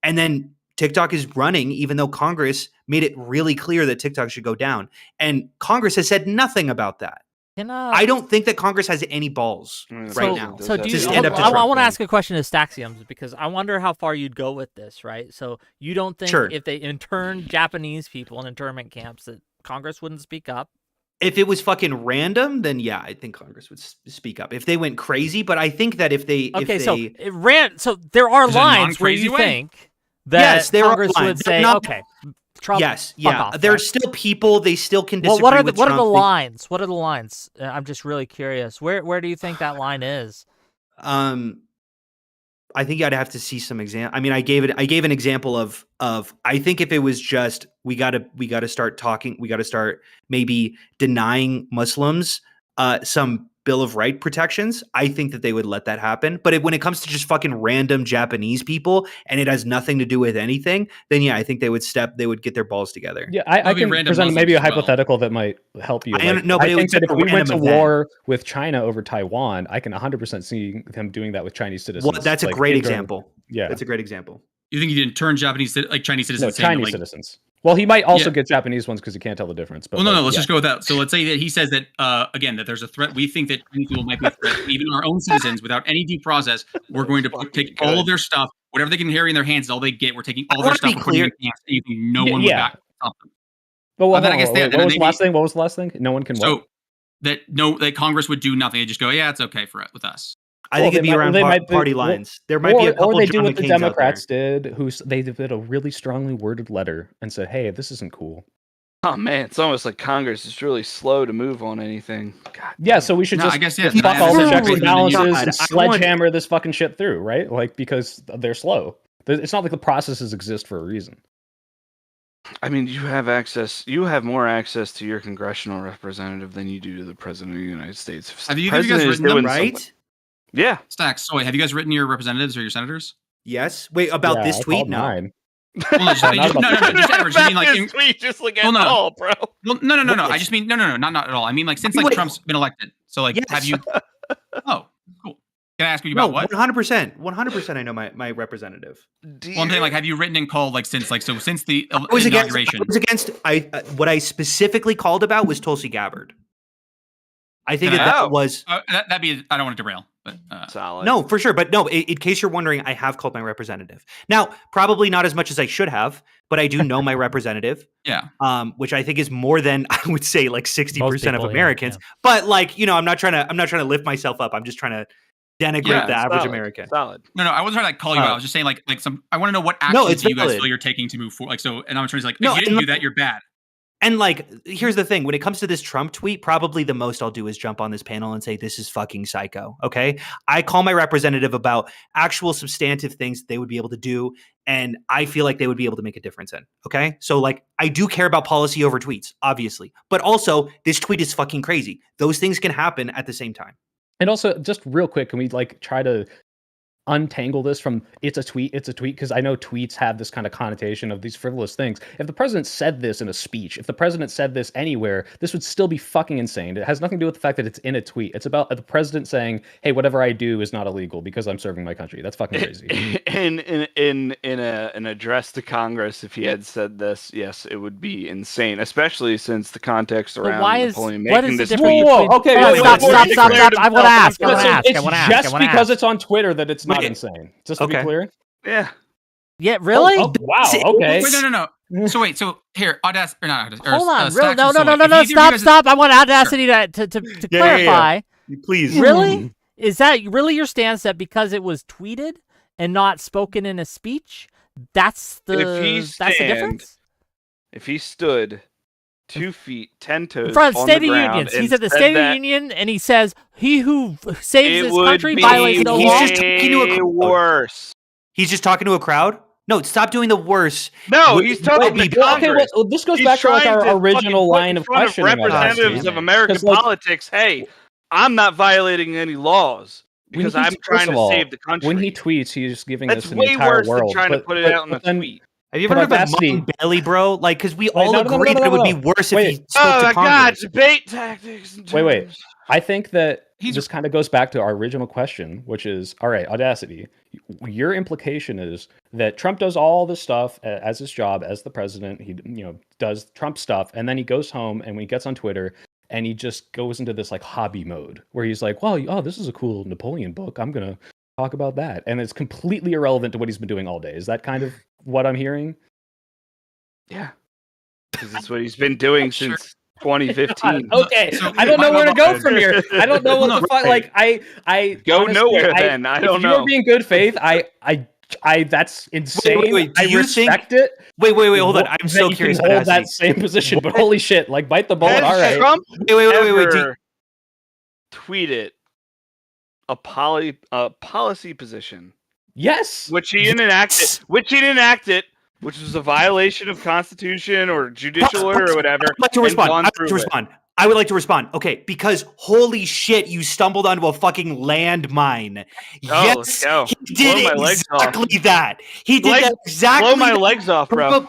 And then TikTok is running, even though Congress made it really clear that TikTok should go down. And Congress has said nothing about that. I don't think that Congress has any balls right now. So do you stand up to Trump? I want to ask a question to Staxioms, because I wonder how far you'd go with this, right? So you don't think if they intern Japanese people in internment camps that Congress wouldn't speak up? If it was fucking random, then yeah, I think Congress would speak up if they went crazy. But I think that if they so there are lines where you think that Congress would say, okay, Trump. Yes, yeah, there's still people. They still can disagree. Well, what are the lines? What are the lines? I'm just really curious. Where do you think that line is? I think I'd have to see some example. I mean, I gave an example of I think if it was just we got to start talking, we got to start maybe denying Muslims some Bill of Rights protections, I think that they would let that happen. But when it comes to just fucking random Japanese people and it has nothing to do with anything, then yeah, I think they would get their balls together. Yeah, I can present maybe a hypothetical that might help you. I think that if we went to war with China over Taiwan, I can 100% see them doing that with Chinese citizens. Well, that's a great example. Yeah, that's a great example. You think he didn't turn Chinese citizens? No, Chinese citizens. Well, he might also get Japanese ones because he can't tell the difference. But let's just go with that. So let's say that he says that, again, that there's a threat. We think that Chinese people might be a threat, even our own citizens, without any due process. We're going to take all of their stuff, whatever they can carry in their hands is all they get. We're taking all I their wanna stuff be and putting it clear. in anything. No one would Yeah. back stop them. But then I guess what was the last thing? What was the last thing? No one can. So what? that Congress would do nothing. They just go, yeah, it's okay with us. I think it'd be around party lines. There might be a couple or they John do what the McCains out Democrats there. did, they did a really strongly worded letter and said, "Hey, this isn't cool." Oh man, it's almost like Congress is really slow to move on anything. God. Yeah, so we should just I guess, yeah, fuck all the checks and balances God, and I sledgehammer this fucking shit through, right? Like, because they're slow. It's not like the processes exist for a reason. I mean, you have more access to your congressional representative than you do to the president of the United States. If Have the you guys president is written them, doing Right? something- Yeah. Stax, Soy, have you guys written your representatives or your senators? Yes. Wait, about Yeah, this I tweet? called No. mine. Well, no, just average. You mean like in, tweet, just like Well, no. all, bro. well, no. I just mean no, not at all. I mean like since like Wait. Trump's been elected. So like, Yes. have you? Oh, cool. Can I ask you No, about what? 100%. 100% I know my representative. Well, I'm saying like, have you written and called like since the I was inauguration? against what I specifically called about was Tulsi Gabbard. I think Can I- that was That'd be. I don't want to derail, but Solid. no, for sure. But no, in case you're wondering, I have called my representative. Now, probably not as much as I should have, but I do know my representative. yeah. Which I think is more than I would say like 60% of people, yeah, Americans. yeah. But like, I'm not trying to lift myself up. I'm just trying to denigrate Yeah, the average Solid. American. Solid. No, I wasn't trying to like call you out. I was just saying like some. I want to know what No, actions it's you guys valid. feel you're taking to move forward. Like so, and I'm trying to like, No, if you and didn't do look- that, you're bad. And like, here's the thing: when it comes to this Trump tweet, probably the most I'll do is jump on this panel and say, "This is fucking psycho." Okay, I call my representative about actual substantive things that they would be able to do, and I feel like they would be able to make a difference in. Okay, so like, I do care about policy over tweets, obviously, but also this tweet is fucking crazy. Those things can happen at the same time. And also, just real quick, can we like try to untangle this from it's a tweet, because I know tweets have this kind of connotation of these frivolous things. If the president said this in a speech, if the president said this anywhere, this would still be fucking insane. It has nothing to do with the fact that it's in a tweet. It's about the president saying, "Hey, whatever I do is not illegal because I'm serving my country." That's fucking crazy. In an address to Congress, if he had said this, yes, it would be insane, especially since the context But around why is Napoleon what making is the this difference? tweet. Whoa, okay, Hold on, wait, stop. wait, I want to ask. It's just because it's on Twitter that it's not Wait. insane. Just to be Okay. clear. Yeah. Yeah, really? Oh, wow. Okay. Wait, no. So wait, so here, Audacity or not Audacity? Hold on, Stax real, and no, Soy. If either of you stop. guys- I want Audacity to Yeah. clarify. Please, Really? Is that really your stance that because it was tweeted and not spoken in a speech, that's the difference? If he stood 2 feet 10 toes In front of on State the of ground Unions, and he's at the said State of that, the Union, and he says, "He who saves it his would country be violates no he's law." just talking to a crowd. worse. He's just talking to a crowd. No, stop doing the worse. No, he's talking to Congress. Well, this goes He's back to like trying our to original fucking put line in of front questioning. representatives of American 'Cause, like, politics. Hey, I'm not violating any laws because I'm trying to save the country. When he tweets, he's giving That's this an way entire worse world. than trying to put it out in a then- tweet. Have you But ever heard of Audacity- Mom Bailey, bro? Like, because we all no, agreed that it would be worse if Wait. he spoke Oh to my God, Congress. debate tactics. and Wait. terms. I think that He's- this kind of goes back to our original question, which is, all right, Audacity, your implication is that Trump does all this stuff as his job as the president. He, does Trump stuff, and then he goes home, and when he gets on Twitter, and he just goes into this like hobby mode where he's like, well, oh, this is a cool Napoleon book. I'm going to talk about that. And it's completely irrelevant to what he's been doing all day. Is that kind of what I'm hearing? Yeah, because it's what he's been doing Sure. since 2015. Okay, So- I don't know where to go from here. I don't know what No, the fuck. Like, I Go honestly, nowhere then. I don't if you know. are being good faith, that's insane. wait. Do I you think- respect it. Wait, hold on. I'm that so you curious. can hold Audacity. that same position, but holy shit, like bite the bullet. All Has right. Trump Wait. ever tweeted a policy position Yes. which he didn't enact it, which was a violation of Constitution or judicial order or whatever. I'd like to and respond. gone I through it. would like to respond. Okay, because holy shit, you stumbled onto a fucking landmine. Oh, let's Yes, go. he did Blow my legs off. exactly that. He did that exactly. Blow my that. legs off, bro.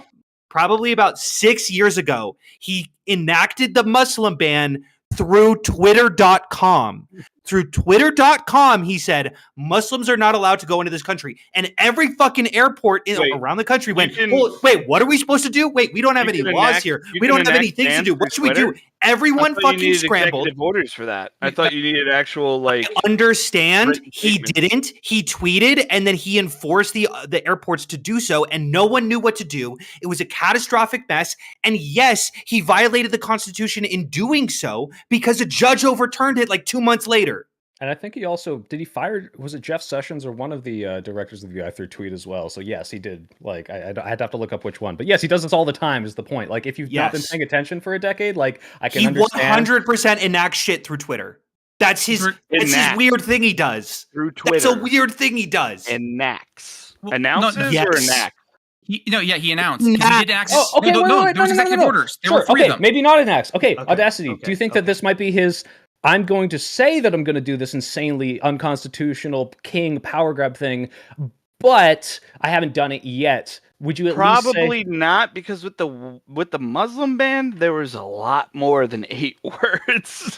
Probably about 6 years ago, he enacted the Muslim ban through Twitter.com. Through Twitter.com, he said Muslims are not allowed to go into this country, and every fucking airport around the country went. can- Well, wait, what are we supposed to do? Wait, we don't have you any can laws enact- here. you We can don't have any enact things to bans do. through What should we do? Twitter? Everyone you fucking needed scrambled. executive orders for that. I thought you needed actual like. Understand? written He statement. didn't. He tweeted, and then he enforced the airports to do so, and no one knew what to do. It was a catastrophic mess. And yes, he violated the Constitution in doing so because a judge overturned it like 2 months later. And I think he also did. He fired. Was it Jeff Sessions or one of the directors of the FBI through tweet as well? So yes, he did. Like I'd have to look up which one, but yes, he does this all the time. Is the point? Like if you've not been Yes. paying attention for a decade, like I can He understand. 100% enacts shit through Twitter. That's his Enact. weird thing he does. Through Twitter. That's a weird thing he does. Enacts. Well, Announces no, or yes. enact? He announced. 'Cause He did act. Oh, okay. No, there was executive orders. There were 3 of them. Maybe not an axe. Okay, Okay, Audacity. okay, Do you think that this might be his? I'm going to say that I'm going to do this insanely unconstitutional king power grab thing, but I haven't done it yet. Would you at least say? Probably not, because with the Muslim ban, there was a lot more than 8 words.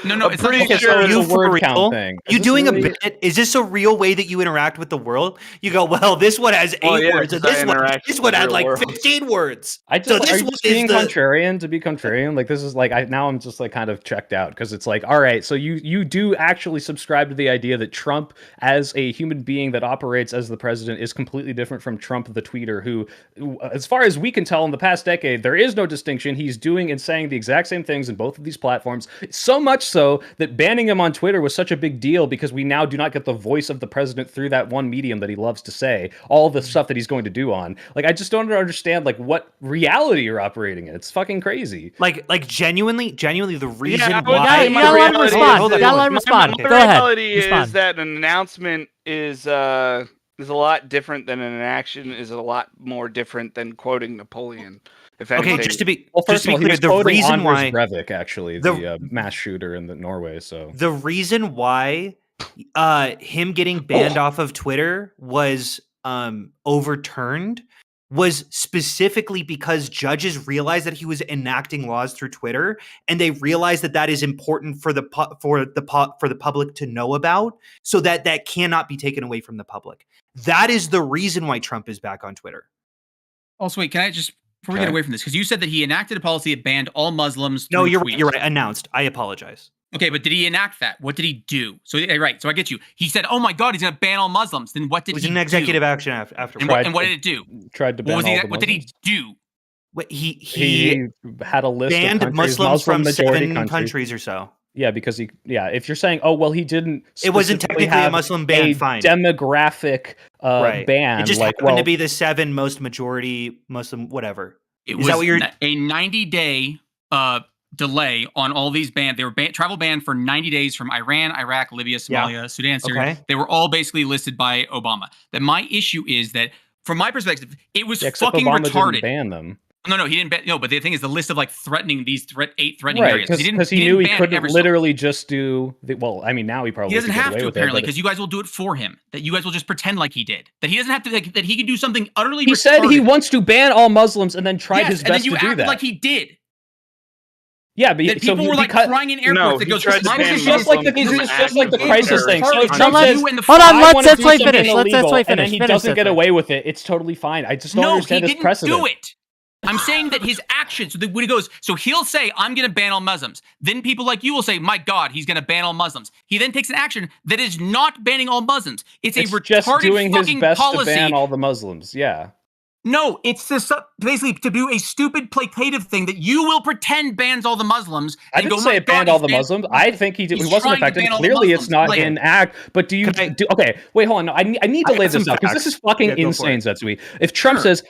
No, I'm it's not pretty okay, sure. it's You a for word real? count thing. You Is this doing really- a bit? Is this a real way that you interact with the world? You go, well, this one has 8 Oh, yeah, words, and 'cause I this one interact with had the like real world. 15 words. I just, So are this you one just is being the- contrarian to be contrarian? Like this is like now I'm just like kind of checked out because it's like, all right, so you do actually subscribe to the idea that Trump as a human being that operates as the president is completely different from Trump the tweeter who as far as we can tell in the past decade, there is no distinction. He's doing and saying the exact same things in both of these platforms. So much so that banning him on Twitter was such a big deal because we now do not get the voice of the president through that one medium that he loves to say, all the stuff that he's going to do on. Like, I just don't understand like what reality you're operating in. It's fucking crazy. Like genuinely, the reason I would why. say You my gotta let him reality respond. is- You gotta let him my respond. Go ahead. reality Respond. is that an announcement is a lot different than an action is a lot more different than quoting Napoleon. If anything. Okay, just to be Well, just first to of be all, he clear, was the quoting reason Anders why Breivik, actually, the- the mass shooter in Norway. So the reason why him getting banned off of Twitter was overturned was specifically because judges realized that he was enacting laws through Twitter, and they realized that that is important for the public to know about, so that cannot be taken away from the public. That is the reason why Trump is back on Twitter. Also, wait, can I just before we get Okay. away from this, because you said that he enacted a policy that banned all Muslims. No, through you're tweets. right. You're right. Announced. I apologize. Okay, but did he enact that? What did he do? So right, so I get you. He said, "Oh my God, he's going to ban all Muslims." Then what It did was he an do? executive action after. And what did it do? tried to ban What was all he? the What did he Muslims. do? He had a list banned of countries, Muslims from Muslim-majority 7 countries or so. Yeah, because if you're saying, oh well, he didn't. It wasn't specifically technically a have Muslim ban, a fine. demographic Right. ban. It just like, happened well, to be the 7 most majority Muslim, whatever. It Is was that what you're? a 90-day delay on all these bans. They were travel banned for 90 days from Iran, Iraq, Libya, Somalia, Sudan, Syria. Okay. They were all basically listed by Obama. That my issue is that, from my perspective, it was yeah, except fucking Obama retarded. didn't ban them. No, he didn't ban. No, but the thing is, the list of like threatening these 8 threatening Right, areas. because he didn't knew he ban couldn't every single- literally just do. Well, I mean, now he probably He doesn't could get have away to with it, apparently, but because you guys will do it for him. That you guys will just pretend like he did. That he doesn't have to. Like, that he can do something utterly. he said he retarded. wants to ban all Muslims and then tried Yes, his and then best you to do acted that. like he did. Yeah, but That so people were like because, crying in airports. No, it he goes tried to "My ban issue just is like the Muslims from it's just like the acting crisis terrorists. thing. So if Retarded. Trump Let says, you and the Hold on, I let's wanna do wait something finish. Let's illegal, wait and then finish. he Finish doesn't this get thing. away with it, it's totally fine. I just don't No, he understand his didn't precedent. do it. I'm saying that his actions, so that when he goes, so he'll say, I'm going to ban all Muslims. Then people like you will say, my God, he's going to ban all Muslims. He then takes an action that is not banning all Muslims. It's a It's retarded just doing his fucking best policy. to ban all the Muslims. Yeah. No, it's just basically to do a stupid placative thing that you will pretend bans all the Muslims. I and didn't go, say "My it God, banned all he's the banned-" Muslims. I think he He's wasn't trying to affected. ban all the Clearly, it's Muslims. not Like- in act. But do you? Okay, wait, hold on. No, I need to I lay got this some out because this facts. is fucking Yeah, go for insane, it. Zetsui. If Trump Sure. says,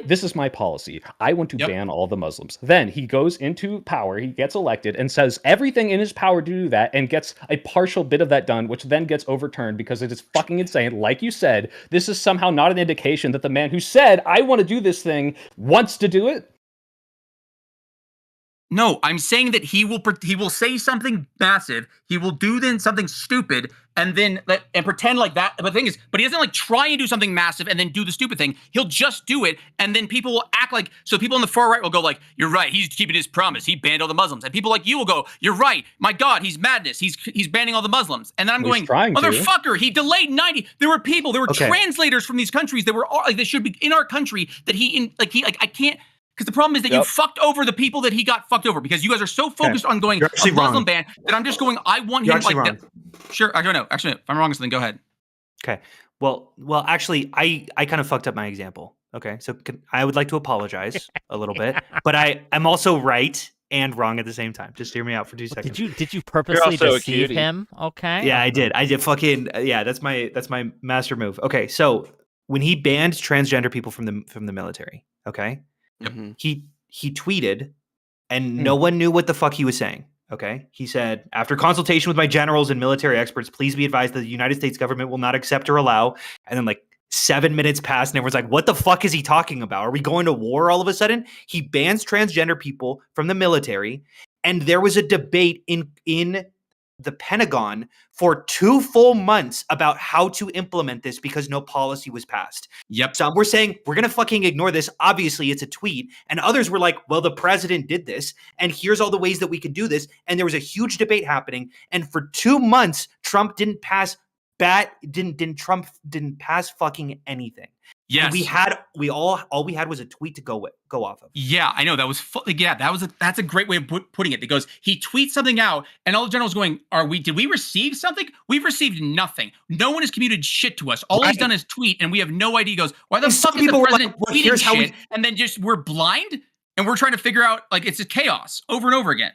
this is my policy. I want to Yep. ban all the Muslims. Then he goes into power. He gets elected and says everything in his power to do that, and gets a partial bit of that done, which then gets overturned because it is fucking insane. Like you said, this is somehow not an indication that the man who said, I want to do this thing, wants to do it. No, I'm saying that he will say something massive. He will do then something stupid and then and pretend like that. But the thing is, but he doesn't like try and do something massive and then do the stupid thing. He'll just do it, and then people will act like, so people on the far right will go like, you're right, he's keeping his promise. He banned all the Muslims. And people like you will go, you're right. My God, he's madness. He's banning all the Muslims. And then I'm Well, he's going, trying to. motherfucker, he delayed 90. There were people, there were Okay. translators from these countries that were all, like, they should be in our country that I can't. Because the problem is that you Yep. fucked over the people that he got fucked over because you guys are so focused on going You're actually a Muslim wrong. ban that I'm just going, I want You're him actually like wrong. Sure, I don't know. Actually, if I'm wrong, then go ahead. Okay. Well, actually, I kind of fucked up my example. Okay, so I would like to apologize a little bit, but I'm also right and wrong at the same time. Just hear me out for 2 seconds. Did you purposely also a deceive cutie. him? Okay. Yeah, I did. Fucking yeah. That's my master move. Okay, so when he banned transgender people from the military, okay, Mhm. he tweeted, and no one knew what the fuck he was saying. Okay, he said, after consultation with my generals and military experts, please be advised that the United States government will not accept or allow. And then 7 minutes passed, and everyone's like, "What the fuck is he talking about? Are we going to war all of a sudden?" He bans transgender people from the military, and there was a debate in the Pentagon for 2 full months about how to implement this because no policy was passed. Yep. Some were saying, we're going to fucking ignore this. Obviously, it's a tweet. And others were like, well, the president did this, and here's all the ways that we could do this. And there was a huge debate happening. And for 2 months, Trump didn't pass fucking anything. Yes. And all we had was a tweet to go off of. Yeah, I know that was that's a great way of putting it. Because he tweets something out, and all the generals going, did we receive something? We've received nothing. No one has communicated shit to us. All he's done is tweet, and we have no idea. He goes, why the fuck is the president tweeting shit? And then we're blind, and we're trying to figure out it's a chaos over and over again.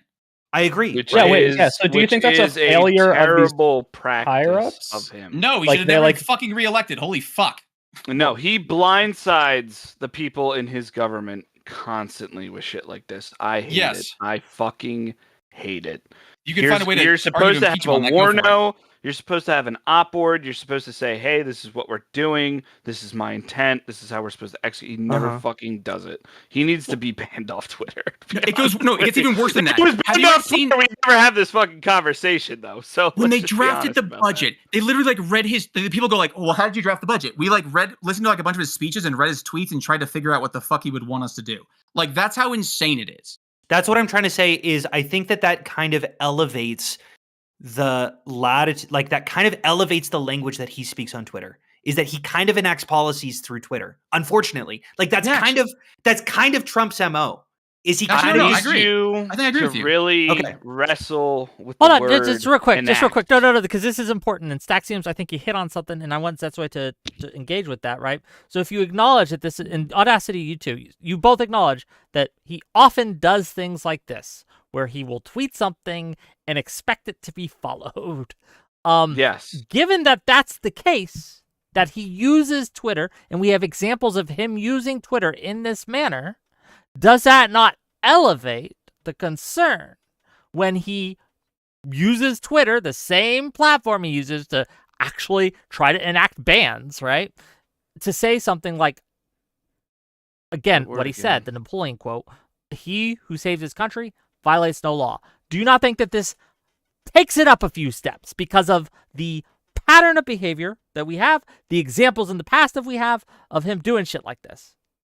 I agree. So do you think that's a failure of these practice higher-ups? of him? No, he should have never been fucking reelected. Holy fuck. No, he blindsides the people in his government constantly with shit like this. I hate it. I fucking hate it. You can find a way to. You're supposed to have a warno. You're supposed to have an op board. You're supposed to say, hey, this is what we're doing. This is my intent. This is how we're supposed to execute. He never fucking does it. He needs to be banned off Twitter. It gets even worse than that. Have you seen? We never have this fucking conversation though. So when they drafted the budget, they literally read his. The people go well, how did you draft the budget? We listened to a bunch of his speeches and read his tweets and tried to figure out what the fuck he would want us to do. That's how insane it is. That's what I'm trying to say. Is I think that kind of elevates the latitude, that kind of elevates the language that he speaks on Twitter. Is that he kind of enacts policies through Twitter? Unfortunately, that's kind of Trump's MO. Is he? I agree. I think I agree with you. Really wrestle with. Hold the on, word just real quick, enact. No, because this is important. And Staxioms, I think you hit on something, and I want that's the way to engage with that, right? So if you acknowledge that this, in Audacity, you both acknowledge that he often does things like this, where he will tweet something and expect it to be followed. Yes. Given that that's the case, that he uses Twitter, and we have examples of him using Twitter in this manner, does that not elevate the concern when he uses Twitter, the same platform he uses to actually try to enact bans, right? To say something like, again, what he said, the Napoleon quote, he who saves his country violates no law. Do you not think that this takes it up a few steps because of the pattern of behavior that we have, the examples in the past that we have of him doing shit like this?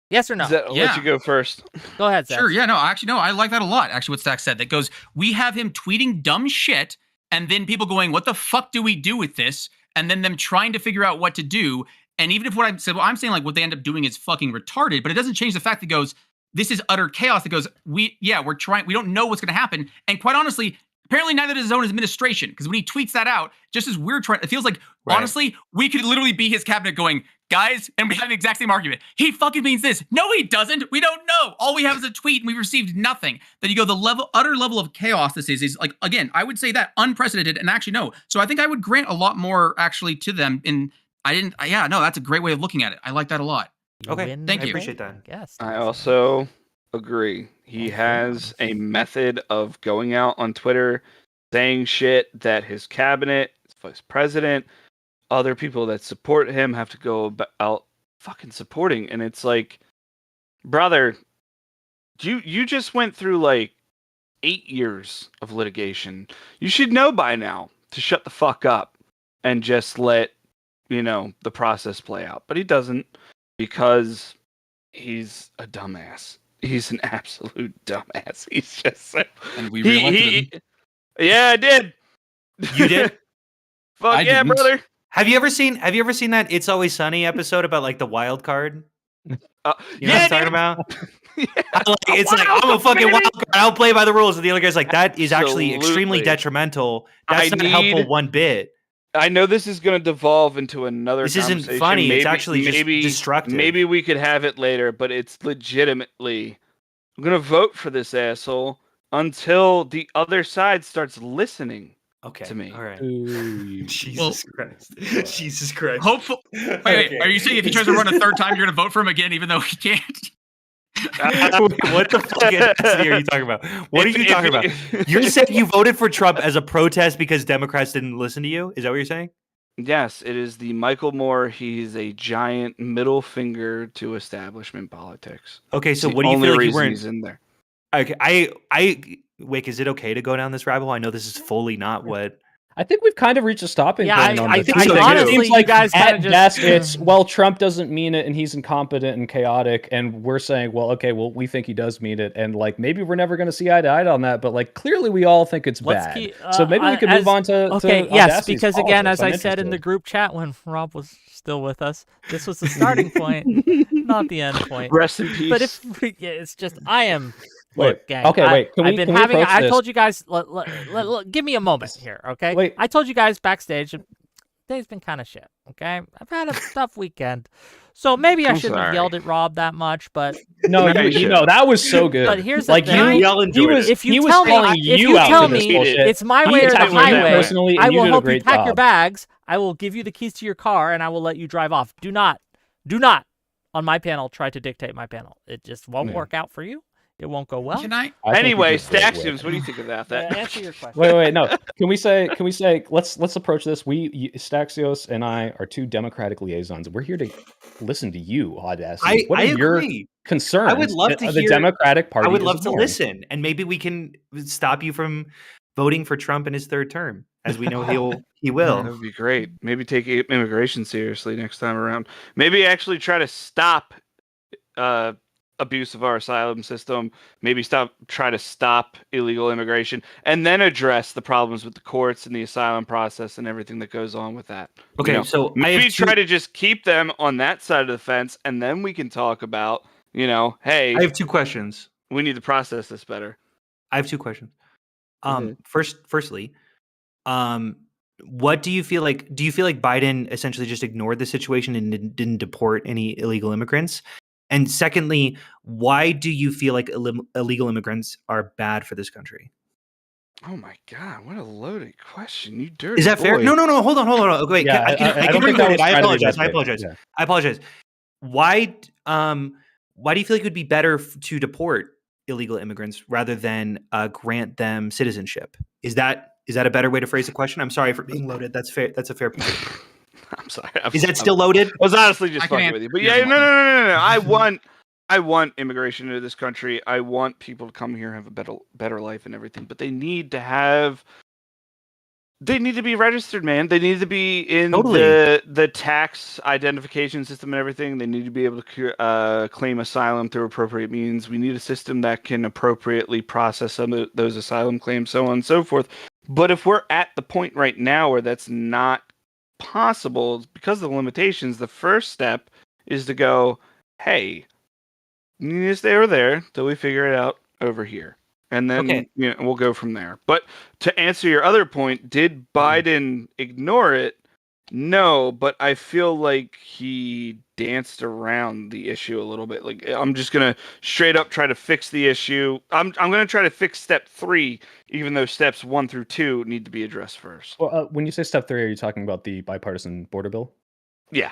Yes or no? I'll let you go first. Go ahead, Zach. Sure, yeah, no, I like that a lot, actually, what Stax said. That goes, we have him tweeting dumb shit, and then people going, what the fuck do we do with this? And then them trying to figure out what to do. And even if what I said, I'm saying what they end up doing is fucking retarded, but it doesn't change the fact that goes, this is utter chaos. That goes, we're trying, we don't know what's going to happen. And quite honestly, apparently neither does his own administration, because when he tweets that out, just as we're trying, it feels like, honestly, we could literally be his cabinet going, guys, and we have the exact same argument. He fucking means this. No, he doesn't. We don't know. All we have is a tweet, and we've received nothing. Then you go, utter level of chaos this is again, I would say that unprecedented, and actually, no. So I think I would grant a lot more, actually, to them. And that's a great way of looking at it. I like that a lot. Okay, thank you. I appreciate that. Yes. I also agree. He has a method of going out on Twitter, saying shit that his cabinet, his vice president, other people that support him have to go out fucking supporting. And it's like, brother, you just went through 8 years of litigation. You should know by now to shut the fuck up and just let, the process play out. But he doesn't, because he's a dumbass. He's an absolute dumbass. He's just so... And we reelected him. Yeah, I did. You did? Fuck yeah, brother. Have you ever seen that It's Always Sunny episode about the wild card? You know what I'm talking about? It's like, I'm a fucking wild card. I'll play by the rules. And the other guy's like, that is actually extremely Absolutely. detrimental. That's not helpful one bit. I know this is going to devolve into another This conversation. isn't funny. It's actually just maybe, destructive. Maybe we could have it later, but it's legitimately... I'm going to vote for this asshole until the other side starts listening to me. All right. Ooh. Jesus Christ. Jesus Christ. Hopefully, wait, are you saying if he tries to run a third time, you're going to vote for him again, even though he can't? What the fuck are you talking about? What are you talking about? You're saying you voted for Trump as a protest because Democrats didn't listen to you? Is that what you're saying? Yes, it is the Michael Moore. He's a giant middle finger to establishment politics. Okay, so It's the what do you only feel like you reason weren't? he's in there? Okay, Wick, is it okay to go down this rabbit hole? I know this is fully not what. I think we've kind of reached a stopping Yeah, point on I this. think It so, seems honestly, you like guys at kinda best just- it's, well, Trump doesn't mean it and he's incompetent and chaotic, and we're saying, well, okay, well, we think he does mean it, and like maybe we're never going to see eye to eye on that, but like clearly we all think it's Let's bad. keep- So maybe we could move on to Okay, to yes, Audacity's because again, politics. as I I'm said in the interested. group chat when Rob was still with us, this was the starting point, not the end point. Rest in peace. But it's just I am. Wait, Look, gang, okay, wait. Can I've we been can we having. approach I this? told you guys. Give me a moment here, okay? Wait. I told you guys backstage. Today's been kind of shit. Okay, I've had a tough weekend, so maybe I I'm shouldn't have sorry. yelled at Rob that much. But No, No, you you shouldn't. know that was so good. But here's the like thing. We all he enjoyed was it. if you he was tell me, calling if you you out tell for this me bullshit. it's my He way or the attacked you highway, personally, and I you will did a help you great pack your job. bags. I will give you the keys to your car, and I will let you drive off. Do not on my panel try to dictate my panel. It just won't Yeah. work out for you. It won't go well. Can I? I think you Anyway, did great, Wick. Staxioms, what do you think about that? Answer your question. Wait, no. Can we say? Let's approach this. Staxios and I are two Democratic liaisons. We're here to listen to you, Audacity. What are I your agree. concerns? I would love to the hear- Democratic Party. I would is love to ignoring? listen, and maybe we can stop you from voting for Trump in his third term, as we know he That will. would be great. Maybe take immigration seriously next time around. Maybe actually try to stop abuse of our asylum system. Maybe try to stop illegal immigration, and then address the problems with the courts and the asylum process and everything that goes on with that. Okay, You know, so I maybe have two, try to just keep them on that side of the fence, and then we can talk about, hey, I have two questions. we need to process this better. I have two questions. Mhm. Firstly, what do you feel like? Do you feel like Biden essentially just ignored the situation and didn't deport any illegal immigrants? And secondly, why do you feel like illegal immigrants are bad for this country? Oh my God, what a loaded question! You dirty. Is that fair? boy. No. Hold on. Wait, Yeah, I can I don't think that reword was it. I trying to be apologize. that I big. apologize. Yeah. I apologize. Why do you feel like it would be better to deport illegal immigrants rather than grant them citizenship? Is that a better way to phrase the question? I'm sorry for being loaded. That's fair. That's a fair point. I'm sorry. Is that still loaded? I was honestly just I can fucking answer with you. But the yeah, other no. one. I want immigration into this country. I want people to come here and have a better life and everything. But they need to be registered, man. They need to be in Totally. the tax identification system and everything. They need to be able to claim asylum through appropriate means. We need a system that can appropriately process some of those asylum claims, so on and so forth. But if we're at the point right now where that's not possible because of the limitations, the first step is to go, hey, you need to stay over there till we figure it out over here. And then Okay. we'll go from there. But to answer your other point, did Biden ignore it? No, but I feel like he danced around the issue a little bit. Like, I'm just gonna straight up try to fix the issue. I'm gonna try to fix step 3, even though steps 1 through 2 need to be addressed first. Well, when you say step 3, are you talking about the bipartisan border bill? Yeah,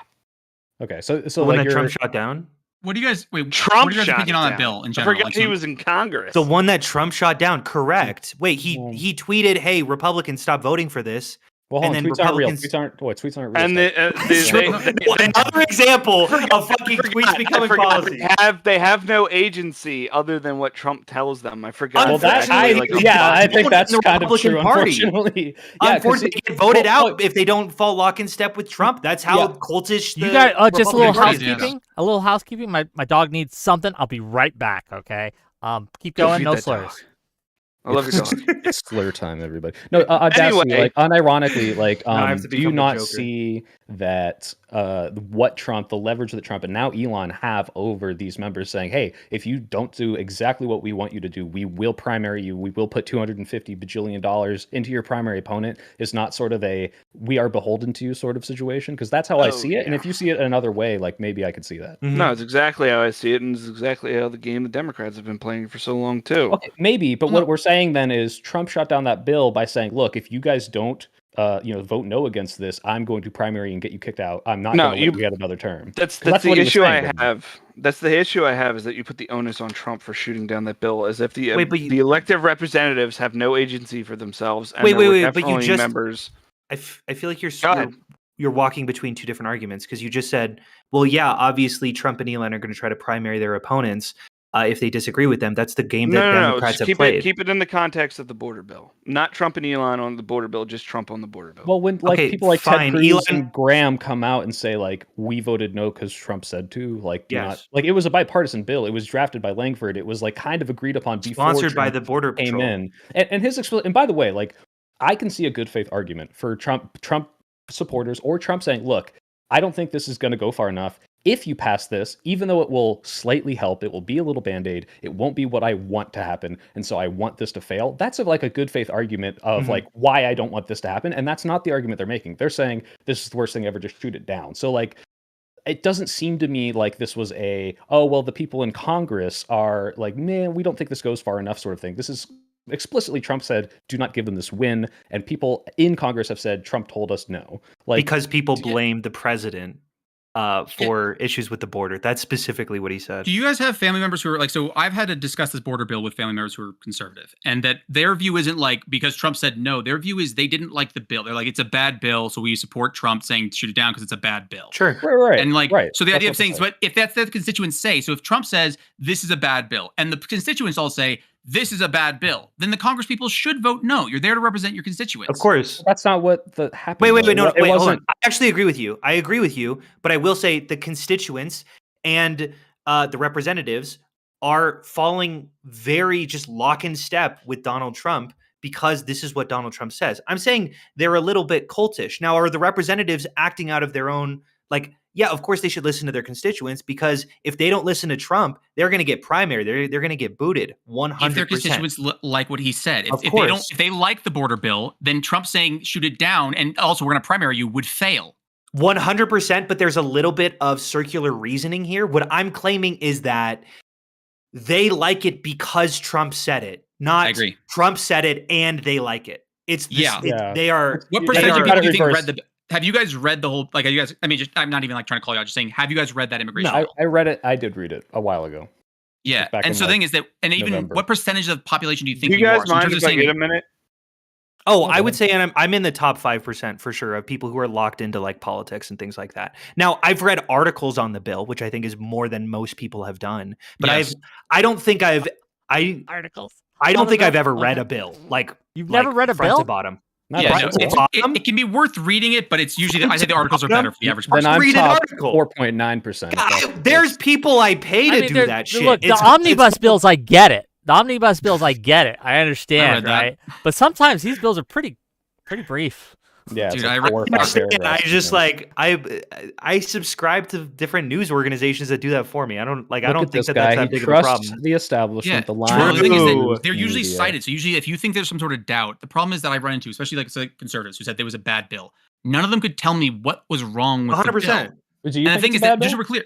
Okay, so The one like that Trump you're shot down? What do you guys wait? Trump what are you guys shot opinion it on that down. bill in I general? forgot Like, he so- was in Congress. The one that Trump shot down, correct. Wait, he Well- tweeted, "Hey, Republicans, stop voting for this." well, hold and on, then tweets aren't real. Republicans- Tweets aren't real. and stuff. Another example of fucking tweets becoming policy. They have no agency other than what Trump tells them. I forgot. Well, that Unfortunately, I think that's in the kind of Republican true. Party. Unfortunately, yeah, 'cause Unfortunately, they get voted well, out if they don't fall lock in step with Trump. That's how Yeah. cultish. You the guys, just a little Republican Party is. housekeeping. housekeeping. A little housekeeping. My dog needs something. I'll be right back. Okay. Keep Go going. feed No that slurs. dog. I love your dog. It's slur time, everybody. No, Audacity, Anyway. like unironically, like I have to do you become the not Joker. see that what Trump, the leverage that Trump and now Elon have over these members saying, hey, if you don't do exactly what we want you to do, we will primary you. We will put $250 bajillion into your primary opponent, is not sort of a we are beholden to you sort of situation? Because that's how I see it. And yeah. if you see it another way, like maybe I could see that. Mhm. No, it's exactly how I see it, and it's exactly how the game the Democrats have been playing for so long too. Okay, maybe, but what we're saying then is Trump shot down that bill by saying, look, if you guys don't vote no against this, I'm going to primary and get you kicked out. I'm not going to let you get another term. That's 'Cause the what he was issue I saying then. have. That's the issue I have, is that you put the onus on Trump for shooting down that bill, as if the Wait, but the elected representatives have no agency for themselves. And Wait, there were wait, but you definitely just- members. I feel like Go ahead. you're walking between two different arguments, because you just said, well, yeah, obviously Trump and Elon are going to try to primary their opponents if they disagree with them. That's the game that No. Democrats Just have played. keep it in the context of the border bill, not Trump and Elon on the border bill, just Trump on the border bill. Well, when like Okay, people like fine, Ted Cruz Elon- and Graham come out and say like we voted no because Trump said to, like do Yes. not, like it was a bipartisan bill. It was drafted by Langford. It was like kind of agreed upon before Sponsored by Trump the Border came Patrol. in. And his and by the way, like I can see a good faith argument for Trump supporters or Trump saying, look, I don't think this is going to go far enough. If you pass this, even though it will slightly help, it will be a little band-aid. It won't be what I want to happen. And so I want this to fail. That's like a good faith argument of like why I don't want this to happen. And that's not the argument they're making. They're saying this is the worst thing ever, just shoot it down. So like, it doesn't seem to me like this was a, oh, well, the people in Congress are like, man, we don't think this goes far enough sort of thing. This is explicitly Trump said, do not give them this win. And people in Congress have said, Trump told us no. Like, because people blame the president for issues with the border. That's specifically what he said. Do you guys have family members who are like, so I've had to discuss this border bill with family members who are conservative, and that their view isn't like, because Trump said no, their view is they didn't like the bill. They're like, it's a bad bill, so we support Trump saying shoot it down because it's a bad bill. Sure. right. And like, right. so the That's idea what of saying, they but if that's the constituents say, so if Trump says this is a bad bill, and the constituents all say this is a bad bill, then the Congress people should vote no. You're there to represent your constituents. Of course. That's not what happened. Wait, no, It wait, hold wasn't. on. I actually agree with you. I agree with you, but I will say the constituents and the representatives are falling very just lock in step with Donald Trump because this is what Donald Trump says. I'm saying they're a little bit cultish. Now, are the representatives acting out of their own, like, yeah, of course they should listen to their constituents, because if they don't listen to Trump, they're going to get primary. They're going to get booted 100%. If their constituents like what he said, Of if course. they don't, if they like the border bill, then Trump saying shoot it down and also we're going to primary you would fail. 100%, but there's a little bit of circular reasoning here. What I'm claiming is that they like it because Trump said it, not I agree. Trump said it and they like it. It's this, Yeah. they are. What You percentage gotta of people do you think reverse- read the? Have you guys read the whole? Like, have you guys? I mean, just I'm not even like trying to call you out. Just saying, have you guys read that immigration I, bill? I read it. I did read it a while ago. Yeah, back and in, so the like, thing is that, and even November. what percentage of the population do you Do think you you guys are? So in mind terms of if I saying, get a minute? Oh, Okay. I would say, and I'm in the top 5% for sure of people who are locked into like politics and things like that. Now, I've read articles on the bill, which I think is more than most people have done. But Yes. I don't think I've Articles. I don't On the think I've bill? ever read Okay. a bill like You've never read a front bill? to bottom. Not yeah, a no, lot. it can be worth reading it, but it's usually I say the articles are better for the average Then person. I'm Read an top article. 4.9%. There's people I pay to do there- that shit. Look, the It's- omnibus bills, I get it. The omnibus bills, I get it. I understand, I read that. right? But sometimes these bills are pretty brief. Yeah, it's Dude, like I read- 4 or You know, 5 saying, I paragraphs, just you know. like I subscribe to different news organizations that do that for me. I don't Look think at this that guy. that's that He big of a trusts problem. the establishment, the True. line. The thing is True. that they're usually media. cited. So usually, if you think there's some sort of doubt, the problem is that I run into, especially like conservatives who said there was a bad bill. None of them could tell me what was wrong with the 100%. bill. Do you And the think thing it's is a that bad just so bill? we're clear,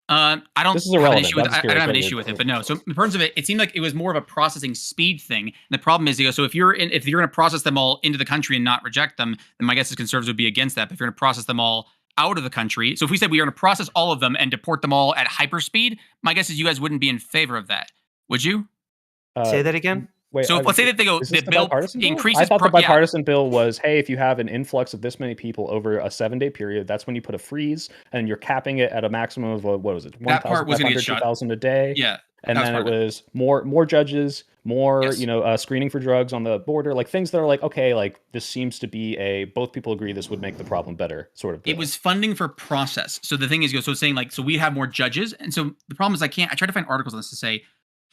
I don't This is have an irrelevant. issue with. I'm just I don't have an curious. issue with it, but no. So in terms of it, it seemed like it was more of a processing speed thing. And the problem is, so if you're going to process them all into the country and not reject them, then my guess is conservatives would be against that. But if you're going to process them all out of the country, so if we said we are going to process all of them and deport them all at hyperspeed, my guess is you guys wouldn't be in favor of that, would you? Say that again. Wait, So let's say that they go, is the this the bill bipartisan bill? increases. I thought the yeah. bipartisan bill was, hey, if you have an influx of this many people over a 7-day period, that's when you put a freeze, and you're capping it at a maximum of what was it? That part was gonna get 1,500, shut. 2,000 a day. Yeah. And that was then part it of it. was more judges, more Yes. screening for drugs on the border, like things that are like, okay, like this seems to be both people agree this would make the problem better sort of bill. It was funding for process. So the thing is, so it's saying like, so we have more judges. And so the problem is I tried to find articles on this to say,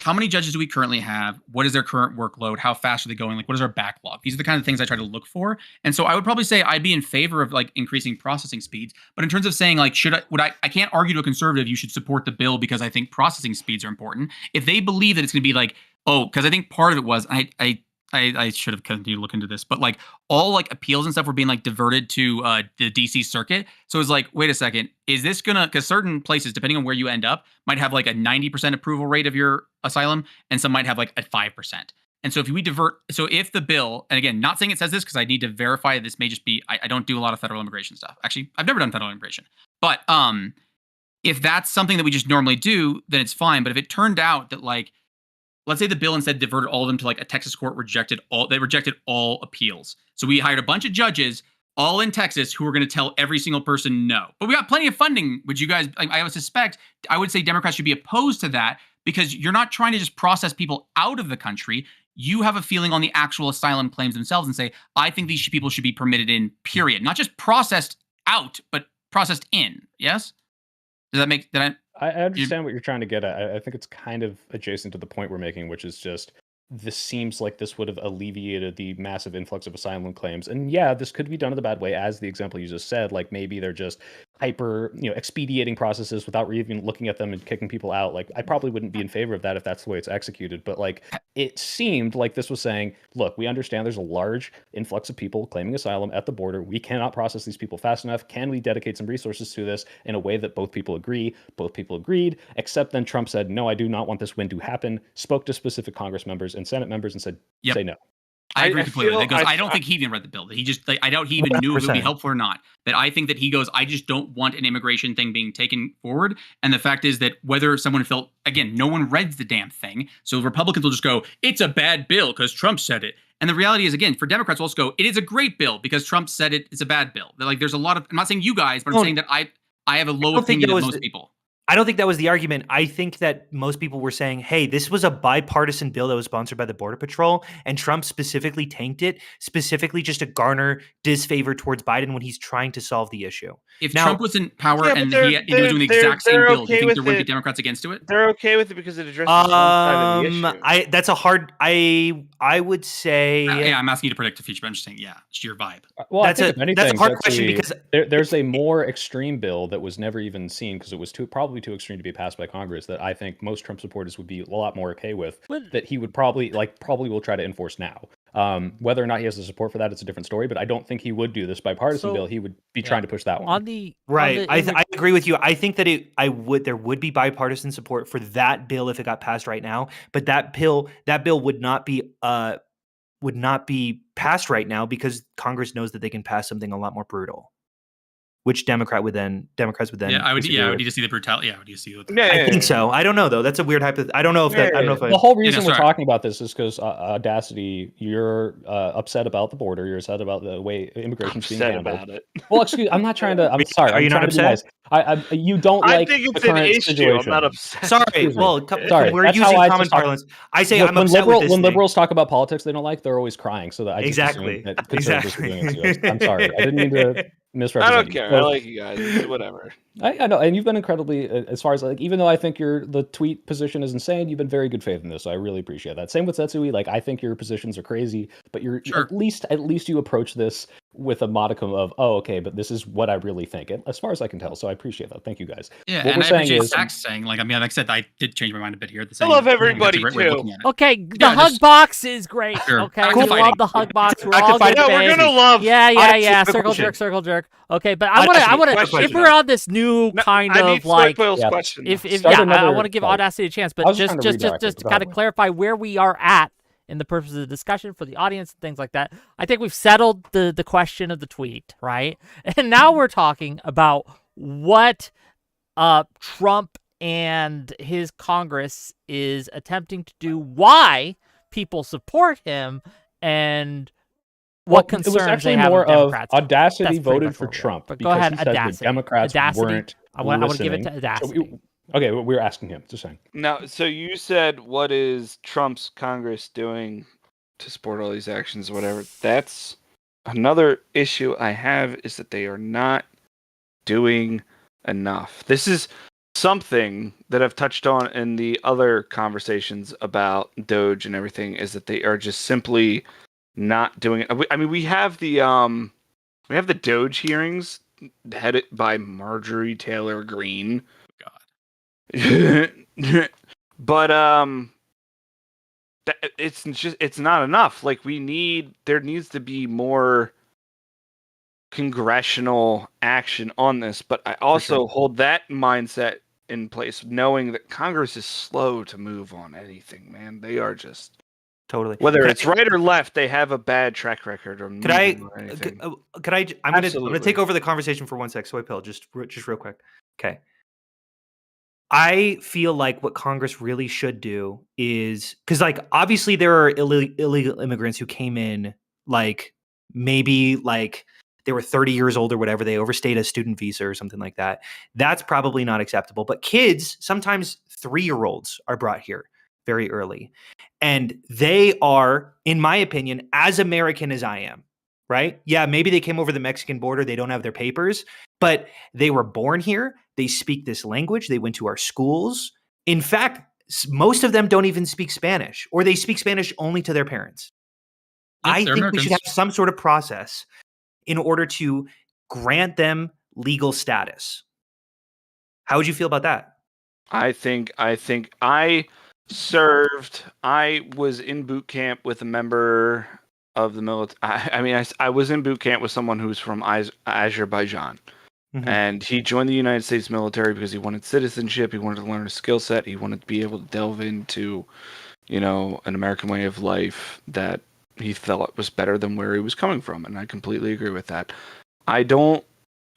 how many judges do we currently have? What is their current workload? How fast are they going? Like, what is our backlog? These are the kind of things I try to look for. And so I would probably say I'd be in favor of like increasing processing speeds. But in terms of saying like, I can't argue to a conservative, you should support the bill because I think processing speeds are important. If they believe that it's going to be like, oh, because I think part of it was I should have continued to look into this, but like all like appeals and stuff were being like diverted to the DC circuit. So it's like, wait a second, is this gonna, because certain places, depending on where you end up, might have like a 90% approval rate of your asylum, and some might have like a 5%. And so if if the bill, and again, not saying it says this because I need to verify this may just be, I don't do a lot of federal immigration stuff. Actually, I've never done federal immigration. But if that's something that we just normally do, then it's fine. But if it turned out that like, let's say the bill instead diverted all of them to like a Texas court rejected all appeals. So we hired a bunch of judges all in Texas who were going to tell every single person no. But we got plenty of funding, which you guys, I would suspect, I would say Democrats should be opposed to that because you're not trying to just process people out of the country. You have a feeling on the actual asylum claims themselves and say, I think these people should be permitted in, period. Not just processed out, but processed in. Yes? Does that make, I understand what you're trying to get at. I think it's kind of adjacent to the point we're making, which is just this seems like this would have alleviated the massive influx of asylum claims. And yeah, this could be done in the bad way, as the example you just said. Like maybe they're just expediting processes without even looking at them and kicking people out. Like I probably wouldn't be in favor of that if that's the way it's executed. But like it seemed like this was saying, look, we understand there's a large influx of people claiming asylum at the border. We cannot process these people fast enough. Can we dedicate some resources to this in a way that both people agree? Both people agreed, except then Trump said, no, I do not want this win to happen, spoke to specific Congress members and Senate members and said, say no. I agree completely. I don't think he even read the bill. He just, I doubt he even knew if it would be helpful or not. That I think that he goes, I just don't want an immigration thing being taken forward. And the fact is that whether someone felt, again, no one reads the damn thing. So Republicans will just go, it's a bad bill because Trump said it. And the reality is, again, for Democrats, we'll also go, it is a great bill because Trump said it. It's a bad bill. They're like, there's a lot of, I'm not saying you guys, but I'm saying that I have a low opinion of most people. I don't think that was the argument. I think that most people were saying, hey, this was a bipartisan bill that was sponsored by the Border Patrol, and Trump specifically tanked it, specifically just to garner disfavor towards Biden when he's trying to solve the issue. If Trump was in power and he was doing the exact same bill, do you think there wouldn't be Democrats against it? They're okay with it because it addresses one side of the issue. That's a hard. I would say. Yeah, I'm asking you to predict the future, but I'm just saying, yeah, it's your vibe. Well, that's a hard question because there's a more extreme bill that was never even seen because it was probably too extreme to be passed by Congress that I think most Trump supporters would be a lot more okay with. That he would probably will try to enforce now. Whether or not he has the support for that, it's a different story. But I don't think he would do this bipartisan bill. He would be trying to push that one. I agree with you. I think that there would be bipartisan support for that bill if it got passed right now. But that bill would not be passed right now because Congress knows that they can pass something a lot more brutal. Which Democrats would then. Yeah, I would need to see the brutality. Yeah, I would need to see. I think so. I don't know though. That's a weird hypothetical. I don't know if that. I don't know if the whole reason we're talking about this is because Audacity, you're upset about the border. You're upset about the way immigration's being handled. About it. Well, excuse. I'm not trying to. I'm sorry. Are you not upset? You don't like I think the it's an current issue. situation. I'm not upset. Sorry. Well, we're That's using how common parlance. I say I'm upset when with this liberals talk about politics they don't like, they're always crying. So that I just assume that conservatives are doing it too. I'm sorry. I didn't mean to misrepresent. I don't care. I like you guys. Whatever. I know, and you've been incredibly, as far as like, even though I think the tweet position is insane, you've been very good faith in this. So I really appreciate that. Same with Setsui. Like, I think your positions are crazy, but you're at least you approach this with a modicum of, oh, okay, but this is what I really think, and as far as I can tell. So I appreciate that. Thank you guys. Yeah, and I appreciate Stax saying, like, I mean, like I said, I did change my mind a bit here. I love everybody too. Okay, the hug box is great. Sure. Okay, we love the hug box. We're all good. We're gonna love. Yeah. Circle jerk. Okay, but I want to. If we're on this new kind of like, I want to give Audacity a chance, but just to kind of clarify where we are at in the purpose of the discussion for the audience and things like that. I think we've settled the question of the tweet, right? And now we're talking about what Trump and his Congress is attempting to do, why people support him, and what concerns they have with Democrats. Audacity voted for Trump. But go ahead, Audacity. Democrats weren't I want to give it to Audacity. Okay, we're asking him. Just saying. Now, so you said, what is Trump's Congress doing to support all these actions, whatever? That's another issue I have, is that they are not doing enough. This is something that I've touched on in the other conversations about Doge and everything is that they are just simply not doing it. I mean, we have the Doge hearings headed by Marjorie Taylor Greene. God. But it's not enough. Like there needs to be more congressional action on this, but I also hold that mindset in place, knowing that Congress is slow to move on anything, man. They are just Totally. Whether it's right or left, they have a bad track record or Could I? anything. Could I? I'm gonna take over the conversation for 1 sec. Soy Pill, just real quick. Okay. I feel like what Congress really should do is because, like, obviously there are illegal immigrants who came in, like, maybe like they were 30 years old or whatever. They overstayed a student visa or something like that. That's probably not acceptable. But kids, sometimes 3-year-olds are brought here very early. And they are, in my opinion, as American as I am, right? Yeah, maybe they came over the Mexican border. They don't have their papers, but they were born here. They speak this language. They went to our schools. In fact, most of them don't even speak Spanish, or they speak Spanish only to their parents. Yep, I think Americans. we should have some sort of process in order to grant them legal status. How would you feel about that? I was in boot camp with a member of the military. I was in boot camp with someone who's from Azerbaijan. Mm-hmm. And he joined the United States military because he wanted citizenship. He wanted to learn a skill set. He wanted to be able to delve into, an American way of life that he felt was better than where he was coming from. And I completely agree with that. I don't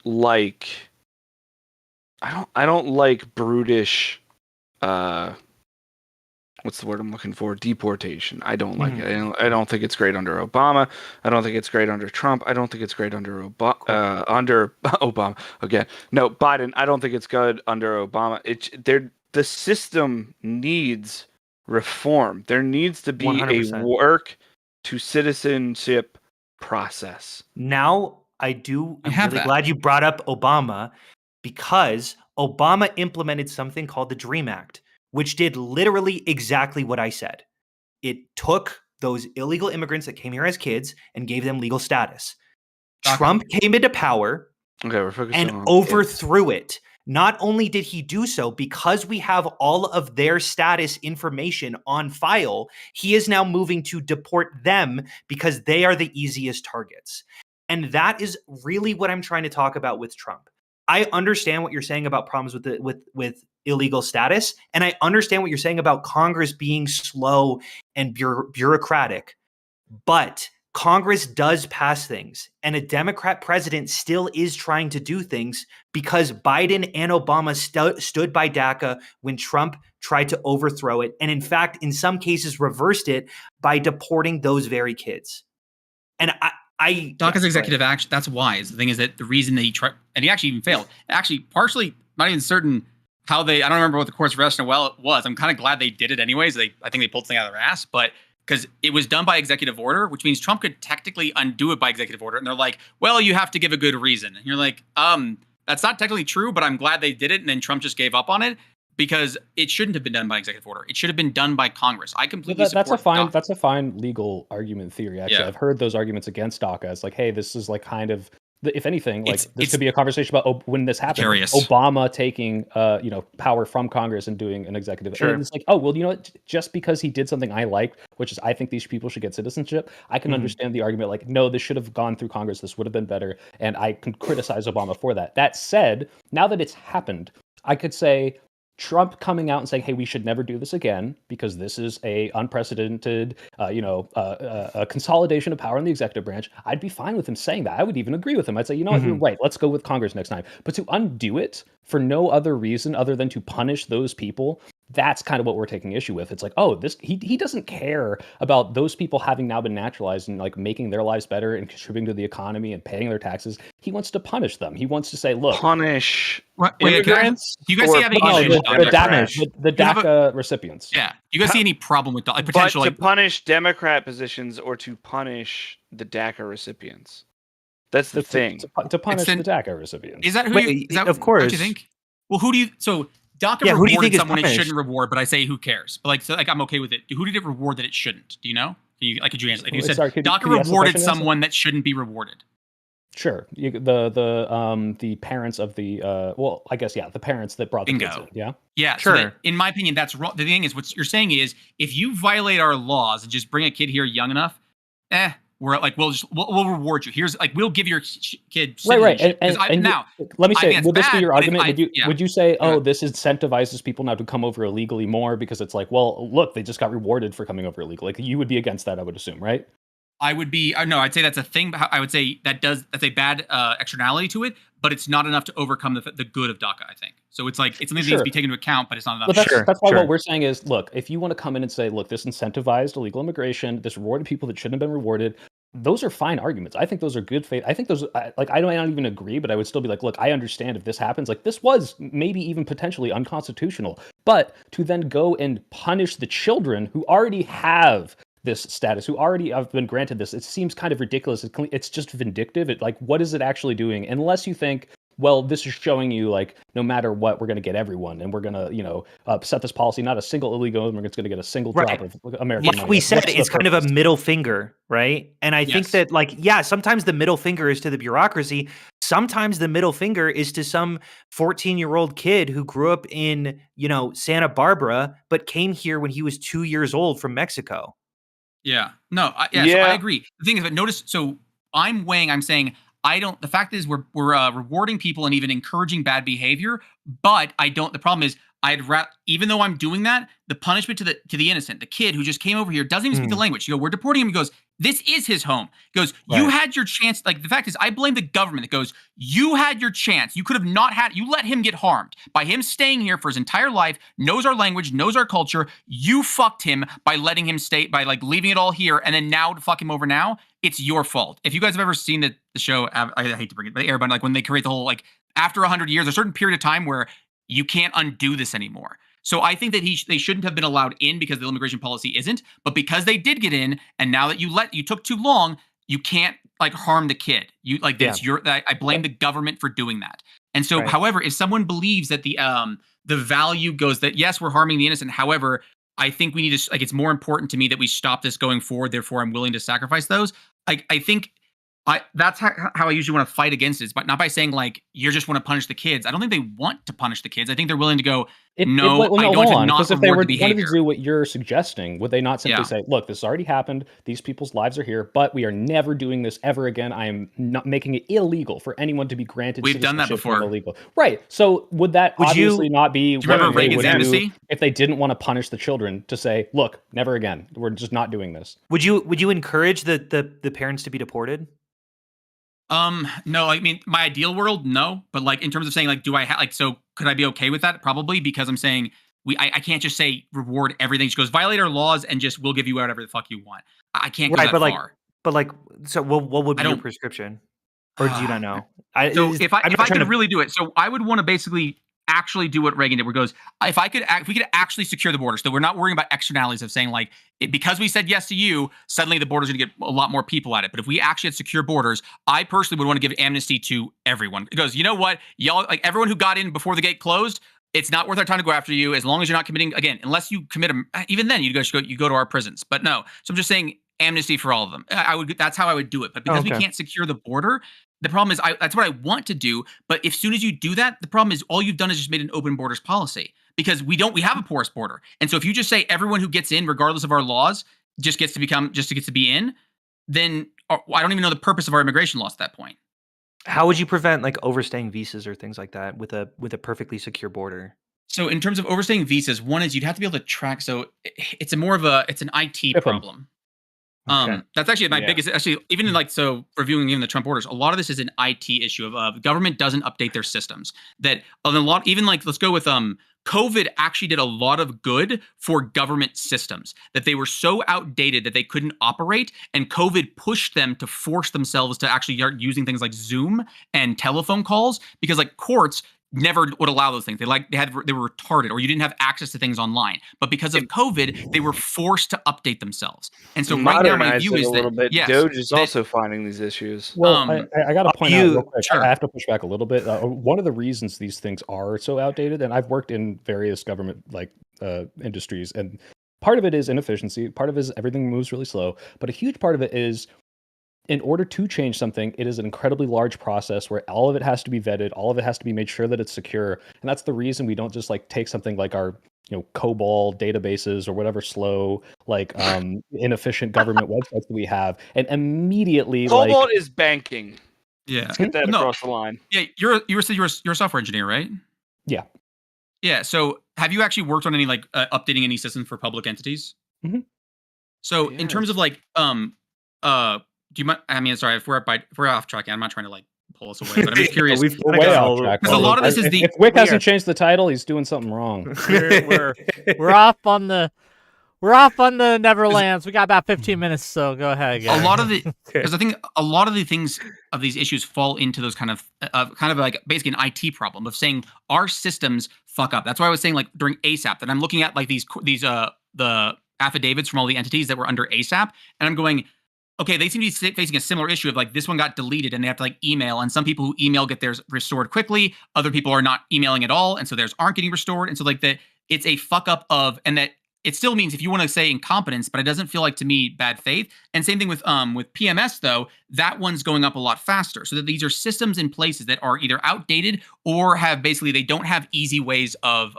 like brutish, what's the word I'm looking for? Deportation. I don't like it. I don't think it's great under Obama. I don't think it's great under Trump. I don't think it's great under under Obama again. No, Biden. I don't think it's good under Obama. The system needs reform. There needs to be 100%. A work to citizenship process. Now I'm really glad you brought up Obama, because Obama implemented something called the DREAM Act, which did literally exactly what I said. It took those illegal immigrants that came here as kids and gave them legal status. DACA. Trump came into power and overthrew it. Not only did he do so, because we have all of their status information on file, he is now moving to deport them because they are the easiest targets. And that is really what I'm trying to talk about with Trump. I understand what you're saying about problems with illegal status, and I understand what you're saying about Congress being slow and bureaucratic. But Congress does pass things, and a Democrat president still is trying to do things because Biden and Obama stood by DACA when Trump tried to overthrow it, and in fact, in some cases, reversed it by deporting those very kids. And DACA's executive action. That's wise. The thing is that the reason that he tried, and he actually even failed. Actually, partially, not even certain how I don't remember what the court's rationale was. I'm kind of glad they did it anyways. I think they pulled something out of their ass, but because it was done by executive order, which means Trump could technically undo it by executive order. And they're like, well, you have to give a good reason. And you're like, that's not technically true, but I'm glad they did it. And then Trump just gave up on it because it shouldn't have been done by executive order. It should have been done by Congress. I completely support DACA. That's a fine legal argument theory. Actually, yeah. I've heard those arguments against DACA. It's like, hey, this is like kind of, if anything, like this could be a conversation about when this happened, Obama taking power from Congress and doing an executive. Sure. And it's like, oh, well, you know what? Just because he did something I liked, which is I think these people should get citizenship, I can understand the argument like, no, this should have gone through Congress. This would have been better. And I can criticize Obama for that. That said, now that it's happened, I could say Trump coming out and saying, hey, we should never do this again because this is a unprecedented, a consolidation of power in the executive branch. I'd be fine with him saying that. I would even agree with him. I'd say, you know what, you're right. Let's go with Congress next time. But to undo it for no other reason other than to punish those people, that's kind of what we're taking issue with. It's like, oh, he doesn't care about those people having now been naturalized and like making their lives better and contributing to the economy and paying their taxes. He wants to punish them. He wants to say, look, punish immigrants. Do you guys see any the DACA recipients? Yeah. Do you guys see any problem with potential to punish Democrat positions or to punish the DACA recipients? That's the thing. To punish the DACA recipients. Is that who? Of course. What do you think? Well, who do you? So DACA Yeah, who do you rewarded think is someone it punished? shouldn't reward, but I say who cares? But like I'm okay with it. Who did it reward that it shouldn't? Do you know? Could you answer? Like you said, Sorry, could you DACA ask the question rewarded again? someone that shouldn't be rewarded. Sure. The parents of the I guess the parents that brought the kids Bingo. in. Yeah. Yeah, Sure. so that, in my opinion, that's wrong. The thing is, what you're saying is, if you violate our laws and just bring a kid here young enough, we're like, we'll reward you. Here's like, we'll give your kid Right. citizenship. And Now, let me I say, think it's would this be bad, your but argument? yeah. Would you say, Yeah. oh, this incentivizes people now to come over illegally more because it's like, well, look, they just got rewarded for coming over illegally. Like, you would be against that, I would assume, right? I would be no, I'd say that's a thing. But I would say that's a bad externality to it, but it's not enough to overcome the good of DACA. I think so. It's like it's something that needs to be taken into account, but it's not enough. But that's why Sure. what we're saying is, look, if you want to come in and say, look, this incentivized illegal immigration, this rewarded people that shouldn't have been rewarded, those are fine arguments. I think those are good faith. I think those, like, I don't even agree, but I would still be like, look, I understand if this happens. Like, this was maybe even potentially unconstitutional, but to then go and punish the children who already have this status, who already have been granted this, it seems kind of ridiculous. It's just vindictive. What is it actually doing? Unless you think, well, this is showing you, like, no matter what, we're going to get everyone, and we're going to, set this policy. Not a single illegal immigrant's going to get a single drop of American money. Like we said, What's the it's kind of a purpose? middle finger, right? And I think that, like, sometimes the middle finger is to the bureaucracy. Sometimes the middle finger is to some 14-year-old kid who grew up in, Santa Barbara, but came here when he was 2 years old from Mexico. Yeah. No. So I agree. The thing is, but notice. So I'm saying the fact is we're rewarding people and even encouraging bad behavior, but I don't. The problem is even though I'm doing that, the punishment to the innocent, the kid who just came over here, doesn't even speak the language. You go, we're deporting him. He goes, this is his home. He goes, you had your chance. Like, the fact is, I blame the government that goes, you had your chance. You could have not had, you let him get harmed by him staying here for his entire life, knows our language, knows our culture. You fucked him by letting him stay, by like leaving it all here. And then now to fuck him over now, it's your fault. If you guys have ever seen the show, I hate to bring it, but Airbud, like when they create the whole, like, after 100 years, a certain period of time where you can't undo this anymore. So I think that they shouldn't have been allowed in because the immigration policy isn't, but because they did get in, and now that you took too long, you can't like harm the kid. You like that's I blame the government for doing that. And so, however, if someone believes that the value goes that yes, we're harming the innocent, however, I think we need to, like, it's more important to me that we stop this going forward. Therefore, I'm willing to sacrifice those. I think that's how I usually want to fight against it, but not by saying like you just want to punish the kids. I don't think they want to punish the kids. I think they're willing to go, I don't want to not if they reward were the wanted behavior. to do what you're suggesting, would they not simply say, look, this already happened, these people's lives are here, but we are never doing this ever again. I am not making it illegal for anyone to be granted We've done that citizenship when before. illegal. Right. So would that obviously not be do you remember what they Reagan's would do amnesty? if they didn't want to punish the children, to say, look, never again. We're just not doing this. Would you encourage the parents to be deported? No, I mean, my ideal world, no. But like in terms of saying, like, do I so could I be okay with that? Probably, because I'm saying I can't just say reward everything. She goes, violate our laws and just we'll give you whatever the fuck you want. I can't go that far. So what would be your prescription? Or do you not know? If I could really do it, so I would want to basically actually do what Reagan did, where it goes, if we could actually secure the border, so we're not worrying about externalities of saying like, because we said yes to you, suddenly the border's going to get a lot more people at it. But if we actually had secure borders, I personally would want to give amnesty to everyone. It goes, you know what, y'all, like everyone who got in before the gate closed, it's not worth our time to go after you as long as you're not committing, again, unless you commit them. Even then, you go to our prisons. But no, so I'm just saying amnesty for all of them. That's how I would do it. But because we can't secure the border, the problem is that's what I want to do. But as soon as you do that, the problem is all you've done is just made an open borders policy, because we have a porous border. And so if you just say everyone who gets in, regardless of our laws, just gets to be in, then I don't even know the purpose of our immigration laws at that point. How would you prevent like overstaying visas or things like that with a perfectly secure border? So in terms of overstaying visas, one is you'd have to be able to track. So it's an IT problem. That's actually my biggest, even in reviewing even the Trump orders, a lot of this is an IT issue of government doesn't update their systems. That a lot, even like, let's go with COVID actually did a lot of good for government systems, that they were so outdated that they couldn't operate, and COVID pushed them to force themselves to actually start using things like Zoom and telephone calls, because like courts, never would allow those things. They were retarded, or you didn't have access to things online. But because of COVID, they were forced to update themselves. And so right now, my view is that yes, Doge is also finding these issues. Well, I got to point out real quick. Sure. I have to push back a little bit. One of the reasons these things are so outdated, and I've worked in various government industries, and part of it is inefficiency. Part of it is everything moves really slow. But a huge part of it is, in order to change something, it is an incredibly large process where all of it has to be vetted, all of it has to be made sure that it's secure. And that's the reason we don't just take something like our COBOL databases or whatever slow, inefficient government websites that we have, and immediately COBOL is banking. Yeah. Let's get that across the line. Yeah, you're a software engineer, right? Yeah. Yeah. So have you actually worked on any updating any systems for public entities? Mm-hmm. So in terms of do you mind? I mean, sorry, if we're off track, I'm not trying to pull us away, but I'm just curious. We're way off track. Because a lot of this is if Wick hasn't changed the title, he's doing something wrong. we're off on the Neverlands. We got about 15 minutes, so go ahead. Guys. A lot of the because I think a lot of the things of these issues fall into those kind of basically an IT problem of saying our systems fuck up. That's why I was saying during ASAP that I'm looking at the affidavits from all the entities that were under ASAP, and I'm going, okay, they seem to be facing a similar issue of this one got deleted and they have to email, and some people who email get theirs restored quickly. Other people are not emailing at all, and so theirs aren't getting restored. And so it's a fuck up of, and that it still means, if you want to say incompetence, but it doesn't feel like to me bad faith. And same thing with PMS though, that one's going up a lot faster. So that these are systems in places that are either outdated or have they don't have easy ways of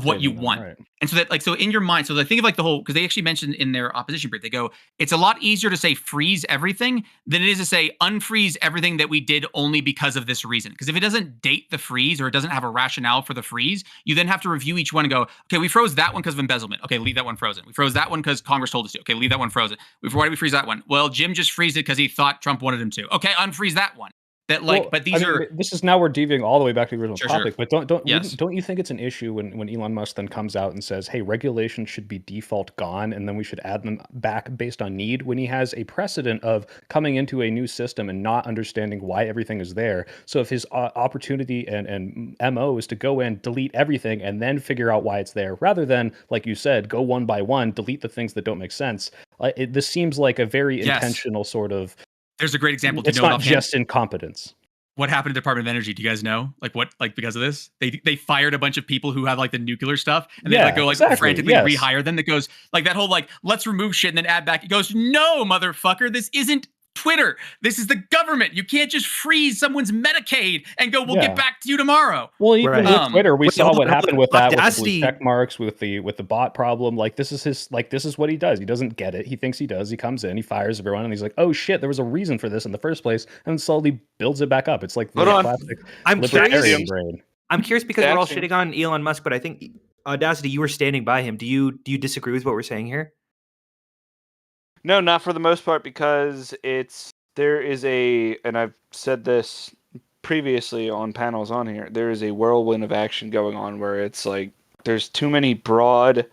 what you want. Right. And so that so in your mind, so think of the whole, because they actually mentioned in their opposition brief, they go, it's a lot easier to say freeze everything than it is to say unfreeze everything that we did only because of this reason. Because if it doesn't date the freeze or it doesn't have a rationale for the freeze, you then have to review each one and go, okay, we froze that one because of embezzlement. Okay, leave that one frozen. We froze that one because Congress told us to. Okay, leave that one frozen. Why did we freeze that one? Well, Jim just freezed it because he thought Trump wanted him to. Okay, unfreeze that one. But these are. This is now we're deviating all the way back to the original topic. Sure. But don't you think it's an issue when Elon Musk then comes out and says, "Hey, regulation should be default gone, and then we should add them back based on need"? When he has a precedent of coming into a new system and not understanding why everything is there. So if his opportunity and MO is to go in, delete everything, and then figure out why it's there, rather than, like you said, go one by one, delete the things that don't make sense. This seems like a very intentional sort of. There's a great example. It's not just incompetence. What happened to the Department of Energy? Do you guys know? Because of this? They fired a bunch of people who had the nuclear stuff, and they frantically rehire them. That goes that whole let's remove shit and then add back. It goes, no, motherfucker, this isn't Twitter. This is the government. You can't just freeze someone's Medicaid and go, we'll get back to you tomorrow. Well, even with Twitter, we saw what happened with that, with the check marks, with the bot problem. This is what he does. He doesn't get it. He thinks he does. He comes in, he fires everyone, and he's like, oh shit, there was a reason for this in the first place, and slowly builds it back up. It's like the classic libertarian brain. I'm curious because we're all shitting on Elon Musk, but I think Audacity, you were standing by him. Do you disagree with what we're saying here? No, not for the most part, because there is and I've said this previously on panels on here, there is a whirlwind of action going on where it's there's too many broad,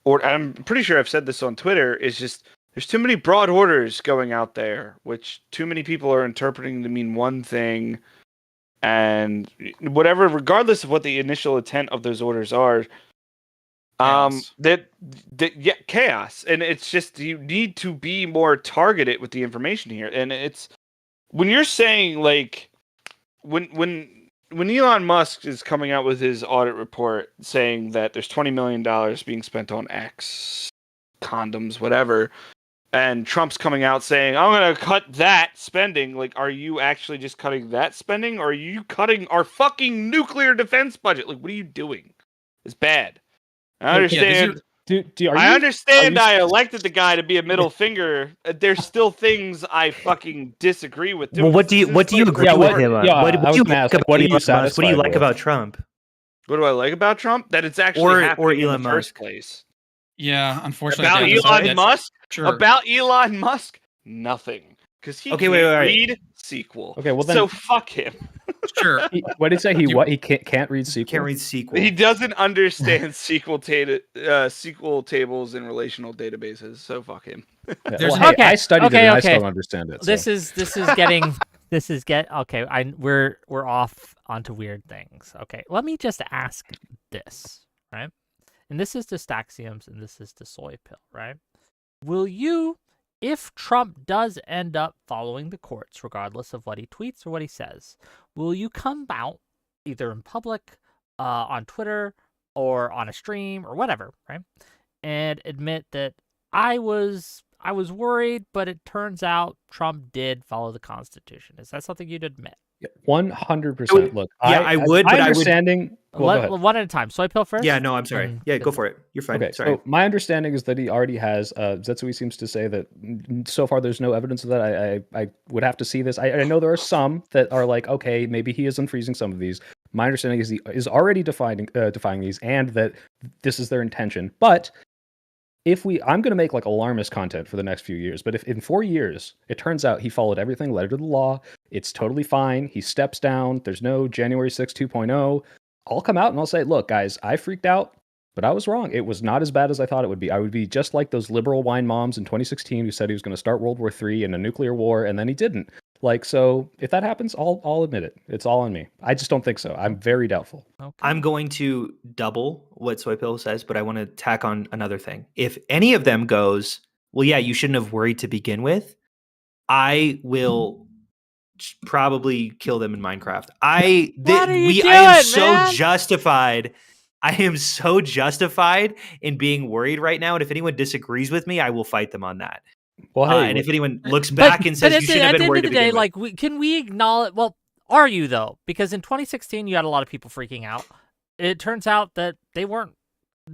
or I'm pretty sure I've said this on Twitter, it's just there's too many broad orders going out there, which too many people are interpreting to mean one thing, and whatever, regardless of what the initial intent of those orders are, chaos. And it's just, you need to be more targeted with the information here. And it's when you're saying when Elon Musk is coming out with his audit report saying that there's $20 million being spent on X, condoms, whatever, and Trump's coming out saying, I'm going to cut that spending. Are you actually just cutting that spending, or are you cutting our fucking nuclear defense budget? What are you doing? It's bad. I understand. I elected the guy to be a middle finger. There's still things I fucking disagree with. Well, what do you agree with him on? What do you like about Trump? What do I like about Trump? That it's actually happening Elon in the first place. Yeah, unfortunately. About Elon Musk? Sure. About Elon Musk? Nothing. Because he can't read SQL. Okay, well then, so fuck him. Sure. What did he say? He can't read SQL. Can't read SQL. He doesn't understand SQL tables and relational databases. So fuck him. I studied it. And I still don't understand it. This is getting this is we're off onto weird things. Okay, let me just ask this, right? And this is to Staxioms and this is to Soy Pill, right? Will you, if Trump does end up following the courts, regardless of what he tweets or what he says, will you come out either in public, on Twitter, or on a stream or whatever, right? And admit that I was worried, but it turns out Trump did follow the Constitution. Is that something you'd admit? 100%. Look, I would, my but understanding. Well, go ahead. One at a time. Soy Pill first? Yeah, no, I'm sorry. Yeah, go for it. You're fine. Okay, Sorry. so my understanding is that he already has. Zetsui seems to say that so far there's no evidence of that. I would have to see this. I know there are some that are like, okay, maybe he is unfreezing some of these. My understanding is he is already defying these, and that this is their intention. But I'm going to make like alarmist content for the next few years, but if in 4 years it turns out he followed everything letter to the law, it's totally fine. He steps down. There's no January 6 2.0. I'll come out and I'll say, look, guys, I freaked out, but I was wrong. It was not as bad as I thought it would be. I would be just like those liberal wine moms in 2016 who said he was going to start World War III and a nuclear war, and then he didn't. Like, so if that happens, I'll admit it. It's all on me. I just don't think so. I'm very doubtful. Okay. I'm going to double what Soy Pill says, but I want to tack on another thing. If any of them goes, well, yeah, you shouldn't have worried to begin with, I will probably kill them in Minecraft. I am so justified. I am so justified in being worried right now. And if anyone disagrees with me, I will fight them on that. Well, hey, and if anyone looks back and says you should have been worried to begin with. Can we acknowledge? Well, are you though? Because in 2016, you had a lot of people freaking out. It turns out that they weren't.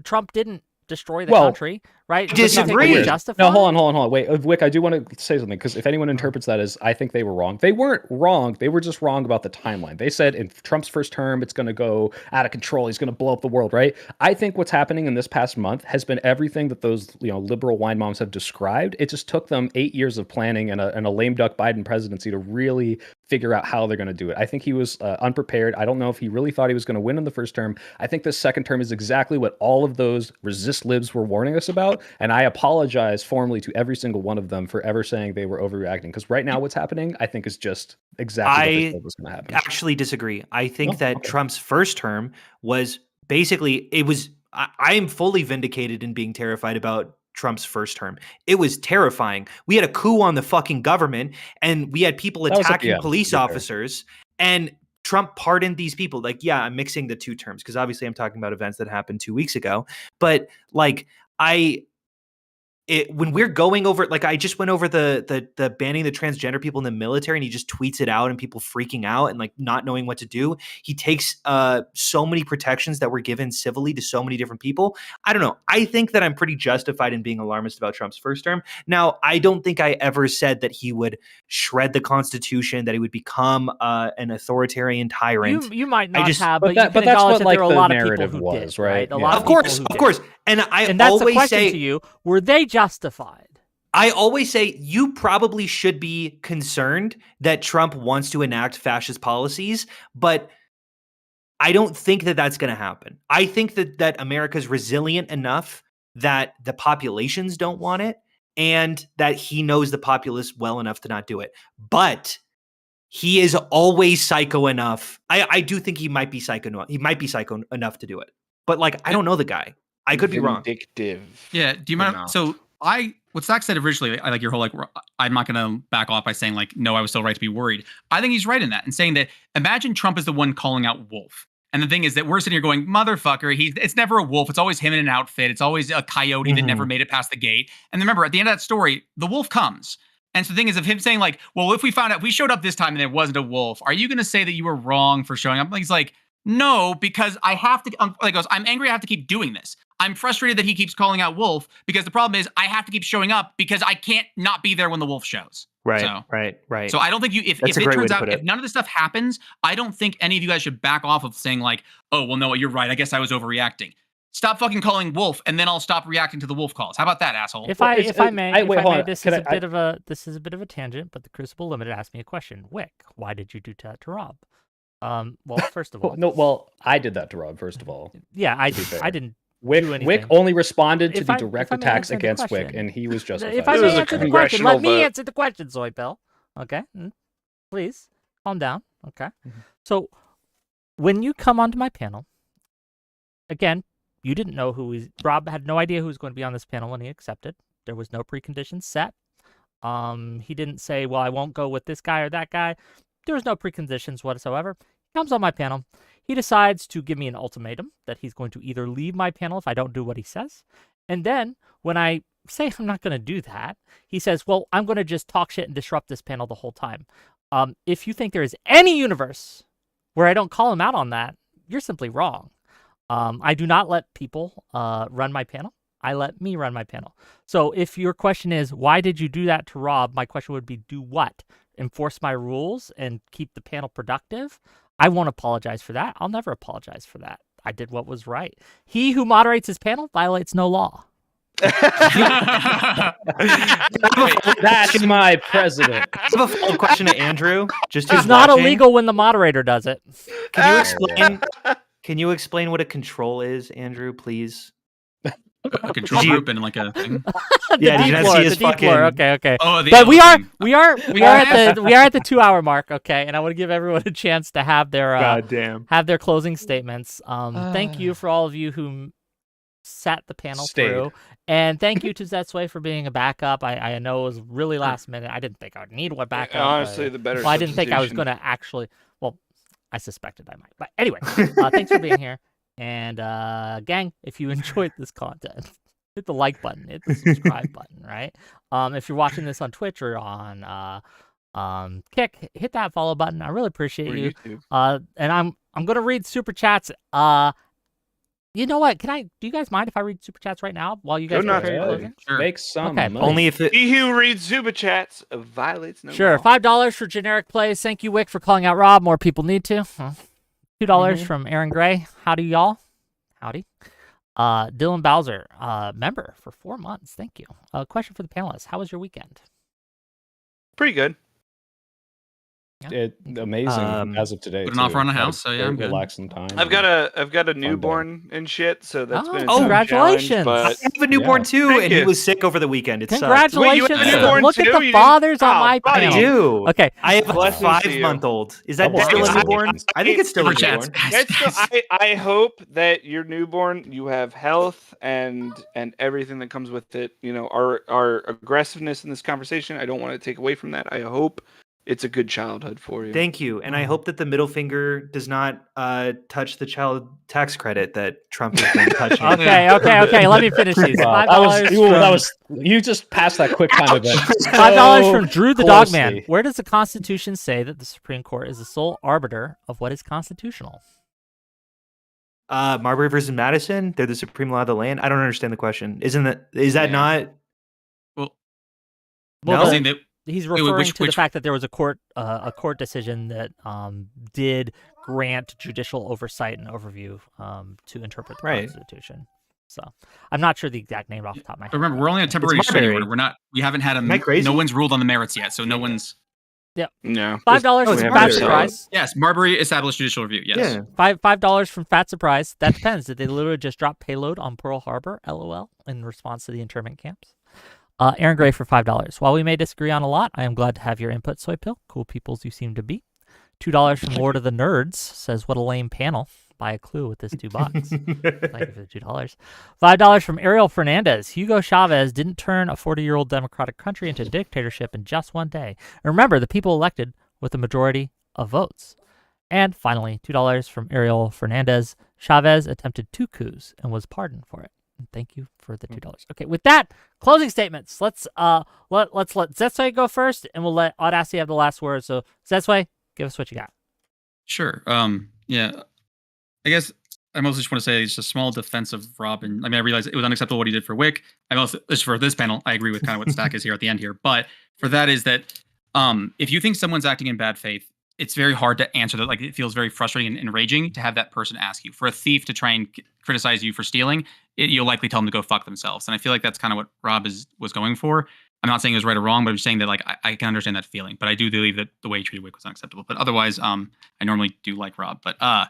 Trump didn't destroy the country, right? Disagree. No, hold on. Wait, Wick, I do want to say something, because if anyone interprets that as I think they were wrong, they weren't wrong. They were just wrong about the timeline. They said in Trump's first term, it's going to go out of control. He's going to blow up the world, right? I think what's happening in this past month has been everything that those liberal wine moms have described. It just took them 8 years of planning and a lame duck Biden presidency to really figure out how they're going to do it. I think he was unprepared. I don't know if he really thought he was going to win in the first term. I think the second term is exactly what all of those resist libs were warning us about. And I apologize formally to every single one of them for ever saying they were overreacting. Because right now what's happening, I think, is just exactly what was going to happen. I actually disagree. I think that Trump's first term was basically, I am fully vindicated in being terrified about Trump's first term. It was terrifying. We had a coup on the fucking government, and we had people attacking police officers, and Trump pardoned these people. Like, yeah, I'm mixing the two terms because obviously I'm talking about events that happened 2 weeks ago. But like, when we're going over, like, I just went over the banning the transgender people in the military, and he just tweets it out and people freaking out and like not knowing what to do. He takes so many protections that were given civilly to so many different people. I don't know. I think that I'm pretty justified in being alarmist about Trump's first term. Now, I don't think I ever said that he would shred the Constitution, that he would become an authoritarian tyrant. You might not have, but you can acknowledge that there are a lot of people who did, right? A lot of course. And that's always the question say to you: were they justified? I always say you probably should be concerned that Trump wants to enact fascist policies, but I don't think that that's going to happen. I think that America's resilient enough that the populations don't want it, and that he knows the populace well enough to not do it. But he is always psycho enough. I do think he might be psycho enough. He might be psycho enough to do it. But like, I don't know the guy. I could be wrong. Vindictive. Yeah. Do you mind? So what Stax said originally, I like your whole, like, I'm not going to back off by saying like, no, I was still right to be worried. I think he's right in that, and saying that, imagine Trump is the one calling out wolf. And the thing is that we're sitting here going, motherfucker, it's never a wolf. It's always him in an outfit. It's always a coyote that never made it past the gate. And remember, at the end of that story, the wolf comes. And so the thing is, of him saying like, well, if we showed up this time and it wasn't a wolf, are you going to say that you were wrong for showing up? Like, he's like, no, because I have to, like, goes, I'm angry I have to keep doing this. I'm frustrated that he keeps calling out wolf, because the problem is I have to keep showing up because I can't not be there when the wolf shows. Right, so, right. So I don't think if it turns out, if none of this stuff happens, I don't think any of you guys should back off of saying like, oh, well, no, you're right. I guess I was overreacting. Stop fucking calling wolf, and then I'll stop reacting to the wolf calls. How about that, asshole? If I may, this is a bit of a tangent, but the Crucible Limited asked me a question. Wick, why did you do that to Rob? Well, first of all, I did that to Rob. First of all, yeah, I didn't. Wick only responded to the direct attacks against Wick, and he was justified. If I may answer the question, let me answer the question, Soy Pill. Okay. Please calm down. Okay. Mhm. So when you come onto my panel, again, you didn't know Rob had no idea who was going to be on this panel when he accepted. There was no preconditions set. He didn't say, well, I won't go with this guy or that guy. There was no preconditions whatsoever. He comes on my panel. He decides to give me an ultimatum that he's going to either leave my panel if I don't do what he says. And then when I say I'm not going to do that, he says, well, I'm going to just talk shit and disrupt this panel the whole time. If you think there is any universe where I don't call him out on that, you're simply wrong. I do not let people run my panel. I let me run my panel. So if your question is, why did you do that to Rob? My question would be, do what? Enforce my rules and keep the panel productive? I won't apologize for that. I'll never apologize for that. I did what was right. He who moderates his panel violates no law. That's my president. I have a follow-up question to Andrew. Just who's It's not watching. illegal when the moderator does it. Can you explain? Can you explain what a control is, Andrew? Please. A control Did you- group and like a thing. Yeah, did you deep not lore, see the his deep fucking? lore. Okay. Oh, the But we are thing. we are at the 2 hour mark, okay, and I want to give everyone a chance to have their damn. have their closing statements. Thank you for all of you who sat the panel Stayed. through, and thank you to Zetsway for being a backup. I know it was really last minute. I didn't think I would need one backup. Honestly, the better. well, I didn't think I was substitution. going to actually. Well, I suspected I might, but anyway, thanks for being here. And gang, if you enjoyed this content, hit the like button, hit the subscribe button, right? If you're watching this on Twitch or on Kick, hit that follow button. I really appreciate Or you. YouTube. And I'm gonna read super chats. You know what? Do you guys mind if I read super chats right now while you guys Go nuts, prepare your bud. closing? Sure. Make some Okay, money. Only if it. He who reads Zuba chats violates no Sure. law. $5 for generic plays. Thank you, Wick, for calling out Rob. More people need to. $2 from Aaron Gray. Howdy, y'all. Howdy. Dylan Bowser, member for 4 months. Thank you. Question for the panelists. How was your weekend? Pretty good. Amazing as of today. Put an offer on a Had house, so yeah, great I'm good. relaxing time. I've got a day. newborn and shit, so that's been a Oh, tough congratulations. challenge, I have a newborn Yeah. too, Thank and he you. was sick over the weekend. It sucks. Congratulations. Wait, you have a newborn Look at too? the You didn't- fathers on Oh, my buddy. I panel. do. Okay. I have a Blessings to you. 5-month-old. Is that Double still a congratulations. newborn? I think it's still a Super newborn. chats. That's I hope that your newborn, you have health and everything that comes with it. You know, our aggressiveness in this conversation, I don't want to take away from that. I hope it's a good childhood for you. Thank you, and I hope that the middle finger does not touch the child tax credit that Trump has been touching. Okay. Let me finish these. Wow, $5 you just passed that quick time event. $5 from Drew the Dogman. closely. Where does the Constitution say that the Supreme Court is the sole arbiter of what is constitutional? Marbury versus Madison, they're the supreme law of the land. I don't understand the question. Is that Yeah. not? Well, Well, I the- think that He's wait, referring which- to the which- fact that there was a court decision that did grant judicial oversight and overview to interpret the Right. Constitution. So I'm not sure the exact name off the top of my head. But remember, we're only on a temporary restraining Marbury. order. We haven't had Am I crazy? no one's ruled on the merits yet, so no one's. No. $5 Oh, from it's Fat Marbury. Surprise. Yes, Marbury established judicial review. Yes. Yeah. $5 from Fat Surprise. That depends. Did they literally just drop payload on Pearl Harbor? LOL. In response to the internment camps. Aaron Gray for $5. While we may disagree on a lot, I am glad to have your input, Soy Pill. Cool peoples you seem to be. $2 from Lord of the Nerds says, what a lame panel. Buy a clue with this $2. Thank you for the $2. $5 from Ariel Fernandez. Hugo Chavez didn't turn a 40-year-old democratic country into dictatorship in just one day. And remember, the people elected with a majority of votes. And finally, $2 from Ariel Fernandez. Chavez attempted 2 coups and was pardoned for it. And thank you for the $2. Okay, with that, closing statements. Let's let Zetsway go first, and we'll let Audacity have the last word. So Zetsway, give us what you got. Sure. Yeah. I guess I mostly just want to say it's a small defense of Rob. And I mean, I realize it was unacceptable what he did for Wick. I also, just for this panel, I agree with kind of what Stack is here at the end here. But for that is that if you think someone's acting in bad faith, it's very hard to answer that. Like, it feels very frustrating and enraging to have that person ask you. For a thief to try and criticize you for stealing, you'll likely tell them to go fuck themselves. And I feel like that's kind of what Rob was going for. I'm not saying it was right or wrong, but I'm saying that like I can understand that feeling. But I do believe that the way he treated Wick was unacceptable. But otherwise, I normally do like Rob. But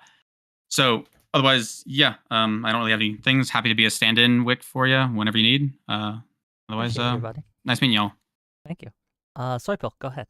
so otherwise, yeah, I don't really have any things. Happy to be a stand-in, Wick, for you whenever you need. Otherwise, Appreciate it, everybody. nice meeting y'all. Thank you. Soy Pill, go ahead.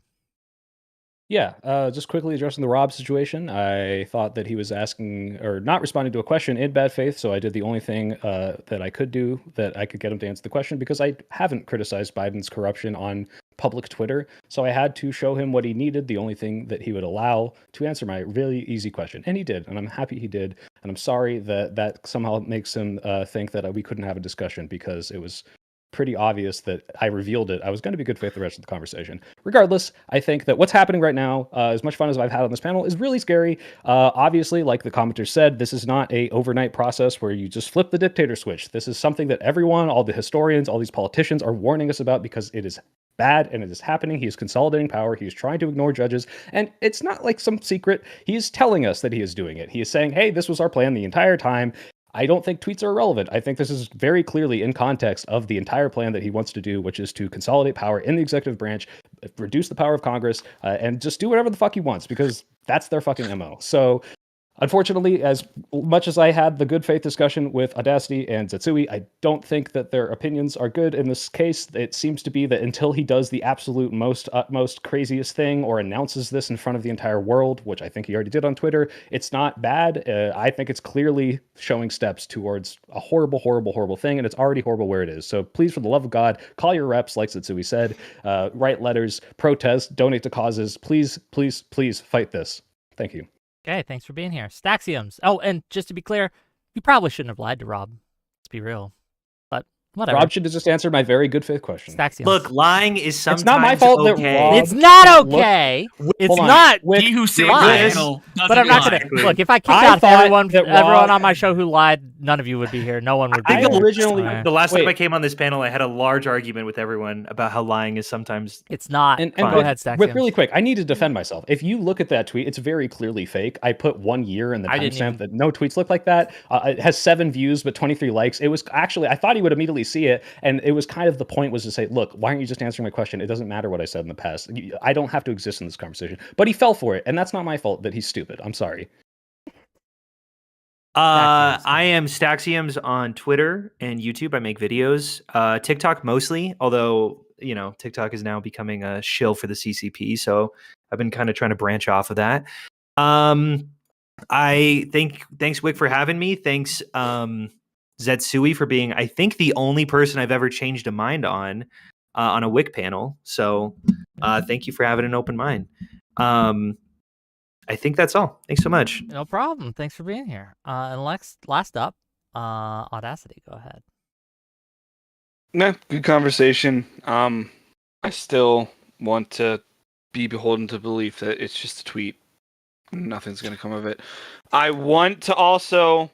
Yeah, just quickly addressing the Rob situation. I thought that he was asking or not responding to a question in bad faith, so I did the only thing that I could do that I could get him to answer the question because I haven't criticized Biden's corruption on public Twitter. So I had to show him what he needed, the only thing that he would allow to answer my really easy question. And he did, and I'm happy he did. And I'm sorry that that somehow makes him think that we couldn't have a discussion because it was pretty obvious that I revealed it. I was going to be good faith the rest of the conversation. Regardless, I think that what's happening right now, as much fun as I've had on this panel, is really scary. Obviously, like the commenters said, this is not a overnight process where you just flip the dictator switch. This is something that everyone, all the historians, all these politicians are warning us about because it is bad and it is happening. He is consolidating power. He is trying to ignore judges. And it's not like some secret. He is telling us that he is doing it. He is saying, hey, this was our plan the entire time. I don't think tweets are irrelevant. I think this is very clearly in context of the entire plan that he wants to do, which is to consolidate power in the executive branch, reduce the power of Congress, and just do whatever the fuck he wants because that's their fucking MO. So unfortunately, as much as I had the good faith discussion with Audacity and Zetsui, I don't think that their opinions are good in this case. It seems to be that until he does the absolute utmost craziest thing or announces this in front of the entire world, which I think he already did on Twitter, it's not bad. I think it's clearly showing steps towards a horrible, horrible, horrible thing, and it's already horrible where it is. So please, for the love of God, call your reps, like Zetsui said, write letters, protest, donate to causes. Please, please, please fight this. Thank you. Okay, thanks for being here. Staxioms. Oh, and just to be clear, you probably shouldn't have lied to Rob. Let's be real. But whatever. Rob should have just answered my very good faith question. Staxioms. Look, lying is sometimes It's not my fault that okay. Rob- It's not Look- okay. It's Hold on. not. Wick, He who saved lying. the panel doesn't But I'm not lie. gonna look. If I kicked I out thought everyone that Rob- on my show who lied, none of you would be here. No one would be I here. originally- Alright. The last Wait. time I came on this panel, I had a large argument with everyone about how lying is sometimes. It's not. And Go Wick, ahead, Staxioms. Wick, really quick, I need to defend myself. If you look at that tweet, it's very clearly fake. I put 1 year in the I didn't timestamp even- that no tweets look like that. It has 7 views, but 23 likes. It was actually, I thought he would immediately see it. And it was kind of the point was to say, look, why aren't you just answering my question? It doesn't matter what I said in the past. I don't have to exist in this conversation. But he fell for it. And that's not my fault that he's stupid. I'm sorry. I am Staxioms on Twitter and YouTube. I make videos. TikTok mostly, although TikTok is now becoming a shill for the CCP. So I've been kind of trying to branch off of that. Thanks Wick for having me. Thanks Zetsui for being, I think, the only person I've ever changed a mind on a Wick panel. So thank you for having an open mind. I think that's all. Thanks so much. No problem. Thanks for being here. And last up, Audacity. Go ahead. No, good conversation. I still want to be beholden to belief that it's just a tweet. Nothing's going to come of it. I want to also,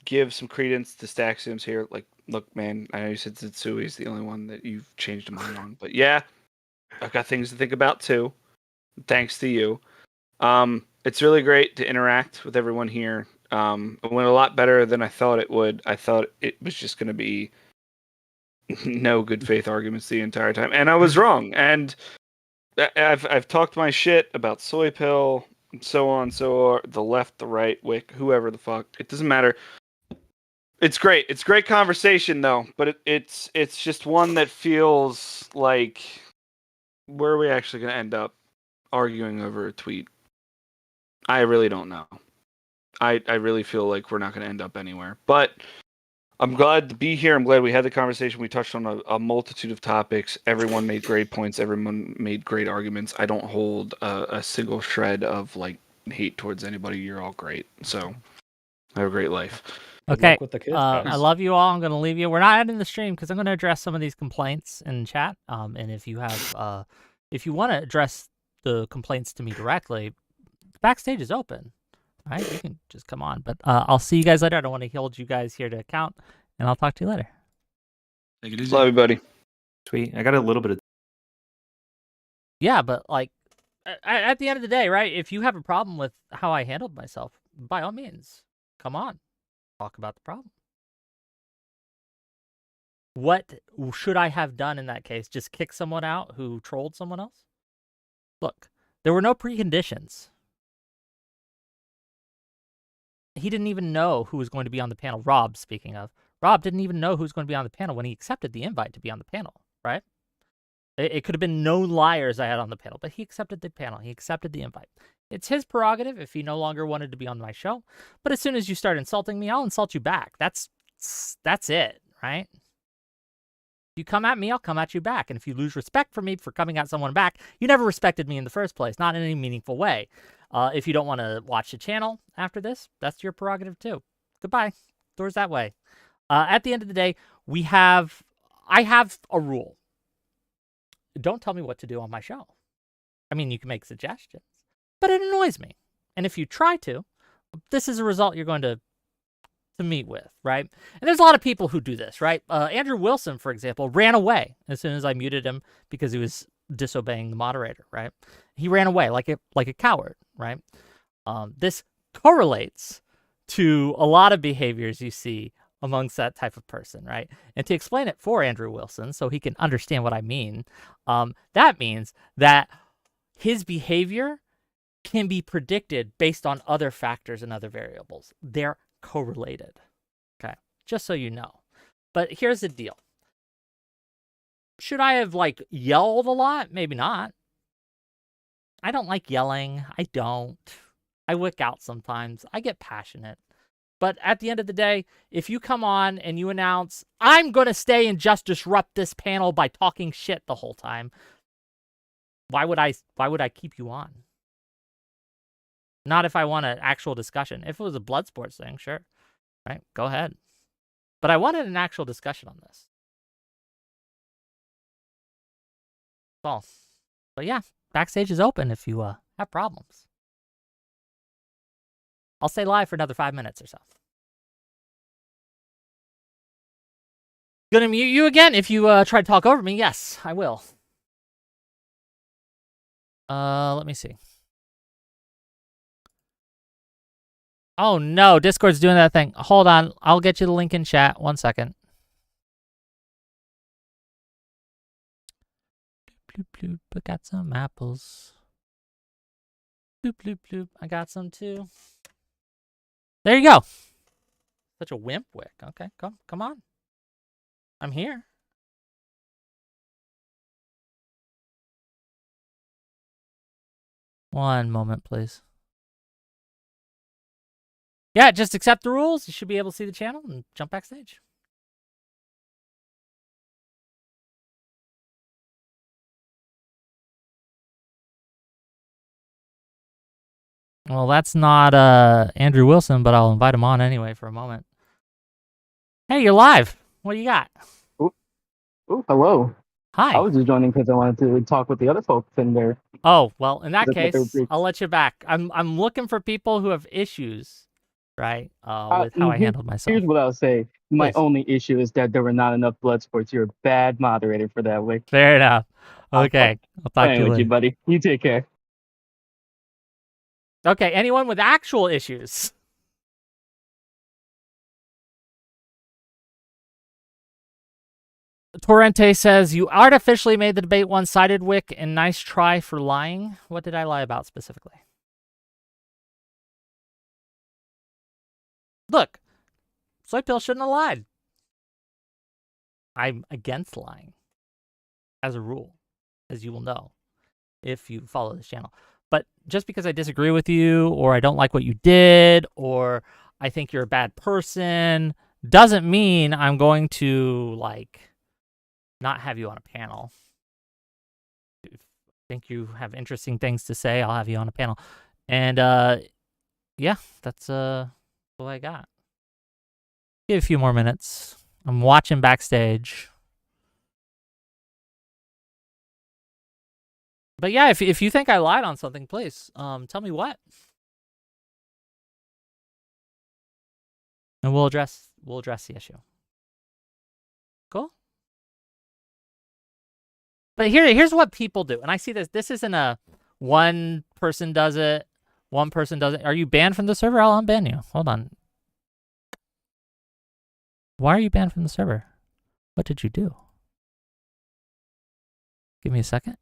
give some credence to Staxioms here. Like, look, man, I know you said Zetsui is the only one that you've changed your mind on. But yeah, I've got things to think about too. Thanks to you. It's really great to interact with everyone here. It went a lot better than I thought it would. I thought it was just going to be no good faith arguments the entire time, and I was wrong. And I've talked my shit about Soy Pill, and so on, the left, the right, Wick, whoever the fuck. It doesn't matter. It's great. It's great conversation though, but it's just one that feels like, where are we actually going to end up arguing over a tweet? I really don't know. I really feel like we're not going to end up anywhere. But I'm glad to be here. I'm glad we had the conversation. We touched on a multitude of topics. Everyone made great points. Everyone made great arguments. I don't hold a single shred of hate towards anybody. You're all great. So have a great life. Good Okay. luck with the kids, guys. I love you all. I'm going to leave you. We're not ending the stream because I'm going to address some of these complaints in chat. And if you have, if you want to address the complaints to me directly, the backstage is open. All right, you can just come on. But I'll see you guys later. I don't want to hold you guys here to account, and I'll talk to you later. Take it easy. Love you, buddy. Sweet. I got a little bit of. Yeah, but at the end of the day, right? If you have a problem with how I handled myself, by all means, come on, talk about the problem. What should I have done in that case? Just kick someone out who trolled someone else? Look, there were no preconditions. He didn't even know who was going to be on the panel. Rob, speaking of. Rob didn't even know who was going to be on the panel when he accepted the invite to be on the panel, right? It could have been known liars I had on the panel, but he accepted the panel. He accepted the invite. It's his prerogative if he no longer wanted to be on my show. But as soon as you start insulting me, I'll insult you back. That's it, right? If you come at me, I'll come at you back. And if you lose respect for me for coming at someone back, you never respected me in the first place, not in any meaningful way. If you don't want to watch the channel after this, that's your prerogative too. Goodbye. Doors that way. At the end of the day, I have a rule. Don't tell me what to do on my show. I mean, you can make suggestions, but it annoys me. And if you try to, this is a result you're going to meet with, right? And there's a lot of people who do this, right? Andrew Wilson, for example, ran away as soon as I muted him because he was disobeying the moderator, right? He ran away like a coward, right? This correlates to a lot of behaviors you see amongst that type of person, right? And to explain it for Andrew Wilson so he can understand what I mean, that means that his behavior can be predicted based on other factors and other variables. They're correlated, okay? Just so you know. But here's the deal. Should I have, yelled a lot? Maybe not. I don't like yelling. I don't. I wick out sometimes. I get passionate. But at the end of the day, if you come on and you announce, I'm going to stay and just disrupt this panel by talking shit the whole time, why would I keep you on? Not if I want an actual discussion. If it was a blood sports thing, sure. Right? Go ahead. But I wanted an actual discussion on this. That's all. But yeah, backstage is open if you have problems. I'll stay live for another 5 minutes or so. Gonna mute you again if you try to talk over me. Yes, I will. Let me see. Oh no, Discord's doing that thing. Hold on, I'll get you the link in chat. 1 second. Bloop bloop, I got some apples. Bloop bloop bloop, I got some too. There you go. Such a wimp, Wick. Okay, come on. I'm here. One moment, please. Yeah, just accept the rules. You should be able to see the channel and jump backstage. Well, that's not Andrew Wilson, but I'll invite him on anyway for a moment. Hey, you're live. What do you got? Oh, hello. Hi. I was just joining because I wanted to talk with the other folks in there. Oh, well, in that That's what they were case, briefed. I'll let you back. I'm looking for people who have issues, right, with how I handled myself. Here's what I'll say. My Please. only issue is that there were not enough blood sports. You're a bad moderator for that, Wick. Fair enough. Okay, I'll talk to you with later. you, buddy. You take care. Okay, anyone with actual issues? Torrente says, you artificially made the debate one-sided, Wick, and nice try for lying. What did I lie about specifically? Look, Soy Pill shouldn't have lied. I'm against lying, as a rule, as you will know, if you follow this channel. But just because I disagree with you, or I don't like what you did, or I think you're a bad person, doesn't mean I'm going to, not have you on a panel. If I think you have interesting things to say, I'll have you on a panel. And, yeah, that's what I got. Give a few more minutes. I'm watching backstage. But yeah, if you think I lied on something, please tell me what. And we'll address the issue. Cool? But here's what people do. And I see this. This isn't a one person does it, one person does it. Are you banned from the server? I'll unban you. Hold on. Why are you banned from the server? What did you do? Give me a second.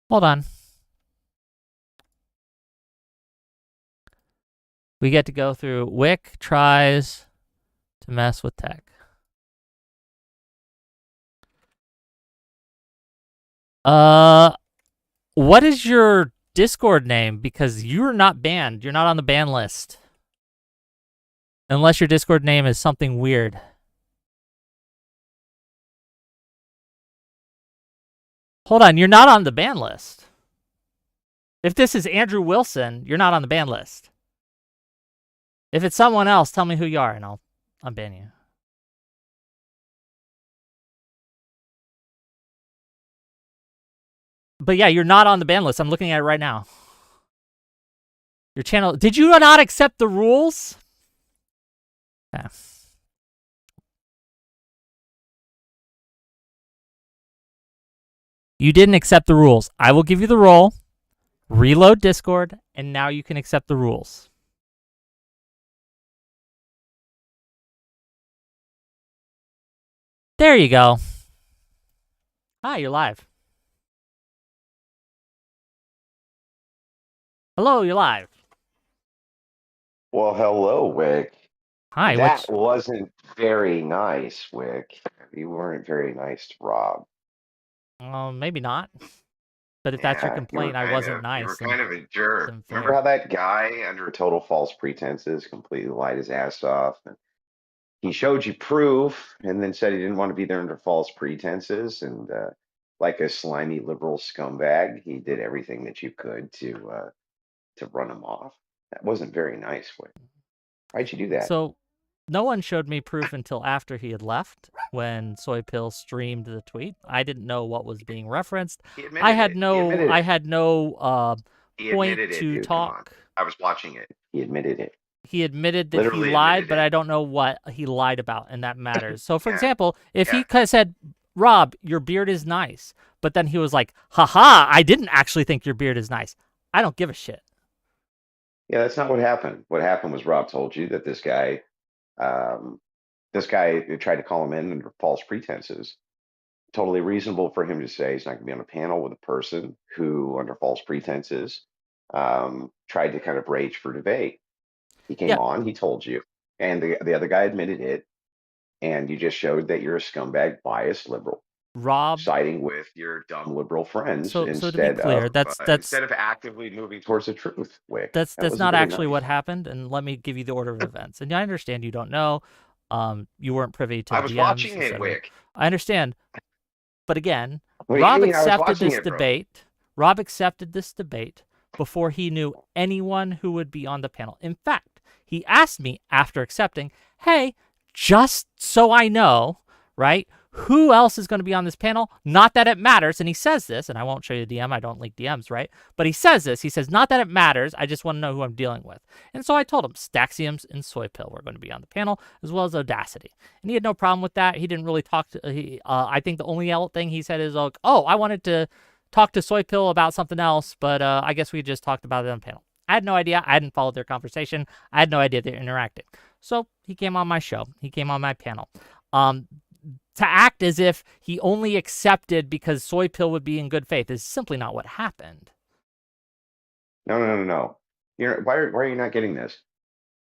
Hold on. We get to go through Wick tries to mess with tech. What is your Discord name? Because you're not banned. You're not on the ban list. Unless your Discord name is something weird. Hold on, you're not on the ban list. If this is Andrew Wilson, you're not on the ban list. If it's someone else, tell me who you are and I'll unban you. But yeah, you're not on the ban list. I'm looking at it right now. Your channel. Did you not accept the rules? Yeah. You didn't accept the rules. I will give you the role, reload Discord, and now you can accept the rules. There you go. Hi, you're live. Hello, you're live. Well, hello, Wick. Hi. That wasn't very nice, Wick. You weren't very nice to Rob. Maybe not. But if that's your complaint, I wasn't nice. You were kind of a jerk. Remember how that guy, under total false pretenses, completely lied his ass off? He showed you proof and then said he didn't want to be there under false pretenses. And like a slimy liberal scumbag, he did everything that you could to run him off. That wasn't very nice, Wick. Why'd you do that? So, no one showed me proof until after he had left, when Soy Pill streamed the tweet. I didn't know what was being referenced. I had no point to talk. I was watching it. He admitted it. He admitted that Literally he lied, admitted but it. I don't know what he lied about, and that matters. So, for Yeah. example, if he said, Rob, your beard is nice, but then he was like, haha, I didn't actually think your beard is nice. I don't give a shit. Yeah, that's not what happened. What happened was Rob told you that this guy tried to call him in under false pretenses. Totally reasonable for him to say he's not going to be on a panel with a person who, under false pretenses, tried to kind of rage for debate. He came on, he told you, and the other guy admitted it, and you just showed that you're a scumbag, biased liberal. Rob siding with your dumb liberal friends so to be clear, instead of actively moving towards the truth, Wick. That's not actually what happened, and let me give you the order of events. And I understand you don't know. You weren't privy to I was DMs, watching it, Wick. I understand. But again, What do you Rob mean I was accepted watching this it, bro? debate. Rob accepted this debate before he knew anyone who would be on the panel. In fact, he asked me after accepting, hey, just so I know, right, who else is going to be on this panel? Not that it matters. And he says this, and I won't show you the DM. I don't leak DMs, right? But he says this. He says, not that it matters. I just want to know who I'm dealing with. And so I told him Staxioms and Soy Pill were going to be on the panel, as well as Audacity. And he had no problem with that. He didn't really talk to, I think the only thing he said is, like, oh, I wanted to talk to Soy Pill about something else, but I guess we just talked about it on the panel. I had no idea. I hadn't followed their conversation. I had no idea they were interacting. So he came on my show. He came on my panel. To act as if he only accepted because Soy Pill would be in good faith is simply not what happened. No. Why are you not getting this?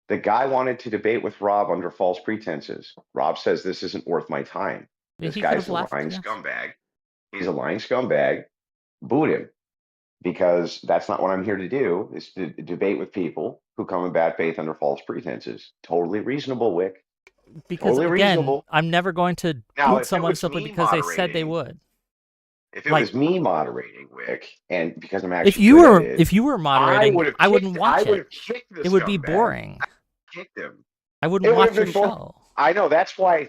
The guy wanted to debate with Rob under false pretenses. Rob says this isn't worth my time. This guy's a lying scumbag. He's a lying scumbag. Boot him. Because that's not what I'm here to do, is to debate with people who come in bad faith under false pretenses. Totally reasonable, Wick. Because totally again, reasonable. I'm never going to boot someone simply because they said they would. If it was me moderating, Wick, and because I'm actually if you were moderating, I wouldn't watch it. It would be boring. Kicked him. I wouldn't watch your show. I know, that's why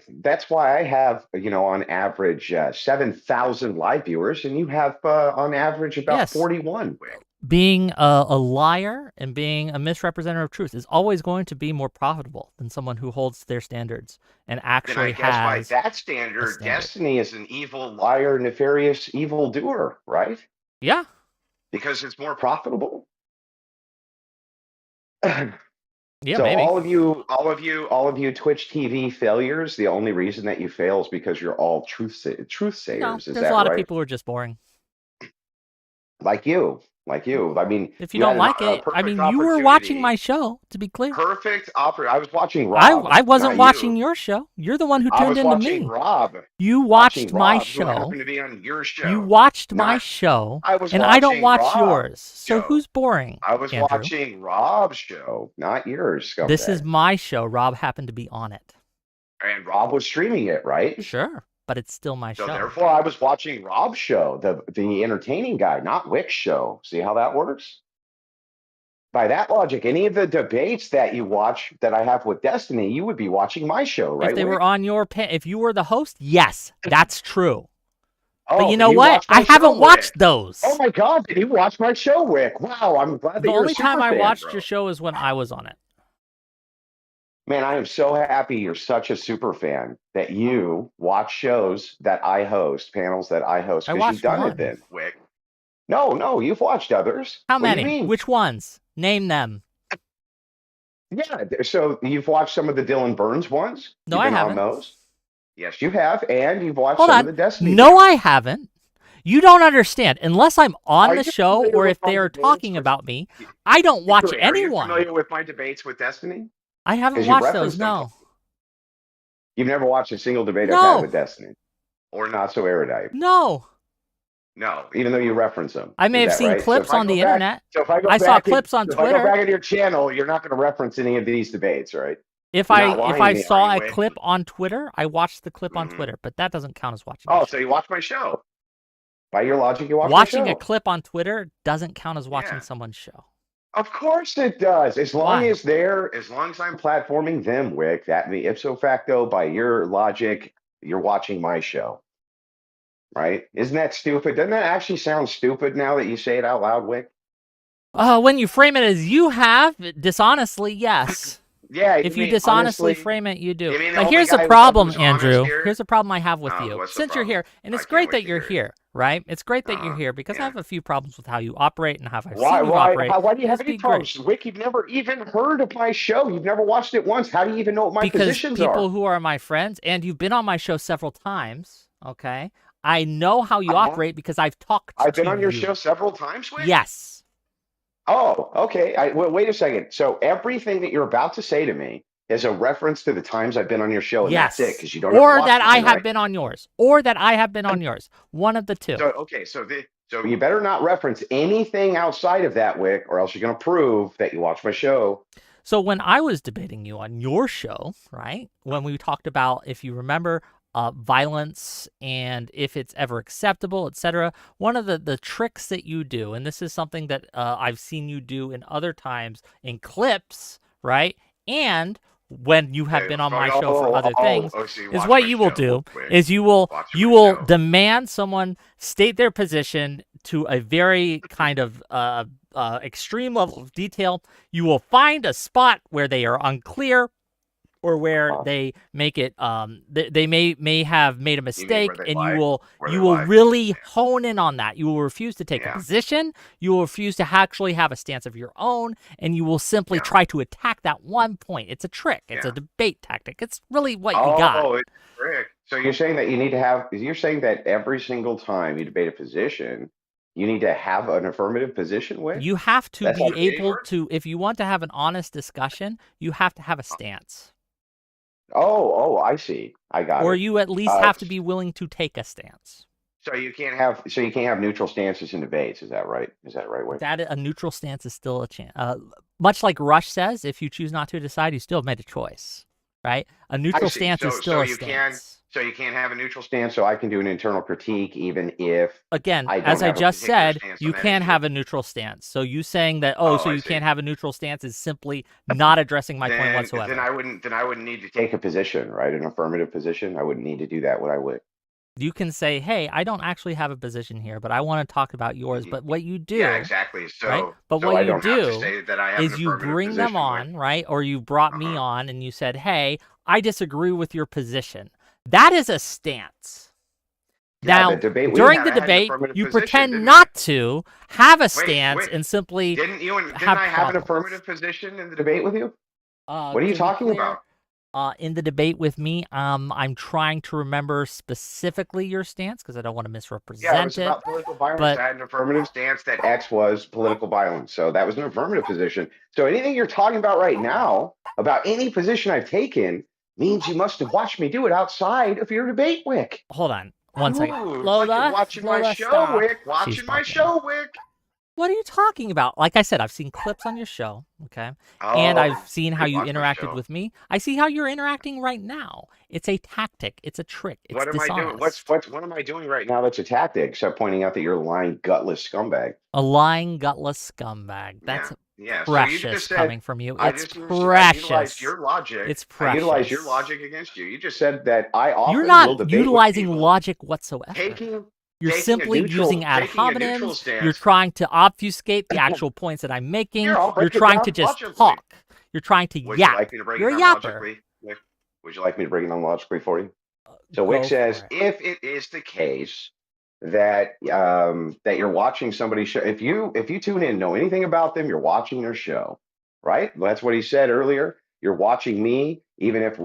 I have, on average 7,000 live viewers, and you have on average about 41. Wick. Being a liar and being a misrepresentative of truth is always going to be more profitable than someone who holds their standards and actually has. And I guess by that standard, Destiny is an evil, liar, nefarious, evildoer, right? Yeah. Because it's more profitable. Yeah, so maybe. all of you Twitch TV failures, the only reason that you fail is because you're all truth sayers. No, is there's that a lot right? of people who are just boring. Like you. like you. I mean, If you don't had like a it, I perfect mean, you were watching opportunity. my show, to be clear. Perfect offer. I was watching Rob. I wasn't not watching you. your show. You're the one who I tuned was into watching me. Rob. You Watching watched my Rob, who show. happened to be on your show. You watched my Not- show, I was and I don't watching watch Rob's yours. So show. who's boring? I was Andrew? watching Rob's show, not yours. Scumbag. This is my show. Rob happened to be on it. And Rob was streaming it, right? Sure, but it's still my So show. therefore, I was watching Rob's show, the entertaining guy, not Wick's show. See how that works? By that logic, any of the debates that you watch that I have with Destiny, you would be watching my show, right? If they Wick? were on your if you were the host, yes, that's true. Oh, But you then know what? watched my I haven't show, watched Wick. those. Oh my God, did you watch my show, Wick? Wow, I'm glad that The you're only a super time I fan, watched bro. your show is when I was on it. Man, I am so happy you're such a super fan that you watch shows that I host, panels that I host, I because you've watched done one. it then, Wick. No, you've watched others. How What do you many? mean? Which ones? Name them. Yeah, so you've watched some of the Dylan Burns ones? No, You've I been haven't. on those? Yes, you have, and you've watched Hold some on. of the Destiny. No, things. I haven't. You don't understand. Unless I'm on Are the you show familiar or with if they my are debates talking with- about me, I don't watch Are you anyone. familiar with my debates with Destiny? I haven't 'Cause you've watched those, referenced them. no. You've never watched a single debate I've No. had with Destiny, or Not So Erudite. No. No, even though you reference them. I may Is have that seen right? So clips if I on go the back- internet. So if I go I saw back in- clips on so if I go Twitter. back into your channel, you're not going to reference any of these debates, right? If You're I not lying if I to me, saw are a you, Wick? clip on Twitter, I watched the clip on Mhm. Twitter, but that doesn't count as watching. my Oh, show. so you watch my show. By your logic, you watch Watching my show. a clip on Twitter doesn't count as watching Yeah. someone's show. Of course it does. As long Why? as I'm platforming them, Wick, that means ipso facto, by your logic, you're watching my show. Right? Isn't that stupid? Doesn't that actually sound stupid now that you say it out loud, Wick? When you frame it as you have, dishonestly, yes. Yeah. If you mean, dishonestly honestly, frame it, you do. you mean the Now, only here's guy the who's problem, honest Andrew. here? Here's the problem I have with Oh, you. what's the Since you're here, problem? and I it's can't great wait that to you're hear it. here, right? It's great that you're Uh-huh, here because I yeah. have a few problems with how you operate and how I've Why? seen you operate. Why do you have Just any be great. problems, Wick? You've never even heard of my show. You've never watched it once. How do you even know what my Because positions people are? who are my friends, and you've been on my show several times, okay? I know how you Uh-huh. operate because I've talked I've been to on your you. show several times, Wick? Yes. Oh, okay. Well, wait a second. So everything that you're about to say to me is a reference to the times I've been on your show, and Yes. that's it, because you don't Or have to watch that I mine, have right? been on yours. Or that I have been on yours. One of the two. So okay, so you better not reference anything outside of that, Wick, or else you're going to prove that you watch my show. So when I was debating you on your show, right, when we talked about, if you remember, violence and if it's ever acceptable, etc., one of the tricks that you do, and this is something that I've seen you do in other times in clips, right, and when you have Okay, been on so my show for other things, so you is watch what my you will show, do Wick. is you will Watch you my will show. demand someone state their position to a very kind of extreme level of detail. You will find a spot where they are unclear or where they make it they may have made a mistake, where they and lie? Where you they will lie? really Yeah. hone in on that. You will refuse to take a Yeah. position. You will refuse to actually have a stance of your own, and you will simply Yeah. try to attack that one point. It's a trick. It's Yeah. a debate tactic. It's really what you got. Oh, it's Rick. So you're saying that you're saying that every single time you debate a position, you need to have an affirmative position, Wick? You have to That's be how debating able works? to, if you want to have an honest discussion, you have to have a stance. Oh, I see. I got Or it. you at least have to be willing to take a stance. So you can't have neutral stances in debates. Is that right? Is that right, Wick? That a neutral stance is still a chance. Much like Rush says, if you choose not to decide, you still have made a choice, right? A neutral see. stance is So still a you stance. So you can't have a neutral stance, so I can do an internal critique even if Again, I don't as I have a just particular said, stance you on that can issue. have a neutral stance. So you saying that, Oh, so I you see. can't have a neutral stance is simply not addressing my point whatsoever. Then I wouldn't need to take a position, right? An affirmative position. I wouldn't need to do that. What I would. You can say, hey, I don't actually have a position here, but I want to talk about yours. But what you do, Yeah, exactly. So, right? But so what I you don't have to do say that I have an is you affirmative bring them position, on, Wick. right? Or you brought me Uh-huh. on and you said, hey, I disagree with your position. That is a stance. Yeah, Now, the debate we during had, the I had an debate, affirmative you position, pretend didn't not to have a Wait, stance wait. and simply Didn't have I have an problems. affirmative position in the debate with you? What are you to be talking clear, about? in the debate with me. I'm trying to remember specifically your stance because I don't want to misrepresent Yeah, it was about political violence. but- I had an affirmative stance that X was political violence. So that was an affirmative position. So anything you're talking about right now, about any position I've taken, means you must have watched me do it outside of your debate, Wick. Hold on. One second. Ooh, Lola, watching my Lola, show, stop. Wick. She's Watching my talking. show, Wick. What are you talking about? Like I said, I've seen clips on your show, okay? And I've seen how you watch my interacted show. with me. I see how you're interacting right now. It's a tactic. It's a trick. It's What am I doing? dishonest. What am I doing right now that's a tactic, except pointing out that you're a lying, gutless scumbag? A lying, gutless scumbag. That's Yeah. precious So you just said, coming from you. I It's just used- precious. I utilized your logic. It's I utilized your precious. logic against you. You just said that I often You're will not debate with utilizing people. logic whatsoever. You're taking a simply neutral- using ad taking a neutral hominems. stance. You're trying to obfuscate the actual points that I'm making. Here, I'll You're break it trying down to just logically. talk. You're trying to Would yap. you like me to break You're it a down yapper. logically? Wick? Would you like me to break it down logically for you? So Go Wick for says, it. if it is the case that that you're watching somebody's show, if you tune in, know anything about them, you're watching their show, right? Well, that's what he said earlier. You're watching me, even if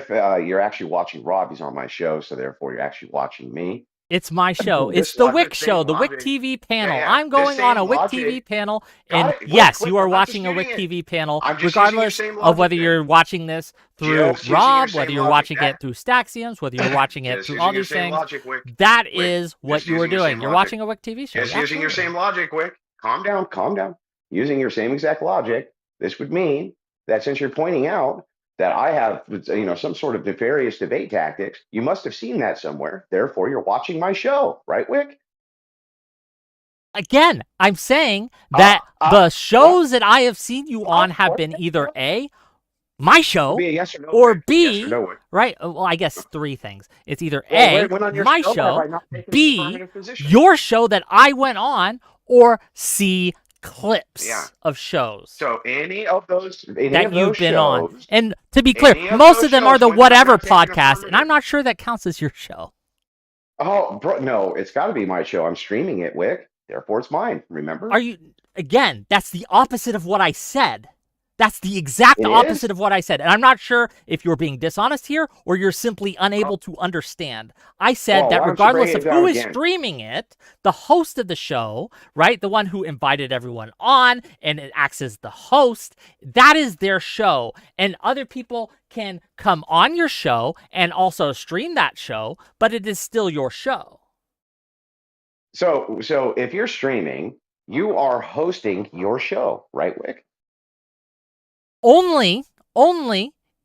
you're actually watching Rob. He's on my show, so therefore you're actually watching me. It's my show. It's This the logic, Wick same show, the Wick logic. TV panel. Yeah, I'm the going on a same Wick logic. TV panel, Got and it. Wick, yes, Wick, you are I'm not watching a Wick disputing TV panel, I'm just using your regardless same of whether logic you're then. watching this through Just using your Rob, same whether you're logic. watching That- it through Staxioms, whether you're watching it Just through using all your these same things. logic, Wick. That Wick, is what just you are using your doing. same You're logic. watching a Wick TV show. Just using your Absolutely. same logic, Wick. Calm down, calm down. Using your same exact logic, this would mean that since you're pointing out that I have, some sort of nefarious debate tactics, you must have seen that somewhere. Therefore, you're watching my show, right, Wick? Again, I'm saying that the shows that I have seen you on have what? been either A, my show, Be a yes or no, or Wick. B, Yes or no, Wick. right? Well, I guess three things. It's either Well, A, when on your my have show, I not taken an B, affirmative position? your show that I went on, or C, clips Yeah. of shows So any of those that you've been on. shows, And to be clear, any of most those of them are shows the when I've whatever not taken an podcast, and affirmative- I'm not sure that counts as your show. Oh, bro, no, it's got to be my show. I'm streaming it, Wick. Therefore, it's mine. Remember? Are you, again, that's the opposite of what I said. That's the exact It opposite is? of what I said. And I'm not sure if you're being dishonest here or you're simply unable to understand. I said Well, that why don't you regardless break of it who down is again? streaming it, the host of the show, right, the one who invited everyone on and it acts as the host, that is their show. And other people can come on your show and also stream that show, but it is still your show. So if you're streaming, you are hosting your show, right, Wick? Only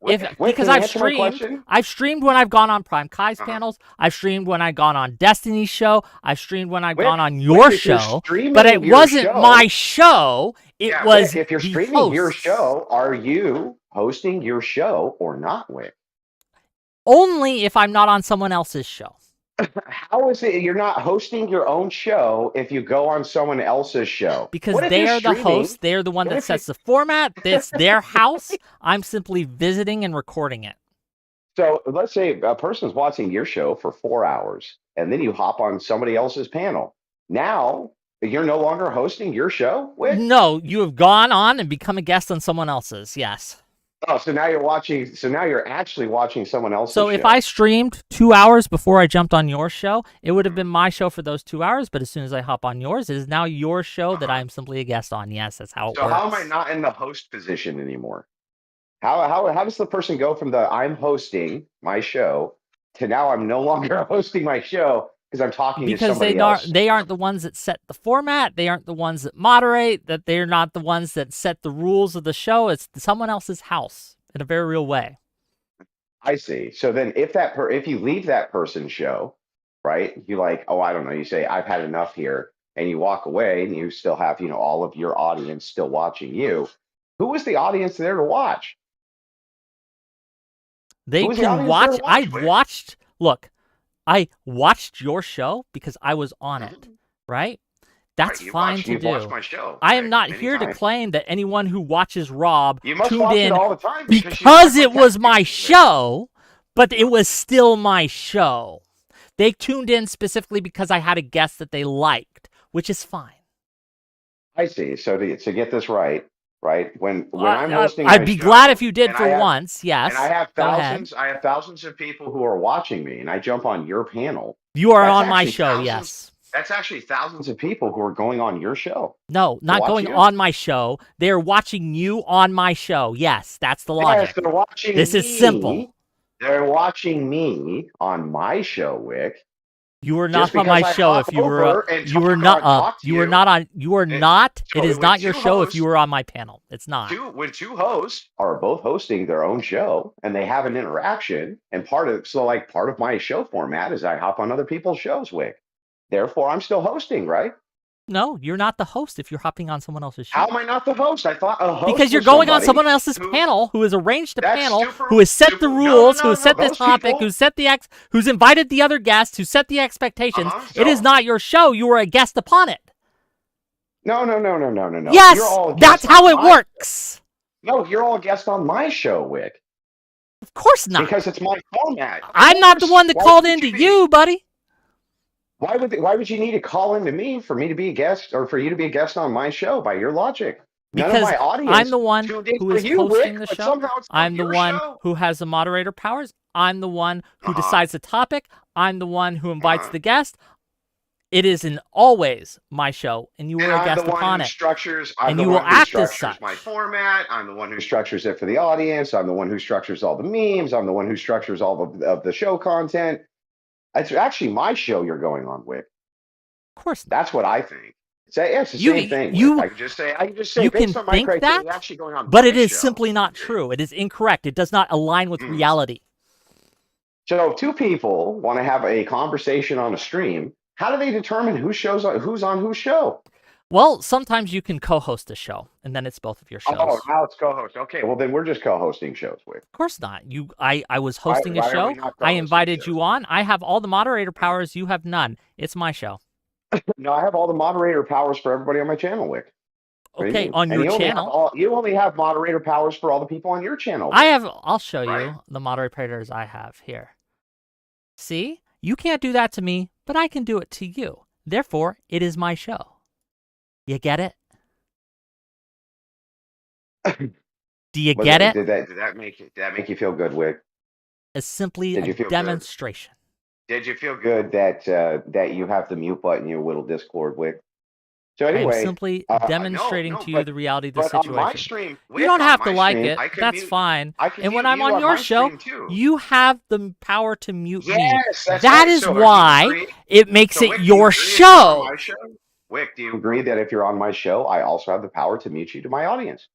Wick, if Wick, because can you I've answer my streamed, question? I've streamed when I've gone on Prime Kai's Uh-huh. panels. I've streamed when I've gone on Destiny's show. I've streamed when I've Wick, gone on Wick, your if you're show. streaming But it your wasn't show- my show. It Yeah, was Wick, if you're the streaming your host's. show, are you hosting your show or not, Wick? Only if I'm not on someone else's show. How is it you're not hosting your own show if you go on someone else's show? Because What if they you're are the streaming- host. They are the one what that if you- sets the format. It's their house. I'm simply visiting and recording it. So let's say a person's watching your show for 4 hours, and then you hop on somebody else's panel. Now you're no longer hosting your show, Wick? No, you have gone on and become a guest on someone else's. Yes. Oh, so now you're watching. So now you're actually watching someone else's. So if show. I streamed 2 hours before I jumped on your show, it would have been my show for those 2 hours. But as soon as I hop on yours, it is now your show that I am simply a guest on. Yes, that's how it So works. how am I not in the host position anymore? How does the person go from the I'm hosting my show to now I'm no longer hosting my show because I'm talking to Because somebody they else? aren't the ones that set the format. They aren't the ones that moderate. That they're not the ones that set the rules of the show. It's someone else's house in a very real way. I see. So then if you leave that person's show, right? You like, oh, I don't know, you say, I've had enough here, and you walk away and you still have, all of your audience still watching you. Who is the audience there to watch? They Who's the can audience watch. there to watch I with? watched. Look, I watched your show because I was on it. Right. That's Right, fine to you've watched do. my show. I am right, not many here to times. claim that anyone who watches Rob You must tuned watch in it all the time you because watch it my was my tactics. show, but it was still my show. They tuned in specifically because I had a guest that they liked, which is fine. I see. So to get this right, right? When I'm hosting, I'd my be show, glad if you did and for I have- once. Yes. And I have Go ahead. thousands. I have thousands of people who are watching me, and I jump on your panel. You are That's on my actually show. thousands- Yes. That's actually thousands of people who are going on your show. No, not watch going you? on my show. They're watching you on my show. Yes, that's the logic. Yes, they're watching This me. is simple. They're watching me on my show, Wick. You were Just not on my because I show hop if you were. over and You were talk not. talk to You were you. not on. You are And not. so It is when not your two show if hosts- you were on my panel. It's not. When two hosts are both hosting their own show and they have an interaction, and part of my show format is I hop on other people's shows, Wick. Therefore, I'm still hosting, right? No, you're not the host if you're hopping on someone else's show. How am I not the host? I thought a host Because you're was going on somebody someone else's who- panel who has arranged a That's panel, super- who has set the super- no, rules, no, who has no, set the those topic, people- who's invited the other guests, who set the expectations. It is so- not your show. You were a guest upon it. No. Yes, You're all that's guests how on it my- works. No, you're all guests on my show, Wick. Of course not. Because it's my format. I'm not the one that Why called would into be? you, buddy. Why would you need to call into me for me to be a guest or for you to be a guest on my show by your logic? None Because of my audience I'm the one tuned in who for is you, hosting Wick, the but show. somehow it's not I'm the your one show. who has the moderator powers. I'm the one who Uh-huh. decides the topic. I'm the one who invites Uh-huh. the guest. It is always my show, and you were And a I'm guest the one upon who it. structures. And I'm the you will one who act as structures such. my format. I'm the one who structures it for the audience. I'm the one who structures all the memes. I'm the one who structures all of the show content. It's actually my show you're going on, Wick. Of course not. That's what I think. It's the You- same thing. you- Wick. I can just say you based can on my think criteria, that, you're actually going on But my it is show. simply not true. It is incorrect. It does not align with reality. So if two people want to have a conversation on a stream, how do they determine who's on whose show? Well, sometimes you can co-host a show, and then it's both of your shows. Oh, now it's co-host. Okay, well then we're just co-hosting shows, Wick. Of course not. I was hosting why a are show. we not I co-hosting invited shows? you on. I have all the moderator powers. You have none. It's my show. No, I have all the moderator powers for everybody on my channel, Wick. What do you Okay, mean? on And your you only have channel. you only have moderator powers for all the people on your channel. I Wick. have. I'll show you Right. the moderators I have here. See, you can't do that to me, but I can do it to you. Therefore, it is my show. You get it? Do you get it? Did that make you feel good, Wick? It's simply Did you a feel good? demonstration. Did you feel good that you have the mute button in your little Discord, Wick? So I'm anyway, simply demonstrating no, to you but- the reality of the but on my situation. stream, You Wick, don't on have to my like stream, it. I can That's mute- fine. I can And when mute I'm you on your my show, stream, too. you have the power to mute me. Yes, that's That right. is So, do you why agree? it makes So, it Wick, do you your agree if you're on show. my show? Wick, do you agree that if you're on my show, I also have the power to mute you to my audience?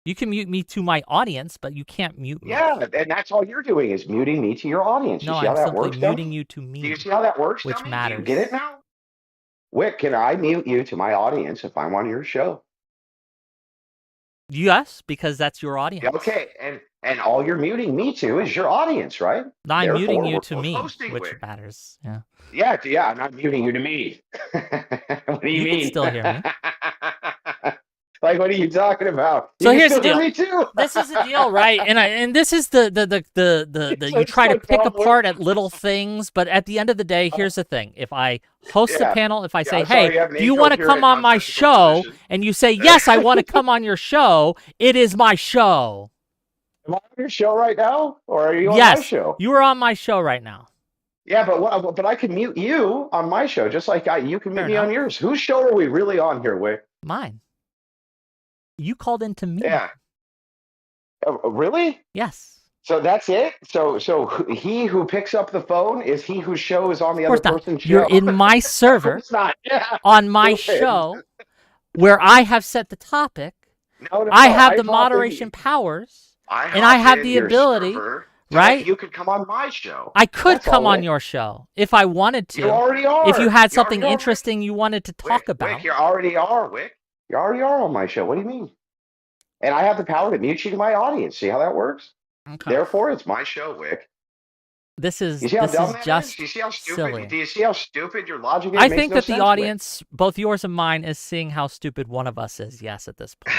You can mute me to my audience, but you can't mute me. Yeah, and that's all you're doing is muting me to your audience. No, you see how I'm that simply works? muting Dummy? you to Do me. you see how that works? which Dummy? matters. Do you get it now? Wick, can I mute you to my audience if I'm on your show? Yes, because that's your audience. Okay, and all you're muting me to is your audience, right? I'm Therefore, muting you we're to both me, hosting, which Wick. matters. Yeah. Yeah, I'm not muting you to me. What do you You mean? can still hear me. Like, what are you talking about? So You can here's the still hear deal. Me too. This is the deal, right? And this is the you It's try to like pick Bob apart at little things, but at the end of the day, here's the thing. If I host Yeah. a panel, if I say, I'm sorry you hey, have an do you want to come incoherent, on my nonsensical show? position. And you say, yes, I want to come on your show. It is my show. Am I on your show right now, or are you on my Yes, show? you are on my show right now. Yeah, but I can mute you on my show, just like you can mute Fair me on enough. yours. Whose show are we really on here, Wick? Mine. You called into me. Yeah. Really? Yes. So that's it? So he who picks up the phone is he whose show is on the Of other course not. person's show? You're in my server It's not. Yeah. on my Do it. show where I have set the topic. No, I have the hop in- moderation powers. I and I hop have in the your ability, server so right? that you could come on my show. I could That's come all, on Wick. your show if I wanted You to. already are. If you had You something already are, interesting you wanted to talk Wick, about. Wick, you already are, Wick. You already are on my show. What do you mean? And I have the power to mute you to my audience. See how that works? Okay. Therefore, it's my show, Wick. This is You see how dumb that is? just Do you see how stupid? silly. Do you see how stupid your logic is? I It makes think no that the sense, Wick. audience, both yours and mine, is seeing how stupid one of us is. Yes, at this point.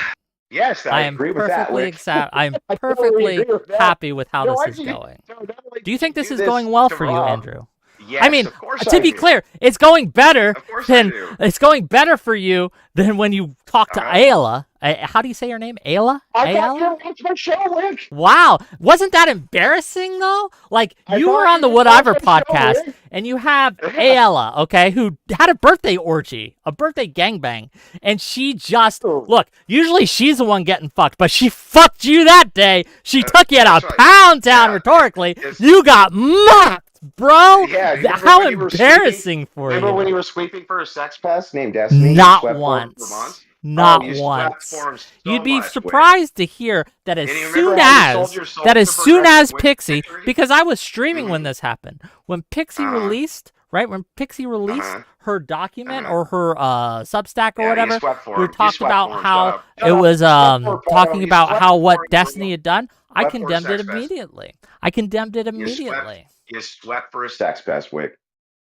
Yes, I am agree with that. perfectly Wick. I'm I totally perfectly agree with that. happy with how No, this why is do you- going. no, not only Do you think this do is going well for you, Rob, Andrew? Yes, I mean, of course to I be do. clear, it's going better Of course I than do. it's going better for you than when you talk to Uh-huh. Ayla How do you say your name? Ayla? I got Ayala? your watch my show, Wick. Wow. Wasn't that embarrassing, though? Like, I you were thought on the you would Whatever watch my show, podcast, Wick. and you have Ayala, okay, who had a birthday orgy, a birthday gangbang, and she just, look, usually she's the one getting fucked, but she fucked you that day. She took you to that's right. Pound Town Yeah, rhetorically. it's- You got mocked, bro. Yeah, you remember How when you were embarrassing for Remember you. when you were sweeping for a sex pest named Destiny? You Not swept for him for once. months? Not you swept once. for him so You'd be much, Wick. surprised to hear that as And you soon remember how you sold as your soul to soon progressive as Wick Pixie, victory? because I was streaming when this happened. When Pixie Uh-huh. released, right? When Pixie released Uh-huh. her document Uh-huh. or her Substack or Yeah, you whatever, swept for we him. You talked swept about for him. how Shut up. it Shut up. was Swept for talking you about swept how for what him. Destiny had done. I Swept for a condemned it sex pest. immediately. I condemned it immediately. You swept for a sex pest, Wick.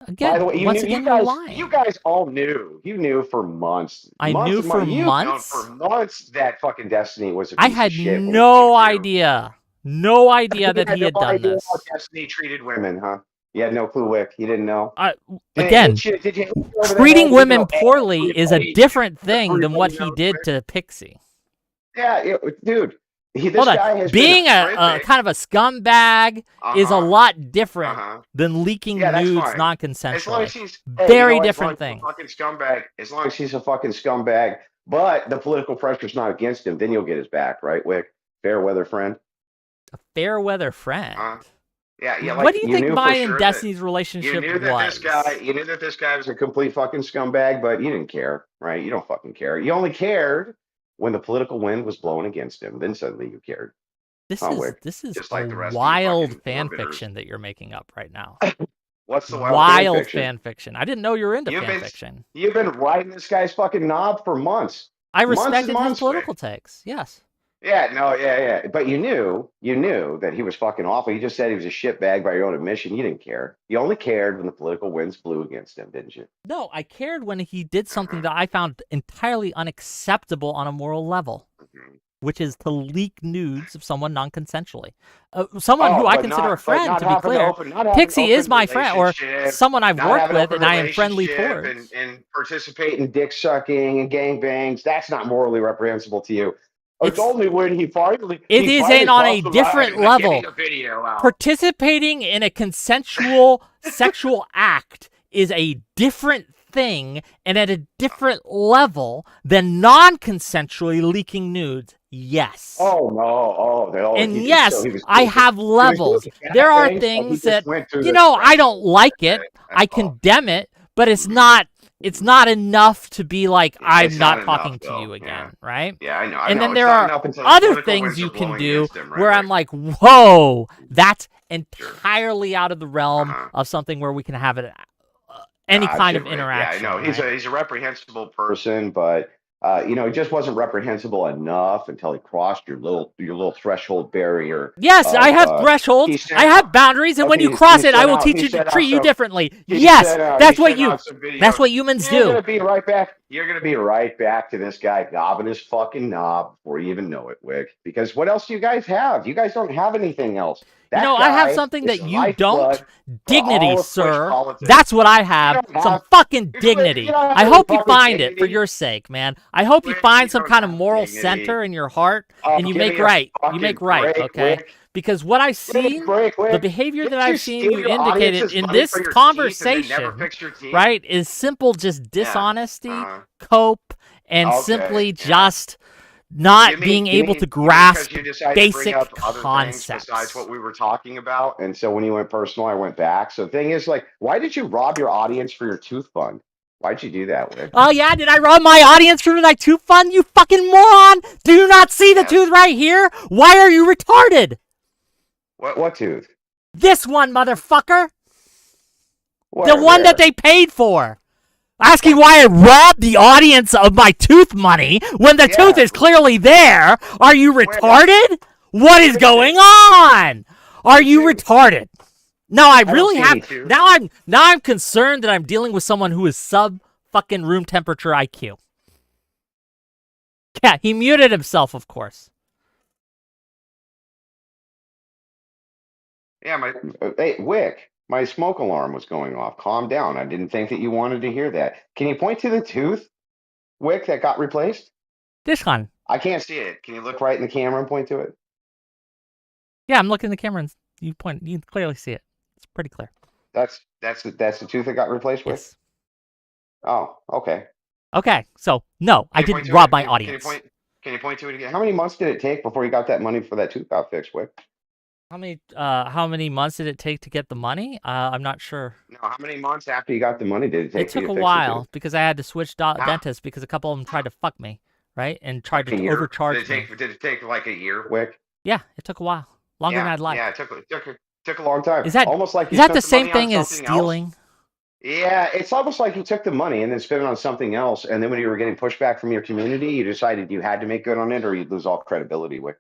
Again, By the way, once again, you're you lying. guys all knew. You knew for months. I months knew and for You've months? known for months that fucking Destiny was a I piece had of shit. no idea. No idea that he You had no done idea this. how Destiny treated women, huh? You had no clue, Wick. You didn't know. Again, Did you treating women poorly is a different thing than what he did to Pixie. Yeah, dude. This Hold guy on. has Being been a kind of a scumbag is a lot different than leaking Yeah, that's nudes fine. As long non-consensually. as he's Very as long different as he's thing. a fucking scumbag. As long as he's a fucking scumbag, but the political pressure's not against him, then you'll get his back, right, Wick? Fair weather friend. A fair weather friend. Yeah. Like, what do you think knew for mine sure and Destiny's relationship you knew that was? you knew that this guy was a complete fucking scumbag, but you didn't care, right? You don't fucking care. You only cared when the political wind was blowing against him. Then suddenly you cared. This is Just like the a rest of you wild fucking fan orbiters. fiction that you're making up right now. What's the wild fan fiction? I didn't know you were into You've fan been- fiction. You've been riding this guy's fucking knob for months. I months and respected his months, political takes. Yes. Yeah. But you knew that he was fucking awful. You just said he was a shitbag by your own admission. You didn't care. You only cared when the political winds blew against him, didn't you? No, I cared when he did something that I found entirely unacceptable on a moral level, which is to leak nudes of someone non-consensually. Someone who I consider a friend, to be clear. Pixie is my friend, or someone I've worked with and I am friendly towards. And participate in dick sucking and gangbangs. That's not morally reprehensible to you. It's only when he finally. It is on a different level. Participating Participating in a consensual sexual act is a different thing and at a different level than non-consensually leaking nudes. Yes. Oh no! And yes, I have levels. There are things that I don't like it. I condemn it, but it's not enough to be like I'm not talking to you again, right? Yeah, I know. And then there are other things you can do where I'm like, whoa, that's entirely out of the realm of something where we can have it any kind of interaction. Yeah, I know. He's a reprehensible person, but he just wasn't reprehensible enough until he crossed your little threshold barrier. Yes, I have thresholds. I have boundaries, and when you cross it, I will teach you to treat you differently. Yes, that's what humans do. You're gonna be right back. You're gonna be right back to this guy gobbing his fucking knob before you even know it, Wick. Because what else do you guys have? You guys don't have anything else. I have something that you don't. Dignity, sir. That's what I have. Some fucking dignity. I hope you find it for your sake, man. I hope you find some kind of moral center in your heart and you make right. You make right, okay? Because what I've seen, the behavior that I've seen you indicated in this conversation, right, is simple just dishonesty, cope, and simply just not being able to grasp basic concepts. Besides what we were talking about. And so when you went personal, I went back. So the thing is, like, why did you rob your audience for your tooth fund? Why'd you do that, Wick? Oh, yeah? Did I rob my audience for my tooth fund, you fucking moron? Do you not see the tooth right here? Why are you retarded? What tooth? This one, motherfucker. Where, the one that they paid for. Asking why I robbed the audience of my tooth money when the tooth is clearly there. Are you retarded? What is going on? Are you retarded? No, I really have. Now I'm concerned that I'm dealing with someone who is sub fucking room temperature IQ. Yeah, he muted himself, of course. Yeah, hey, Wick. My smoke alarm was going off. Calm down. I didn't think that you wanted to hear that. Can you point to the tooth, Wick, that got replaced? This one. I can't see it. Can you look right in the camera and point to it? Yeah, I'm looking at the camera and you can clearly see it. It's pretty clear. That's the tooth that got replaced with? Yes. Oh, okay. Okay, so no, I Can you point didn't to rob it? my Can audience. you point to it again? How many months did it take before you got that money for that tooth got fixed, Wick? How many months did it take to get the money? I'm not sure. No, how many months after you got the money did it take? It took for a you to fix the while tooth? because I had to switch dentists because a couple of them tried to fuck me, right? And tried Like a to year? overcharge me. Did it take like a year, Wick? Yeah, it took a while. Longer than I'd like. Yeah, it took a long time. Is that almost like is you that the spent same money on thing as something else? stealing? Yeah, it's almost like you took the money and then spent it on something else, and then when you were getting pushback from your community, you decided you had to make good on it, or you'd lose all credibility. Wick.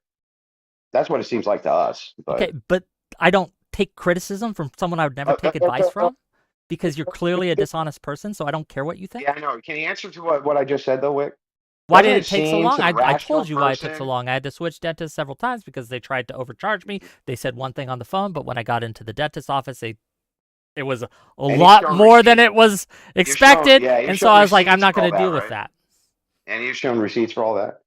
That's what it seems like to us. But Okay, but I don't take criticism from someone I would never take advice from because you're clearly a dishonest person, so I don't care what you think. yeah, I know. Can you answer to what I just said though, Wick? Why Doesn't did it it take so seem long? to the I rational told you why it took so person- long. I had to switch dentists several times because they tried to overcharge me. They said one thing on the phone, but when I got into the dentist's office, it was a you've lot shown more than receipts. it was expected. yeah, you've And so shown I was like, I'm receipts not for going all to deal that, with right? that. And you've shown receipts for all that.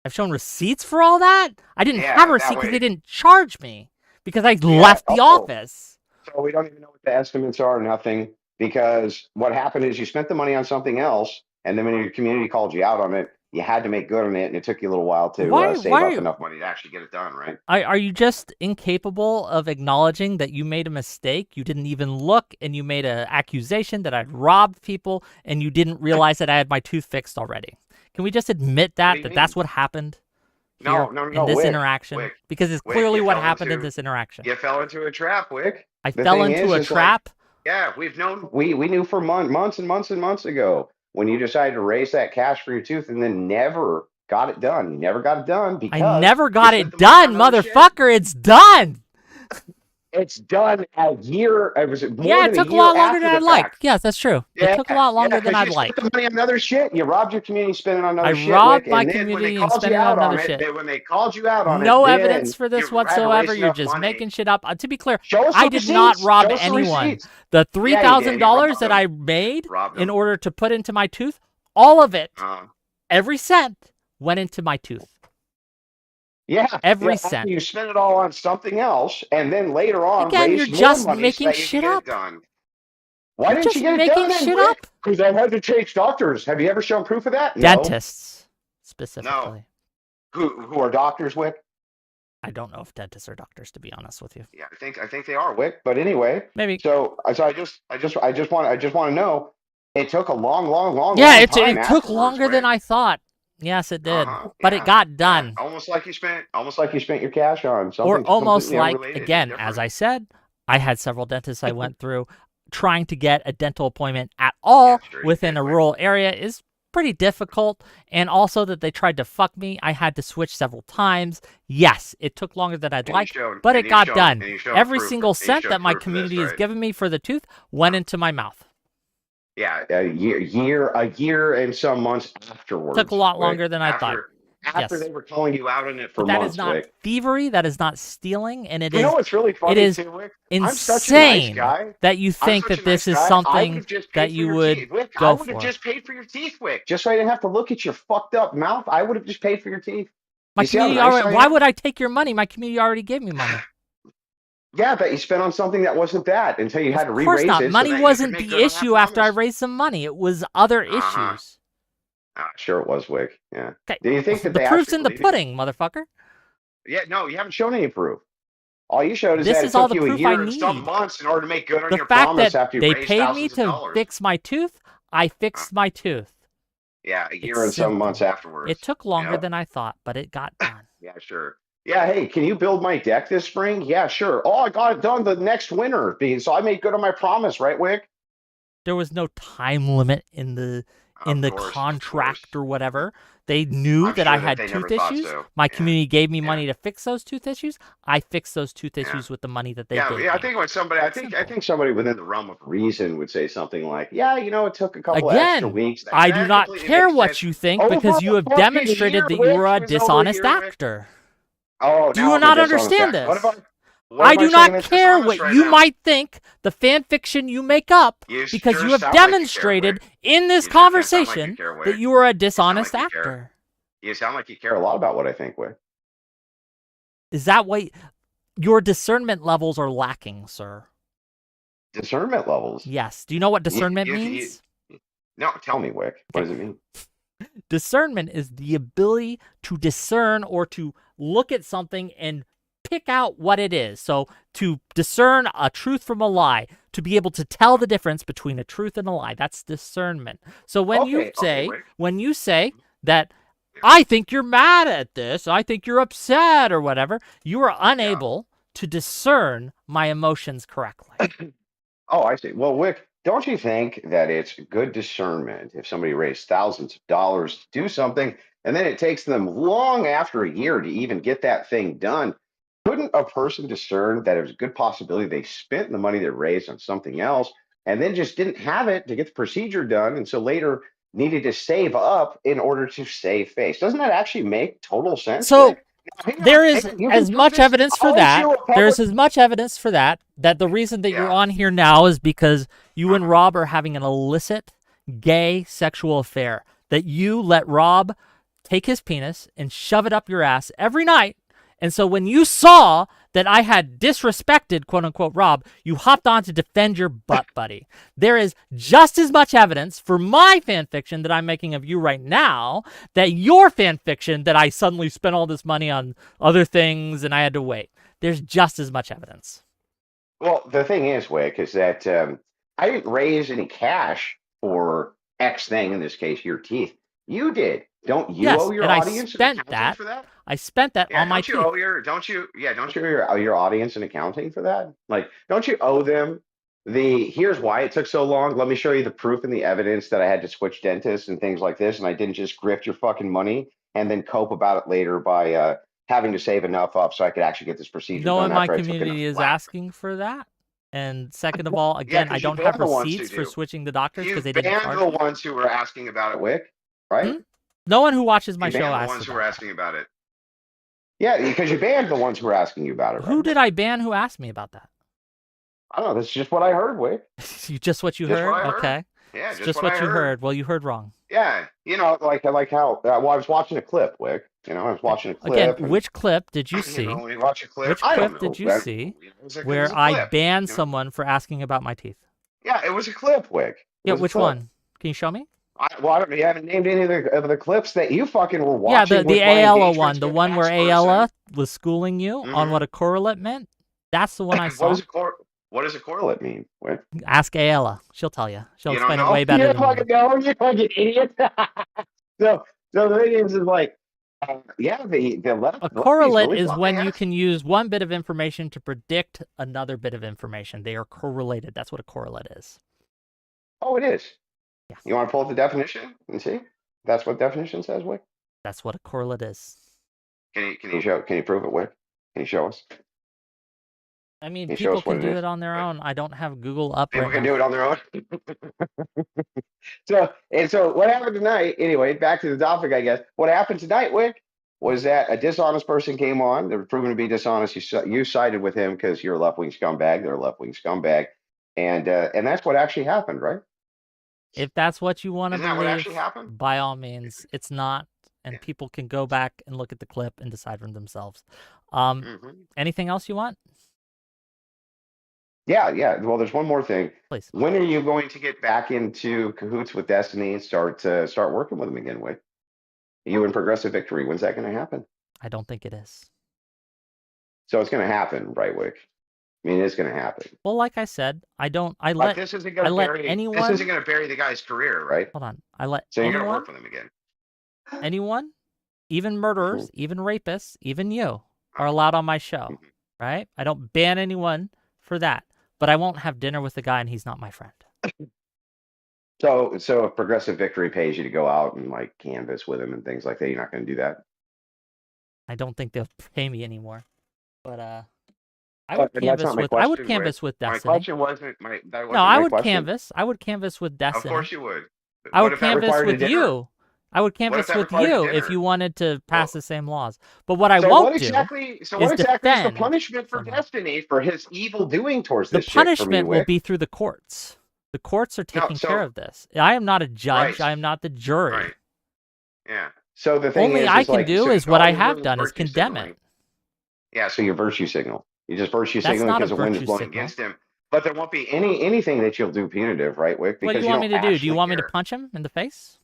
I've shown receipts for all that. I didn't Yeah, have a that receipt because way- they didn't charge me because I left the oh. office. So we don't even know what the estimates are, nothing, because what happened is you spent the money on something else, and then when your community called you out on it, you had to make good on it, and it took you a little while to save up enough money to actually get it done, right? Are you just incapable of acknowledging that you made a mistake? You didn't even look, and you made an accusation that I'd robbed people, and you didn't realize that I had my tooth fixed already. Can we just admit do you that's mean? what happened No, here no, in no, this Wick, interaction? Wick, Because it's Wick, clearly you what fell happened in into- this interaction. You fell into a trap, Wick. I The fell thing into a is like- trap. Yeah, we've known. We knew for months and months and months ago when you decided to raise that cash for your tooth and then never got it done. You never got it done because I never you got spent it the money done, on other shit. motherfucker. It's done. It's done a year. It was more Yeah, than it took a year lot longer after than the I'd like. fact. Yes, that's true. Yeah, It took a lot longer than 'cause I'd you like. spent the money on other shit. You robbed your community spending on other I shit. robbed Wick, my and then when community they and called spent you it on out other it, shit. when they called you out on it, No then evidence for this you had to whatsoever. raise You're enough just money. making shit up. To be clear, Show us I the did not receipts. rob Show us the anyone. receipts. The Yeah, you $3,000 did. You robbed that them. I made Robbed in them. order to put into my tooth, all of it, Uh, every cent, went into my tooth. Yeah, Every after cent. you spend it all on something else, and then later on Again, raise you're more just money making so that you shit can get up. it done. Why You're didn't just you get it making done? shit up. Because I had to change doctors. Have you ever shown proof of that? No. Dentists, specifically. Who are doctors, Wick? I don't know if dentists are doctors, to be honest with you. Yeah, I think they are, Wick. But anyway, Maybe. so I just want to know. It took a long Yeah, long it time took afterwards, longer than Wick. I thought. Yes, it did. But Yeah, it got done. yeah. Almost like you spent your cash on something Or almost completely like, unrelated and again, different. as I said, I had several dentists I went through. Trying to get a dental appointment at all Yeah, sure you within did, a Wick. rural area is pretty difficult. And also that they tried to fuck me. I had to switch several times. Yes, it took longer than I'd And you like, showed- but and it you got showed- done. and you showed Every proof- single and you cent showed that my proof of this, community has right? given me for the tooth went into my mouth. Yeah, a year and some months afterwards. Took a lot Wick. longer than I thought. After Yes. they were calling you out on it for But that months, is not Wick. thievery. That is not stealing. And it You is know what's really funny is too, Wick? I'm such a nice insane guy. that you think such that a this nice is guy. I something would've just paid that for you your would teeth. Wick, I go would have for. just paid for your teeth, Wick. Just so I didn't have to look at your fucked up mouth. I would have just paid for your teeth. My You see how community nice already. I Why am? would I take your money? My community already gave me money. Yeah, but you spent on something that wasn't that until you had to Of course re-raise not. it. so Money that you could wasn't make the good on that issue after I promise. raised some money. It was other Uh-huh. issues. Sure it was, Wick. Yeah. Okay. Do you think that The they proof's actually in the believe you? pudding, motherfucker. Yeah, no, you haven't shown any proof. All you showed is This that is it all took the you a proof year I and some need. months in order to make good on The your fact promise that after you they raised paid me thousands of to dollars. fix my tooth, I fixed my tooth. Yeah, a year It's and some simple. months afterwards. It took longer Yep. than I thought, but it got done. Yeah, sure. Yeah, hey, can you build my deck this spring? Yeah, sure. Oh, I got it done the next winter. So I made good on my promise, right, Wick? There was no time limit in the Of course. contract or whatever. They knew I'm that sure I that had they tooth never thought issues. so. My Yeah. community gave me Yeah. money to fix those tooth issues. I fixed those tooth Yeah. issues with the money that they Yeah, gave yeah. I me. think when somebody, I think Simple. somebody within the realm of reason would say something like, "Yeah, it took a couple extra Again, weeks." I do That not completely care makes what sense. you think Over because you a have fucking demonstrated year, that Wick. you are a It was over a dishonest year, Wick. actor. Oh, Do now you I'm not a dishonest understand actor. this? What if I do saying not it's care dishonest what right you now? might think, the fan fiction you make up, You because sure you have sound like you care, demonstrated Wick. in this You sure sound like you conversation care, Wick. that you are a sound like dishonest you care. actor. You sound like you care a lot about what I think, Wick. Is that what your discernment levels are lacking, sir? Discernment levels? Yes. Do you know what discernment means? No, tell me, Wick. What does it mean? Discernment is the ability to discern or to look at something and pick out what it is. So to discern a truth from a lie, to be able to tell the difference between a truth and a lie, that's discernment. So when you say that I think you're mad at this, I think you're upset or whatever, you are unable to discern my emotions correctly. Oh, I see. Well, Wick, don't you think that it's good discernment if somebody raised thousands of dollars to do something and then it takes them long after a year to even get that thing done? Couldn't a person discern that it was a good possibility they spent the money they raised on something else and then just didn't have it to get the procedure done, and so later needed to save up in order to save face? Doesn't that actually make total sense? So there is as much evidence for that. There's as much evidence for that the reason that you're on here now is because you and Rob are having an illicit gay sexual affair. That you let Rob take his penis and shove it up your ass every night. And so when you saw that I had disrespected, quote unquote, Rob, you hopped on to defend your butt buddy. There is just as much evidence for my fan fiction that I'm making of you right now that your fan fiction that I suddenly spent all this money on other things and I had to wait. There's just as much evidence. Well, the thing is, Wick, is that I didn't raise any cash for X thing, in this case, your teeth. You did. Don't you owe your audience an accounting for that? I spent that on my teeth. Don't you owe your audience an accounting for that? Like, don't you owe them here's why it took so long. Let me show you the proof and the evidence that I had to switch dentists and things like this, and I didn't just grift your fucking money and then cope about it later by having to save enough up so I could actually get this procedure done. No one in my community is asking for that. And second of all, again, I don't have receipts for switching the doctors because they didn't charge me. The ones who were asking about it, Wick, right? No one who watches my show asked the ones who were asking about it. Yeah, because you banned the ones who were asking you about it. Right? Who did I ban who asked me about that? I don't know. That's just what I heard, Wick. Just what you heard? Okay. Yeah, just what you heard. Well, you heard wrong. Yeah, like how. Well, I was watching a clip, Wick. I was watching a clip. Again, which clip did you see? When you watch a clip, which clip did you see where I banned someone for asking about my teeth? Yeah, it was a clip, Wick. Yeah, which one? Can you show me? You haven't named any of the clips that you fucking were watching. Yeah, the Ayala one, the one where Ayala was schooling you on what a correlate meant. That's the one I saw. What does a correlate mean? Wick? Ask Ayala. She'll tell you. She'll explain it way better than me. You fucking idiot. So the thing is like, the left. A correlate really is when you can use one bit of information to predict another bit of information. They are correlated. That's what a correlate is. Oh, it is. Yeah. You want to pull up the definition and see? That's what definition says, Wick. That's what a correlate is. Can you prove it, Wick? Can you show us? I mean, people can do it on their own. I don't have Google up. People can do it on their own. So what happened tonight? Anyway, back to the topic, I guess. What happened tonight, Wick, was that a dishonest person came on. They were proven to be dishonest. You sided with him because you're a left-wing scumbag. They're a left-wing scumbag, and that's what actually happened, right? If that's what you want to believe, what actually happened? By all means, it's not, and people can go back and look at the clip and decide for themselves. Anything else you want? Yeah. Well, there's one more thing. Please. When are you going to get back into cahoots with Destiny and start working with them again, Wick? You and Progressive Victory. When's that going to happen? I don't think it is. So it's going to happen, right, Wick? I mean, it's going to happen. Well, like I said, this isn't going to bury the guy's career, right? Hold on. So you're going to work with him again. Anyone, even murderers, even rapists, even you, are allowed on my show, right? I don't ban anyone for that, but I won't have dinner with the guy and he's not my friend. So if Progressive Victory pays you to go out and like canvas with him and things like that, you're not going to do that? I don't think they'll pay me anymore, but I would canvas with Destiny. My question wasn't I would canvas with Destiny. Of course you would. I would canvas with you. I would canvas with you if you wanted to pass the same laws. But what I won't do is what exactly is the punishment for Destiny for his evil doing towards this chick? The punishment will be through the courts. The courts are taking care of this. I am not a judge. Right. I am not the jury. Right. Yeah. So the thing Only is, I can like, do so is what all I you're have doing is done is virtue condemn signaling. it. Yeah, so you virtue signal. You just virtue That's signaling not a because the wind is virtue blowing signal. against him. But there won't be anything that you'll do punitive, right, Wick? What do Because you want me don't to do? Do you actually want me to care. punch him in the face?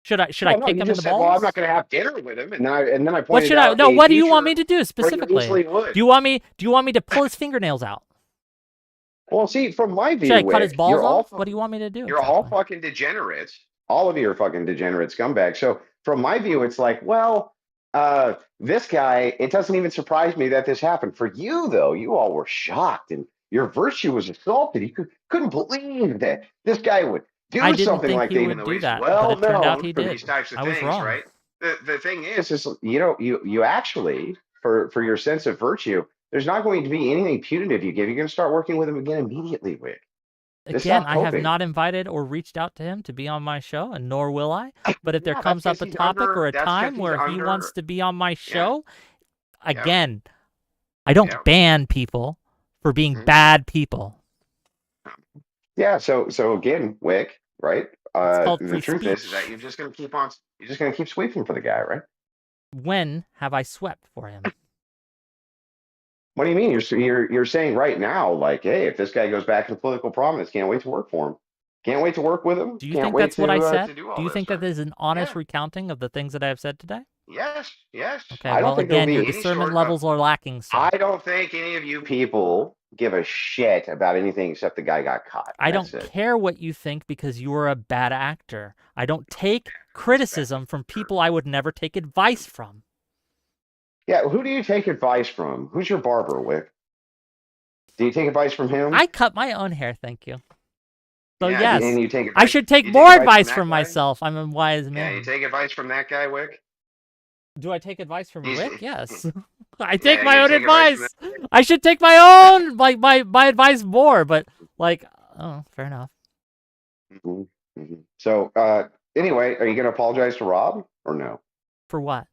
Should I Well, kick you him in just the said, balls? well, I'm not going to have dinner with him, and then I What pointed should I? out No. a What do you want me feature to do where you specifically? easily would. Do you want me to pull his fingernails out? Well, see, from my view, Should I cut his Wick, balls you're all off? What do you want me to do? you're all exactly? fucking degenerates. All of you are fucking degenerate scumbags. So from my view, it's like, well, this guy, it doesn't even surprise me that this happened. For you, though, you all were shocked and your virtue was assaulted. You couldn't believe that this guy would do I didn't something think like he that, even would though do he's that, but well it turned out known he for did. these types of I was things, wrong. right? The thing is you actually, for your sense of virtue, there's not going to be anything punitive you give. You're going to start working with him again immediately, Wick. Just Again, stop I have coping. not invited or reached out to him to be on my show, and nor will I. But if there Yeah, comes that's up a 'cause he's topic under- or a that's 'cause time he's where he under- wants to be on my Yeah. show, Yeah. again, I don't Yeah. ban people for being Mhm. bad people. Yeah, so again, Wick, right? called The free truth is that speech. you're just gonna keep sweeping for the guy, right? When have I swept for him? What do you mean? You're saying right now, like, hey, if this guy goes back into political prominence, can't wait to work for him. Can't wait to work with him. Do you Can't think wait that's what I said? to do all Do you this, think that right? is an honest Yeah. recounting of the things that I have said today? Yes. Okay, I don't well, think there'll again, be your any discernment sort of- levels are lacking, sir. I don't think any of you people give a shit about anything except the guy got caught. I don't That's it. care what you think because you are a bad actor. I don't take criticism from people I would never take advice from. Yeah, who do you take advice from? Who's your barber, Wick? Do you take advice from him? I cut my own hair, thank you. So Yeah, yes, and you take I advice- should take you more that advice from guy? myself. I'm a wise Yeah, man. you take advice from that guy, Wick? Do I take advice from You- Wick? Yes. I take Yeah, my you own take advice advice. from I should take my own my advice more, but like, oh, fair enough. Mhm, mhm. So, anyway, are you going to apologize to Rob or no? For what?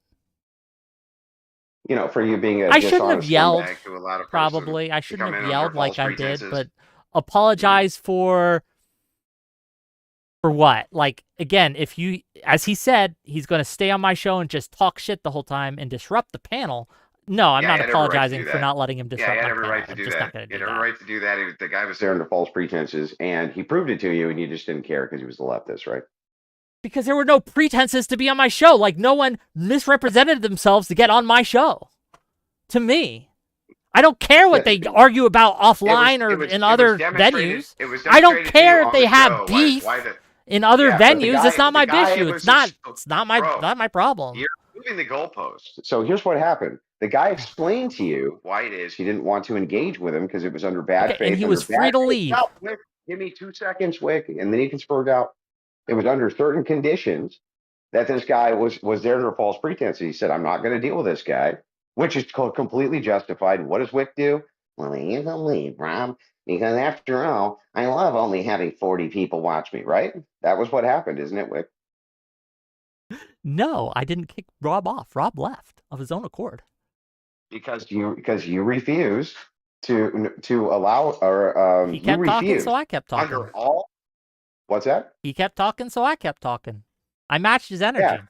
You know, for you being a I shouldn't have dishonest yelled. scumbag to allow a person Probably. I to shouldn't come have in yelled under like false I did, pretenses. but apologize for what? Like, again, if you, as he said, he's going to stay on my show and just talk shit the whole time and disrupt the panel. No, I'm Yeah, not he had every right to apologizing do for that. not letting him Yeah, disrupt he had my every panel. right to I'm do just that. not going He to had do every that. right to do that. The guy was there under false pretenses, and he proved it to you, and you just didn't care because he was the leftist, right? Because there were no pretenses to be on my show. Like, no one misrepresented themselves to get on my show. To me. I don't care what they argue about offline or in other venues. I don't care if they have beef in other venues. It's not my issue. It's not my problem. You're moving the goalpost. So here's what happened. The guy explained to you why it is he didn't want to engage with him because it was under bad faith. And he was free to leave. No, Wick, give me 2 seconds, Wick, and then he can spurt out. It was under certain conditions that this guy was there under false pretense. He said, I'm not going to deal with this guy, which is completely justified. What does Wick do? Well, he is a lead, Rob, because after all, I love only having 40 people watch me, right? That was what happened, isn't it, Wick? No, I didn't kick Rob off. Rob left of his own accord. Because you refused to allow or he kept talking, so I kept talking. Under all, what's that? He kept talking, so I kept talking. I matched his energy.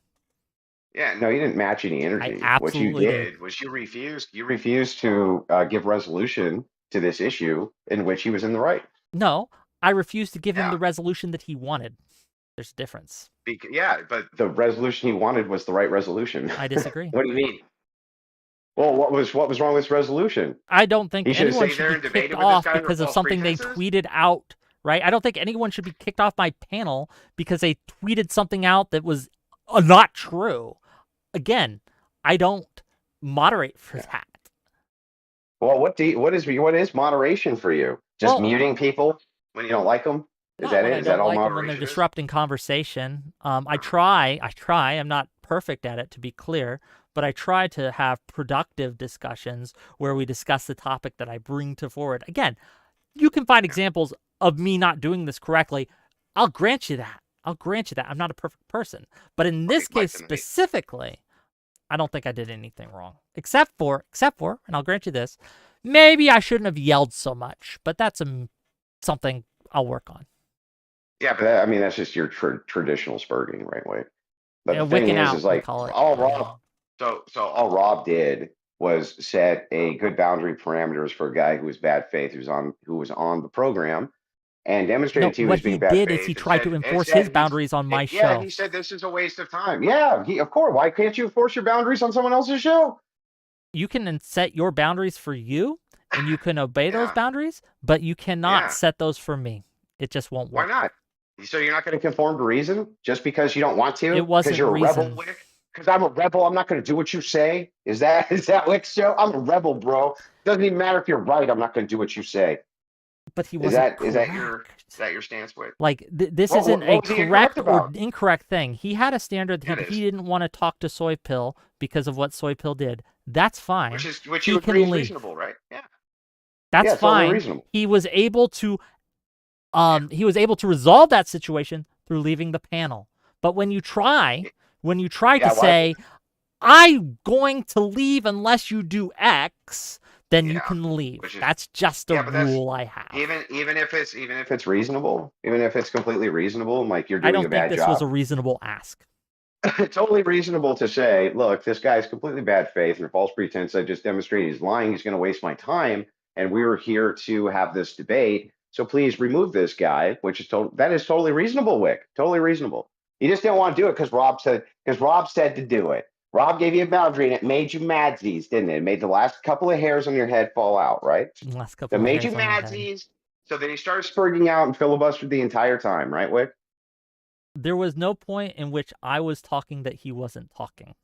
Yeah, no, you didn't match any energy. What you did was you refused to give resolution to this issue in which he was in the right. No, I refused to give him the resolution that he wanted. There's a difference. But the resolution he wanted was the right resolution. I disagree. What do you mean? Well, what was wrong with this resolution? I don't think anyone stayed there should and be debated kicked with this off guy under because of false something they pretenses? tweeted out, right? I don't think anyone should be kicked off my panel because they tweeted something out that was not true. Again, I don't moderate for that. Well, what is moderation for you? Just muting people when you don't like them? Is that it? Is that all like them moderation when they're is? disrupting conversation. I try. I'm not perfect at it, to be clear, but I try to have productive discussions where we discuss the topic that I bring to forward. Again, you can find examples of me not doing this correctly. I'll grant you that. I'm not a perfect person. But in this case specifically, I don't think I did anything wrong. Except for, and I'll grant you this, maybe I shouldn't have yelled so much, but that's something I'll work on. Yeah, but that's just your traditional spurging, right? Way. But the Wicking thing out, is we like call it. all Rob. So all Rob did was set a good boundary parameters for a guy who was bad faith, who was on the program, and demonstrated to you what as being he bad did faith. is he and tried said- to and enforce said his he's- boundaries on my Yeah, show. he said this is a waste of time. Yeah, of course. Why can't you enforce your boundaries on someone else's show? You can set your boundaries for you, and you can obey those Yeah. boundaries, but you cannot Yeah. set those for me. It just won't Why work. not? So you're not going to conform to reason just because you don't want to? It wasn't because you're a reason. rebel, Wick? Because I'm a rebel, I'm not going to do what you say. Is that Wick's show? I'm a rebel, bro. Doesn't even matter if you're right. I'm not going to do what you say. But he Is wasn't that your stance, Wick? Like, this What- isn't what a was he correct incorrect or about? incorrect thing. He had a standard Yeah, that it he is. didn't want to talk to Soy Pill because of what Soy Pill did. That's fine. Which He you can agree is leave. reasonable, right? Yeah. That's Yeah, it's totally fine. reasonable. He was able to resolve that situation through leaving the panel. But when you try to say, I'm going to leave unless you do X, then you can leave. That's just a rule I have. Even if it's reasonable, even if it's completely reasonable, like you're I doing don't a think bad this job. was a reasonable ask. Totally reasonable to say, look, this guy's completely bad faith and false pretense. I just demonstrated he's lying. He's going to waste my time. And we were here to have this debate. So please remove this guy, that is totally reasonable, Wick. Totally reasonable. You just didn't want to do it because Rob said to do it. Rob gave you a boundary and it made you madsies, didn't it? It made the last couple of hairs on your head fall out, right? Last couple That of made you hairs on my head. madsies. So then he started spurting out and filibustered the entire time, right, Wick? There was no point in which I was talking that he wasn't talking.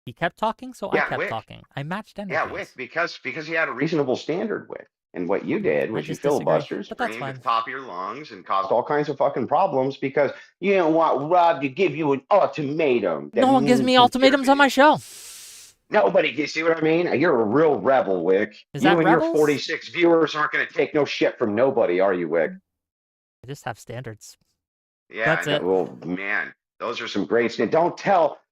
He kept talking, so I kept Wick. talking. I matched energies. Yeah, Wick, because he had a reasonable standard, Wick. And what you did was you just disagree, filibusters, but that's screamed at fine. the top of your lungs, and caused all kinds of fucking problems because you don't want Rob to give you an ultimatum. No one gives me ultimatums on my show. Nobody. You see what I mean? You're a real rebel, Wick. Is you that and rebels? your 46 viewers aren't going to take no shit from nobody, are you, Wick? I just have standards. Yeah, That's it. Well, man, those are some great standards.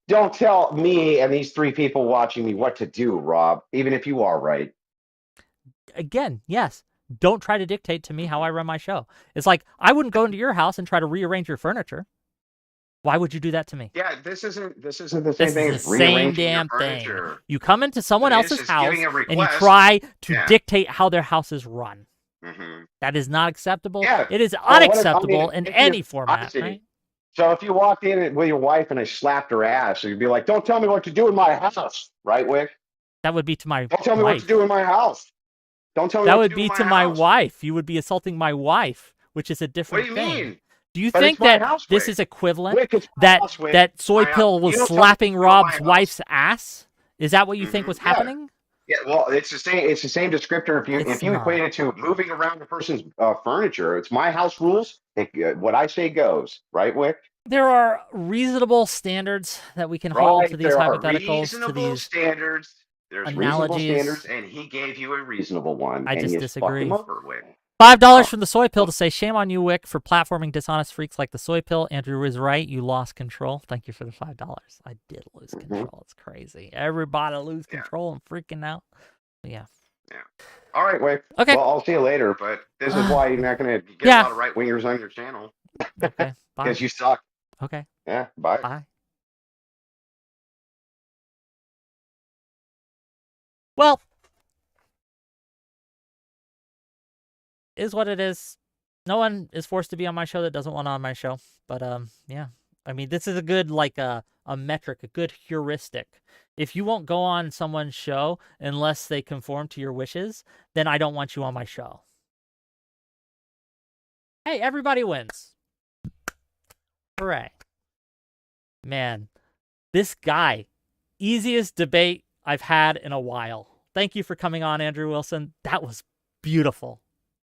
Don't tell me and these three people watching me what to do, Rob, even if you are right. Again, yes. Don't try to dictate to me how I run my show. It's like, I wouldn't go into your house and try to rearrange your furniture. Why would you do that to me? Yeah, this isn't the same This thing is as the same rearranging damn your thing. furniture. You come into someone It is else's just house giving a and you request. try to Yeah. dictate how their house is run. Mhm. That is not acceptable. Yeah. It is Well, what if- unacceptable in if any you- format, honestly, right? So if you walked in with your wife and I slapped her ass, you'd be like, "Don't tell me what to do in my house," right, Wick? That would be to my Don't tell me what to wife. do in my house. Don't tell me That what would to do be in to my house. wife. You would be assaulting my wife, which is a What different do you thing. mean? Do you But think it's my that house, this Wick. is equivalent? Wick, it's my That house, Wick. that Soy My Pill house. was You don't tell me slapping what to do in my Rob's house. wife's ass? Is that what you think was Yeah. happening? Yeah, well, it's the same. It's the same descriptor. It's If you not. equate it to moving around a person's furniture, it's my house rules. What I say goes, right, Wick? There are reasonable standards that we can hold to these there are hypotheticals, reasonable to these standards. There's analogies. reasonable standards, and he gave you a reasonable one. I and just you disagree. fucked him over, Wick. $5 from the Soy Pill to say, shame on you, Wick, for platforming dishonest freaks like the Soy Pill. Andrew is right. You lost control. Thank you for the $5. I did lose control. It's crazy. Everybody lose control and freaking out. Yeah. All right, Wick. Okay. Well, I'll see you later, but this is why you're not going to get Yeah. a lot of right wingers on your channel. Okay. Bye. Because you suck. Okay. Yeah. Bye. Bye. Well, is what it is. No one is forced to be on my show that doesn't want on my show. But yeah. I mean, this is a good a metric, a good heuristic. If you won't go on someone's show unless they conform to your wishes, then I don't want you on my show. Hey, everybody wins. Hooray. Man, this guy, easiest debate I've had in a while. Thank you for coming on, Andrew Wilson. That was beautiful.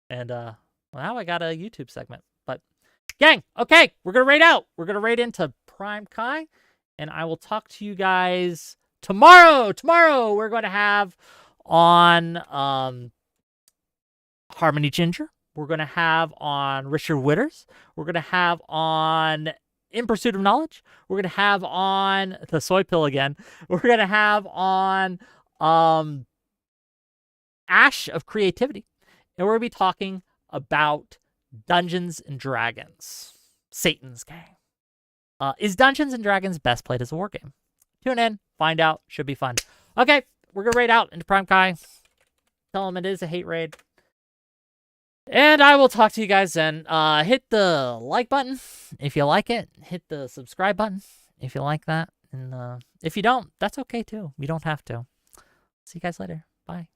And well, now I got a YouTube segment. But gang, okay, we're going to raid out. We're going to raid into Prime Kai. And I will talk to you guys tomorrow. Tomorrow we're going to have on Harmony Ginger. We're going to have on Richard Witters. We're going to have on In Pursuit of Knowledge. We're going to have on the Soy Pill again. We're going to have on Ash of Creativity. And we're going to be talking about Dungeons and Dragons. Satan's Gang. Is Dungeons and Dragons best played as a war game? Tune in, find out, should be fun. Okay, we're gonna raid out into Prime Kai. Tell him it is a hate raid. And I will talk to you guys then. Hit the like button if you like it. Hit the subscribe button if you like that. And if you don't, that's okay too. You don't have to. See you guys later. Bye.